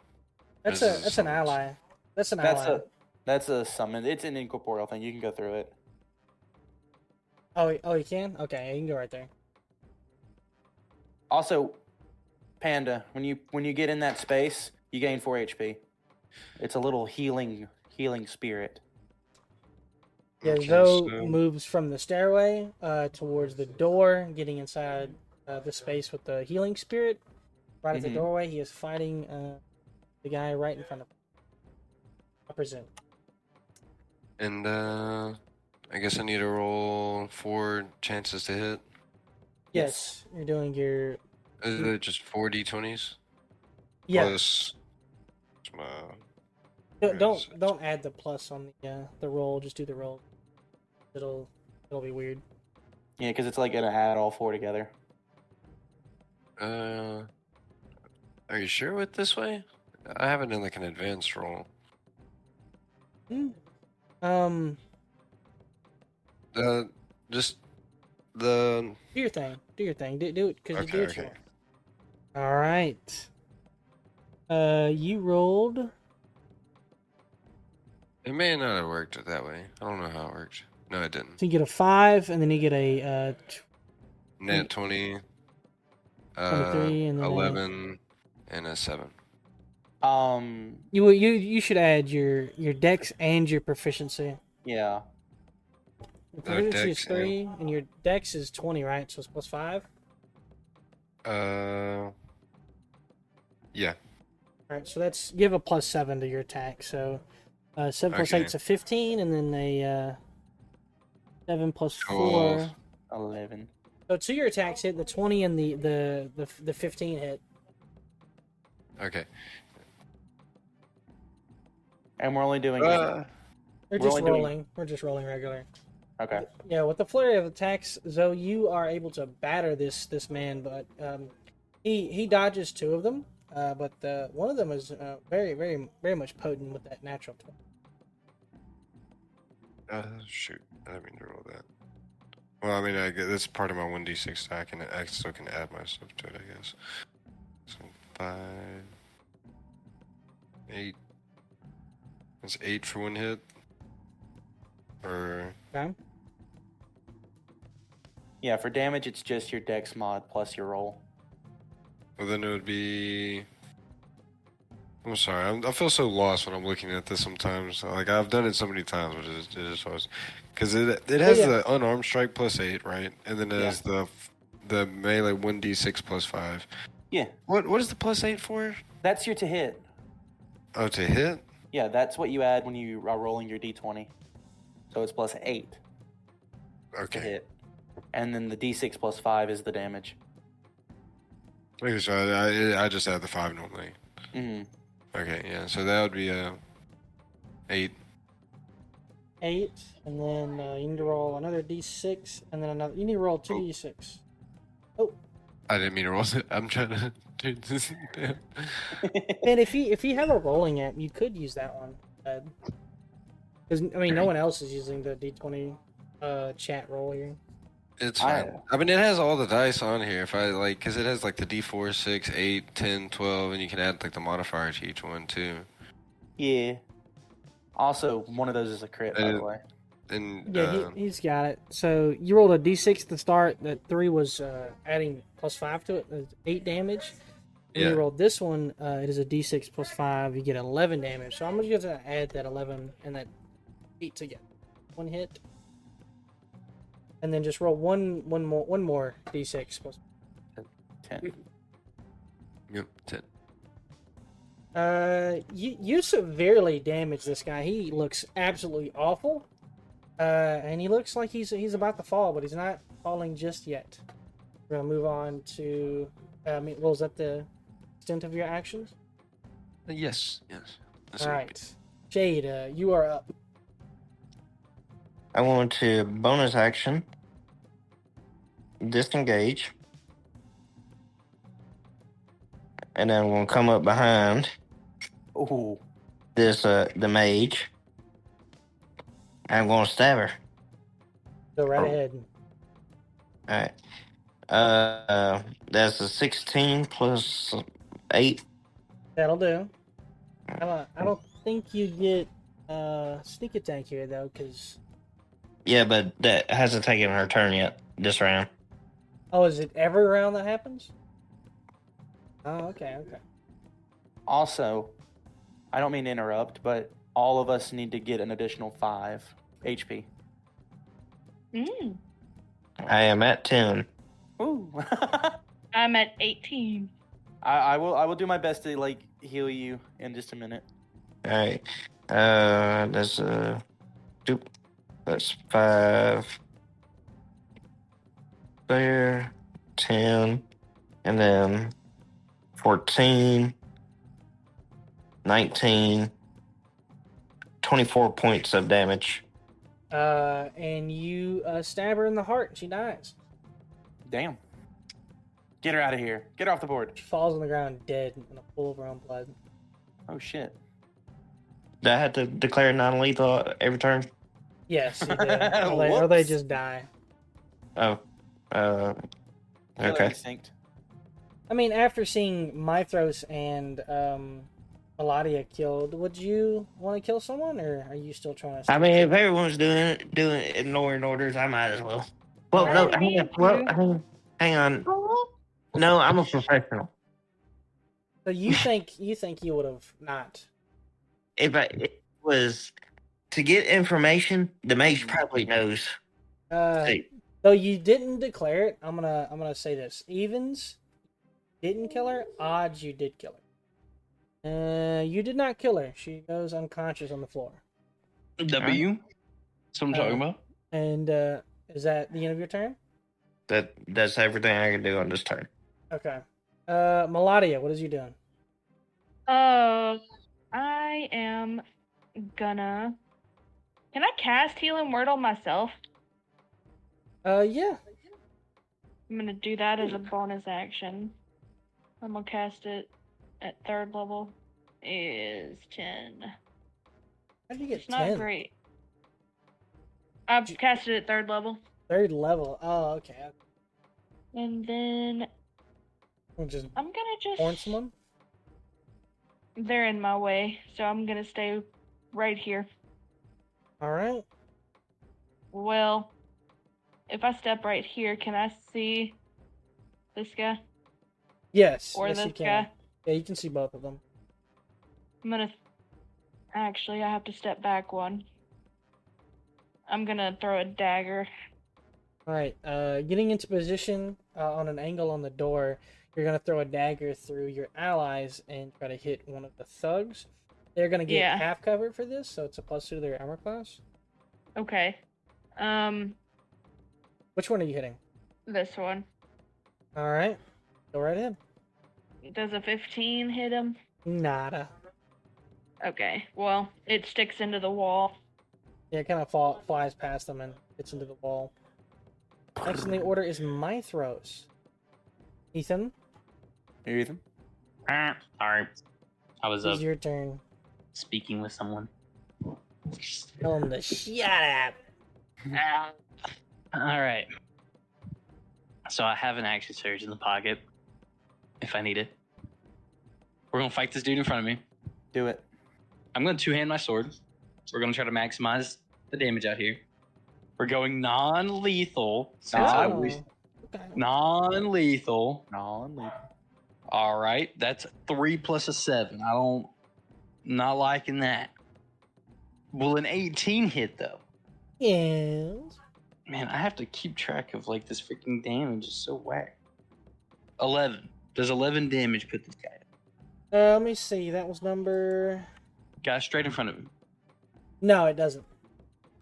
That's This is an someone else. ally. That's an That's ally. That's a summon. It's an incorporeal thing. You can go through it. Oh, you can? Okay, you can go right there. Also, Panda, when you get in that space, you gain 4 HP. It's a little healing spirit. Yeah, Okay, Zoe so moves from the stairway towards the door, getting inside the space with the healing spirit. Right at the Mhm. doorway, he is fighting the guy right in front of him. I presume. And I guess I need to roll 4 chances to hit. Yes, you're doing your Is it just 4 d20s? yeah. Plus my. Don't add the plus on the roll. Just do the roll. It'll be weird. Yeah, because it's like gonna add all 4 together. Are you sure with this way? I have it in like an advanced roll. Just the. Do your thing. Do your thing. Do it because you do Okay, what you okay. want. All right. You rolled. It may not have worked that way. I don't know how it worked. No, it didn't. So you get a 5, and then you get a Net 20, 23, and then 11, and a 7. you should add your dex and your proficiency. Yeah. Your proficiency is dex 3, and your dex is 20, right? So it's plus 5. Yeah. All right, so that's you have a plus 7 to your attack. So 7 plus Okay. 8 is a 15, and then a 7 plus 12. 4. 11. So 2 your attacks hit, the 20 and the 15 hit. Okay. And we're only doing. We're We're just only doing- rolling. We're just rolling regular. Okay. Yeah, with the flurry of attacks, Zoe, you are able to batter this man, but he dodges 2 of them. But one of them is very, very, very much potent with that natural 20. Shoot. I didn't mean to roll that. Well, I mean, that's part of my 1d6 stack, and I still can add my stuff to it, I guess. So 5, 8. That's 8 for 1 hit. Or Okay. Yeah, for damage, it's just your dex mod plus your roll. well, then it would be. I'm sorry. I feel so lost when I'm looking at this sometimes. Like I've done it so many times, but it just always because it has yeah. the unarmed strike plus 8, right? And then it Yeah. has the melee 1d6 plus 5. Yeah, What is the plus 8 for? that's your to hit. Oh, to hit. Yeah, that's what you add when you are rolling your d20. So it's plus 8 to Okay. hit. And then the d6 plus 5 is the damage. Okay, so I just add the 5 normally. Mm-hmm. Okay, yeah. So that would be 8. 8, and then you need to roll another d6, and then another. You need to roll 2 d6. Oh, I didn't mean to roll it. I'm trying to do this. and if you have a rolling app, you could use that one. Because I mean, no one else is using the d20 chat roll here. It's fine. I mean, it has all the dice on here. If I like, because it has like the D4, 6, 8, 10, 12, and you can add like the modifier to each one too. Yeah. Also, one of those is a crit, by the way. And Yeah, he's got it. So you rolled a d6 at the start. That 3 was adding plus 5 to it. 8 damage. When you rolled this one, it is a d6 plus 5. You get 11 damage. So I'm just going to add that 11 and that 8 together. 1 hit. And then just roll one more d6 plus 10. Yep, 10. You severely damage this guy. He looks absolutely awful. And he looks like he's about to fall, but he's not falling just yet. We're gonna move on to. Well, is that the extent of your actions? Yes. All right, Jade, you are up. I want to bonus action, disengage, and then I'm going to come up behind Ooh. this the mage. I'm going to stab her. Go right ahead. All right. That's a 16 plus 8. That'll do. I don't think you get Sneak attack here though, because Yeah, but that hasn't taken her turn yet this round. oh, is it every round that happens? Oh, okay, okay. Also, I don't mean to interrupt, but all of us need to get an additional 5 HP. Mm. I am at 10. Ooh. I'm at 18. I will do my best to like heal you in just a minute. All right. That's doop. That's 5 there, 10, and then 14, 19, 24 points of damage. And you stab her in the heart, and she dies. Damn. Get her out of here. Get her off the board. She falls on the ground dead in a pool of her own blood. Oh shit. Do I have to declare non-lethal every turn? Yes, you did. Or they Whoops. just die. Oh, Killer okay. instinct. I mean, after seeing Mithros and Eladia killed, would you want to kill someone, or are you still trying to? I mean, if everyone's doing ignoring orders, I might as well. Well, I no, didn't hang mean on. Well, to. hang on. No, I'm a professional. So you think you would have not? If it was to get information, the mage probably knows. See, Though you didn't declare it, I'm gonna say this: evens didn't kill her. Odds you did kill her. You did not kill her. She goes unconscious on the floor. W. That's what I'm talking about. And is that the end of your turn? that's everything I can do on this turn. Okay. Meladia, what is you doing? I am gonna. Can I cast Healing Word on myself? Yeah. I'm gonna do that as a bonus action. I'm gonna cast it at 3rd level. Is 10. How did you get It's 10? not great. I've cast it at 3rd level. 3rd level. Oh, okay. And then We'll just I'm gonna just. horn someone. They're in my way, so I'm gonna stay right here. All right. Well, if I step right here, can I see this guy? Yes. Or yes, this you can. guy? Yeah, you can see both of them. I'm gonna. Actually, I have to step back one. I'm gonna throw a dagger. All right. Getting into position on an angle on the door, you're gonna throw a dagger through your allies and try to hit one of the thugs. They're gonna get Yeah. half cover for this, so it's a +2 to their armor class. Okay. Which one are you hitting? This one. All right. Go right ahead. Does a 15 hit him? Nada. Okay. Well, it sticks into the wall. Yeah, it kind of flies past them and hits into the wall. Next in the order is Mithros. Ethan, Here, Ethan. Sorry. I was it's your turn. speaking with someone. Tell him to shut up. All right. So I have an action surge in the pocket if I need it. We're going to fight this dude in front of me. Do it. I'm going to two-hand my sword. So we're going to try to maximize the damage out here. We're going non-lethal. Oh, okay. Non-lethal. Non-lethal. All right. That's 3 plus a 7. Not liking that. Will an 18 hit, though? Yes. Man, I have to keep track of, like, this freaking damage. It's so whack. 11. Does 11 damage put this guy in? Let me see. That was number... Guy straight in front of him. No, it doesn't.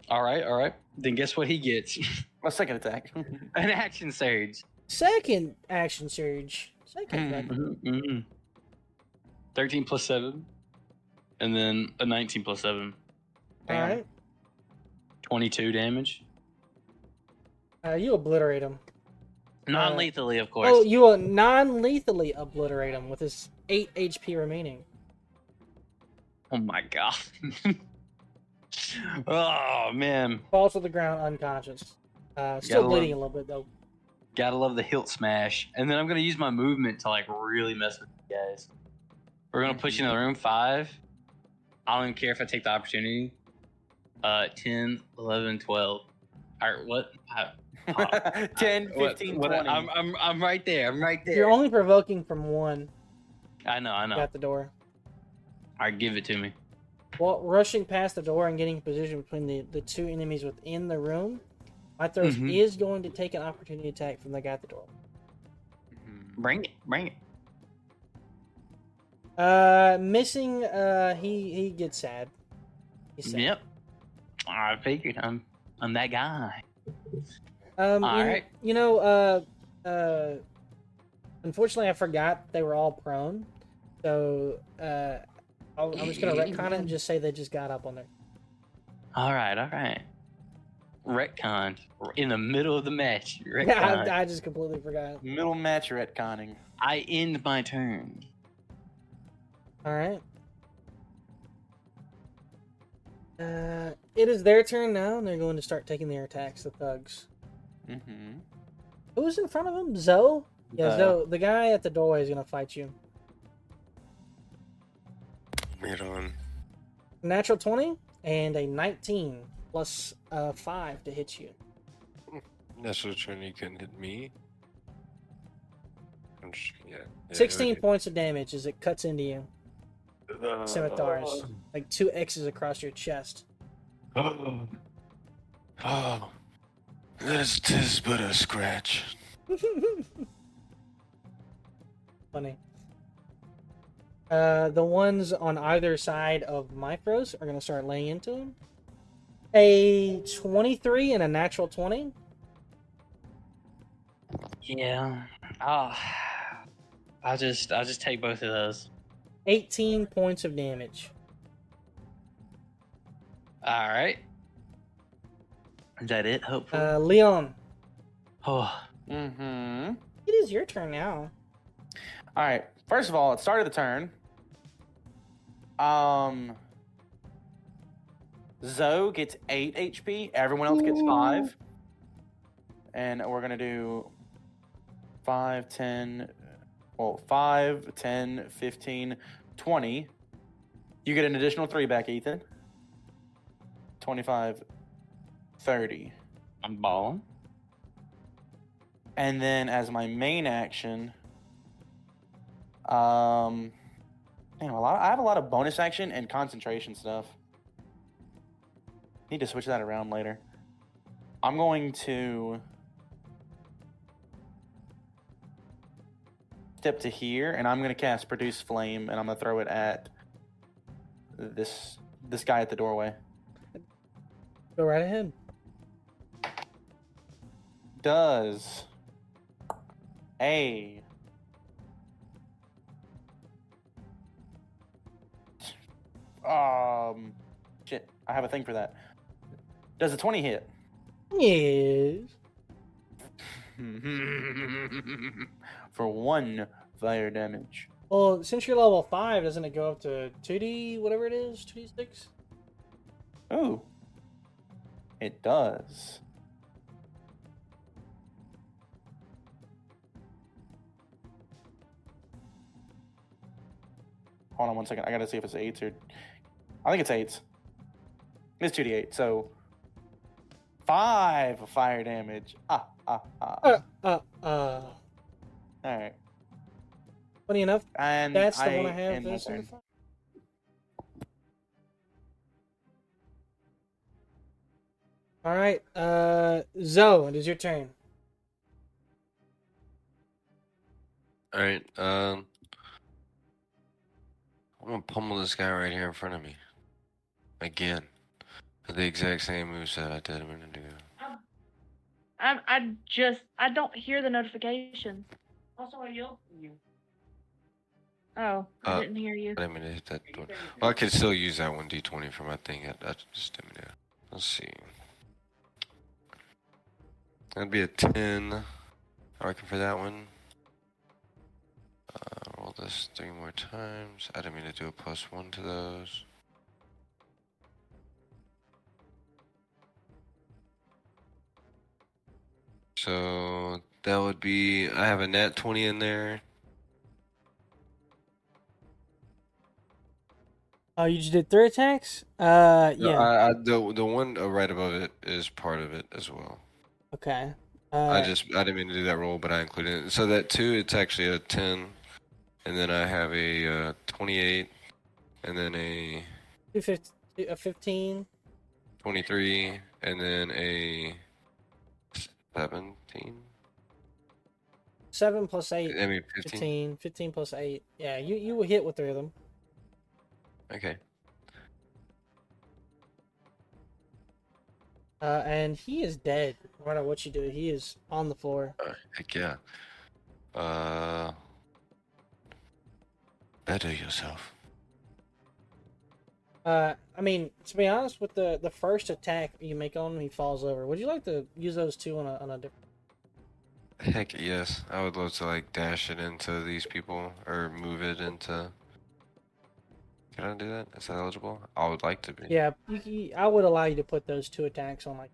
All right. Then guess what he gets? A second attack. An action surge. Second action surge. Second. 13 plus 7. And then a 19 plus 7. All right. 22 damage. You obliterate him. Non-lethally, of course. Oh, you will non-lethally obliterate him with his 8 HP remaining. Oh my god. Oh man. Falls to the ground unconscious. Still bleeding a little bit though. Gotta love the hilt smash. And then I'm gonna use my movement to like really mess with you guys. We're gonna push you in the room. 5, I don't even care if I take the opportunity. 10, 11, 12. All right, what? 10, What? 15, What? 20. I'm right there. I'm right there. You're only provoking from one. I know. At the door. All right, give it to me. Well, rushing past the door and getting in position between the two enemies within the room, Mythros is going to take an opportunity attack from the guy at the door. Bring it. Missing. He gets sad. He's sad. Yep. I figured I'm that guy. All right. Unfortunately, I forgot they were all prone. So, I'm just gonna retcon it and just say they just got up on there. All right. Retcon in the middle of the match. Retcon. Yeah, I just completely forgot. Middle match retconning. I end my turn. All right. It is their turn now, and they're going to start taking their attacks. The thugs. Mm-hmm. Who's in front of him? Zoe? Yeah, Zoe. The guy at the doorway is going to fight you. Bring it on. Natural 20 and a 19 plus 5 to hit you. Natural 20 couldn't hit me. Yeah. 16 points of damage as it cuts into you. Scimitars. Like 2 X's across your chest. Oh, this is but a scratch. Funny. The ones on either side of Mythros are going to start laying into him. A 23 and a natural 20. Yeah. I'll just take both of those. 18 points of damage. All right. Is that it? Hopefully. Leon. Oh. Mm-hmm. It is your turn now. All right. First of all, at the start of the turn, Zoe gets 8 HP. Everyone else gets 5. And we're going to do 5, 10, 15, 20. You get an additional 3 back, Ethan. 25, 30. I'm balling. And then as my main action, I have a lot of bonus action and concentration stuff. Need to switch that around later. I'm going to step to here, and I'm going to cast Produce Flame, and I'm going to throw it at this guy at the doorway. Go right ahead. Does a shit, I have a thing for that. Does a 20 hit? Yes. For 1 fire damage. Well, since you're level 5, doesn't it go up to 2D, whatever it is? 2D6? Ooh. It does. Hold on 1 second. I gotta see if it's 8s or... I think it's 8s. It's 2d8, so... 5 fire damage. Alright. Funny enough, And that's the one I have. end my This in the turn. front. All right, Zoe, it is your turn. All right. I'm gonna pummel this guy right here in front of me. Again. With the exact same moveset I did a minute ago. I don't hear the notification. Also, I yelled for you. Oh, I didn't hear you. I didn't mean to hit that door. Well, I could still use that 1d20 for my thing. I just didn't do. Let's see. That'd be a 10. I reckon for that one. Roll this 3 more times. I didn't mean to do a +1 to those. So that would be, I have a nat 20 in there. Oh, you just did 3 attacks? No, Yeah. the one right above it is part of it as well. Okay. I didn't mean to do that roll, but I included it. So that 2, it's actually a 10, and then I have a 28, and then a 15. 23, and then a 17. 7 plus 8. I mean 15. 15. 15 plus 8. Yeah, you will hit with 3 of them. Okay. And he is dead. No matter what you do, he is on the floor. Heck yeah. Better yourself. I mean, to be honest, with the first attack you make on him, he falls over. Would you like to use those 2 on a different? Heck yes. I would love to like dash it into these people or move it into. Can I do that? Is that eligible? I would like to be. Yeah, I would allow you to put those 2 attacks on like.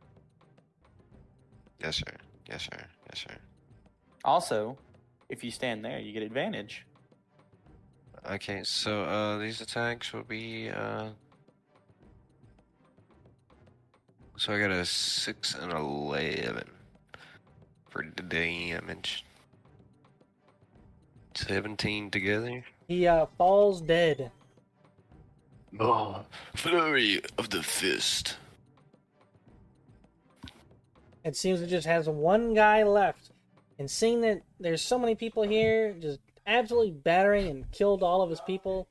Yes, sir. Yes, sir. Yes, sir. Also, if you stand there, you get advantage. Okay, so these attacks will be so I got a 6 and 11 for the damage. 17 together. He falls dead. Oh, flurry of the fist. It seems it just has 1 guy left. And seeing that there's so many people here, just absolutely battering and killed all of his people,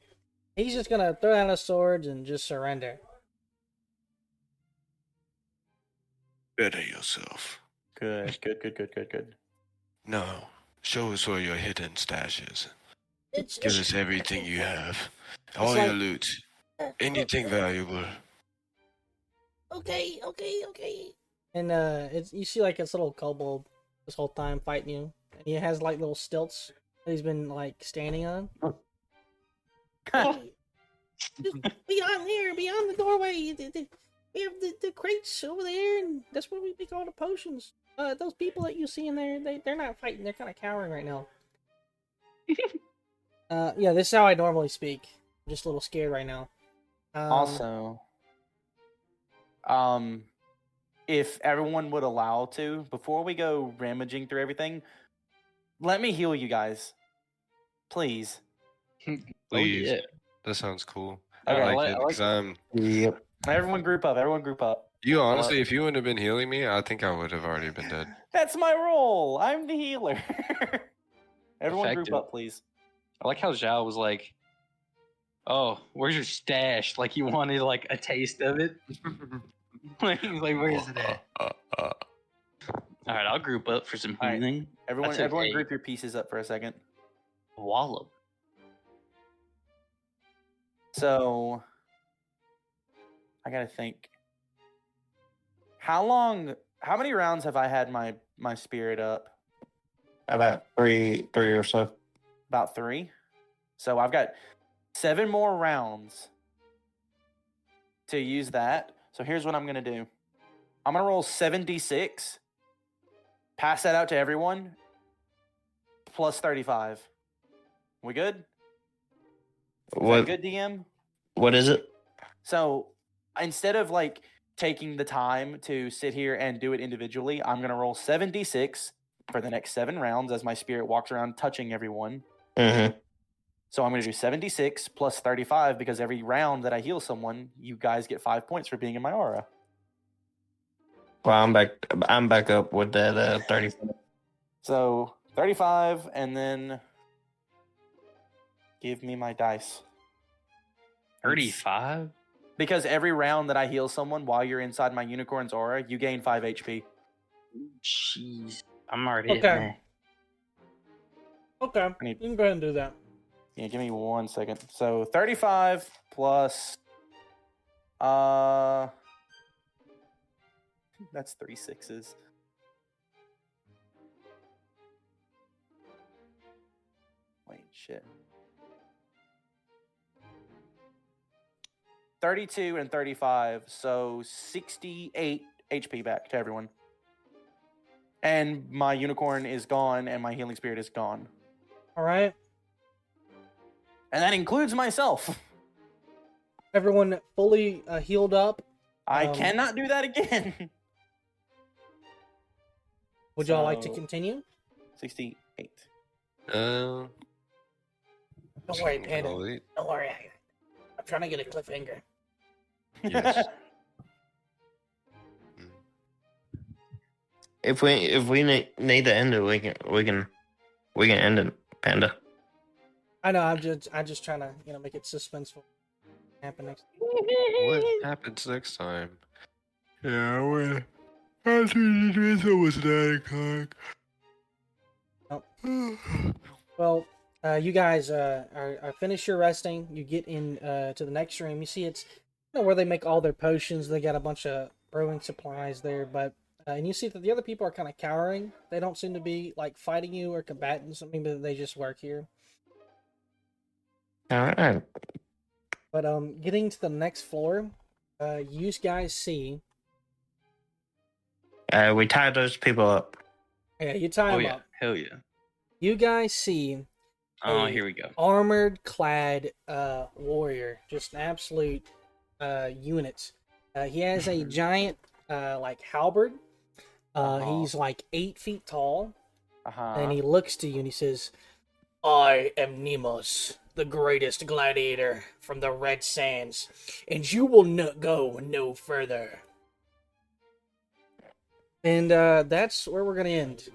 he's just gonna throw down his swords and just surrender. Better yourself. Good, good, good, good, good, good. No, show us where your hidden stash is. It's Give us everything you have. All your loot. Anything valuable. Okay. And it's you see like this little kobold this whole time fighting you. And he has like little stilts that he's been like standing on. Just beyond here, beyond the doorway, we have the crates over there, and that's where we make all the potions. Those people that you see in there, they're not fighting. They're kind of cowering right now. Yeah, this is how I normally speak. I'm just a little scared right now. Also, if everyone would allow to, before we go rummaging through everything, let me heal you guys, please. Please. Oh, yeah. That sounds cool. Okay, I like it because I'm. Yep. Everyone group up. Everyone group up. You honestly, if you wouldn't have been healing me, I think I would have already been dead. That's my role. I'm the healer. Everyone Effective. group up, please. I like how Zhao was like, "Oh, where's your stash?" Like he wanted like a taste of it. Like, he's like, "Where is it at?" All right, I'll group up for some All right. healing. Everyone, That's everyone okay. group your pieces up for a second. Wallop. So, I gotta think. How many rounds have I had my spirit up? About three or so. About 3. So I've got 7 more rounds to use that. So here's what I'm going to do. I'm going to roll 7d6, pass that out to everyone, plus 35. We good? Is What? that good, DM? What is it? So instead of like taking the time to sit here and do it individually, I'm going to roll 7d6 for the next 7 rounds as my spirit walks around touching everyone. Mm-hmm. So I'm going to do 76 plus 35 because every round that I heal someone, you guys get 5 points for being in my aura. Well, I'm back up with that 30. So 35, and then give me my dice. 35? Because every round that I heal someone while you're inside my unicorn's aura, you gain 5 HP. Jeez. I'm already Okay. at that. Okay, I need- you can go ahead and do that. Yeah, give me 1 second. So 35 plus that's 3 6s. Wait, shit. 32 and 35, so 68 HP back to everyone. And my unicorn is gone, and my healing spirit is gone. All right. And that includes myself. everyone fully healed up. I cannot do that again. Would y'all like to So, continue? 68. Don't worry, Panda. I'll eat. Don't worry. I'm trying to get a cliffhanger. Yes. If we need to end it, we can end it, Panda. I know. I'm just trying to make it suspenseful. Happen next. What happens next time? Yeah, well, it's almost 9 o'clock. Well, you guys are finished your resting. You get in to the next room. You see it's where they make all their potions. They got a bunch of brewing supplies there, but and you see that the other people are kind of cowering. They don't seem to be like fighting you or combating something, but they just work here. All right. But getting to the next floor, you guys see. We tied those people up. Yeah, you tie Oh them yeah, up. hell yeah. You guys see. Oh, a here we go. Armored clad warrior, just an absolute unit. He has a giant like halberd. He's like 8 feet tall, and he looks to you and he says, "I am Nemos, the greatest gladiator from the Red Sands, and you will go no further." And that's where we're gonna end.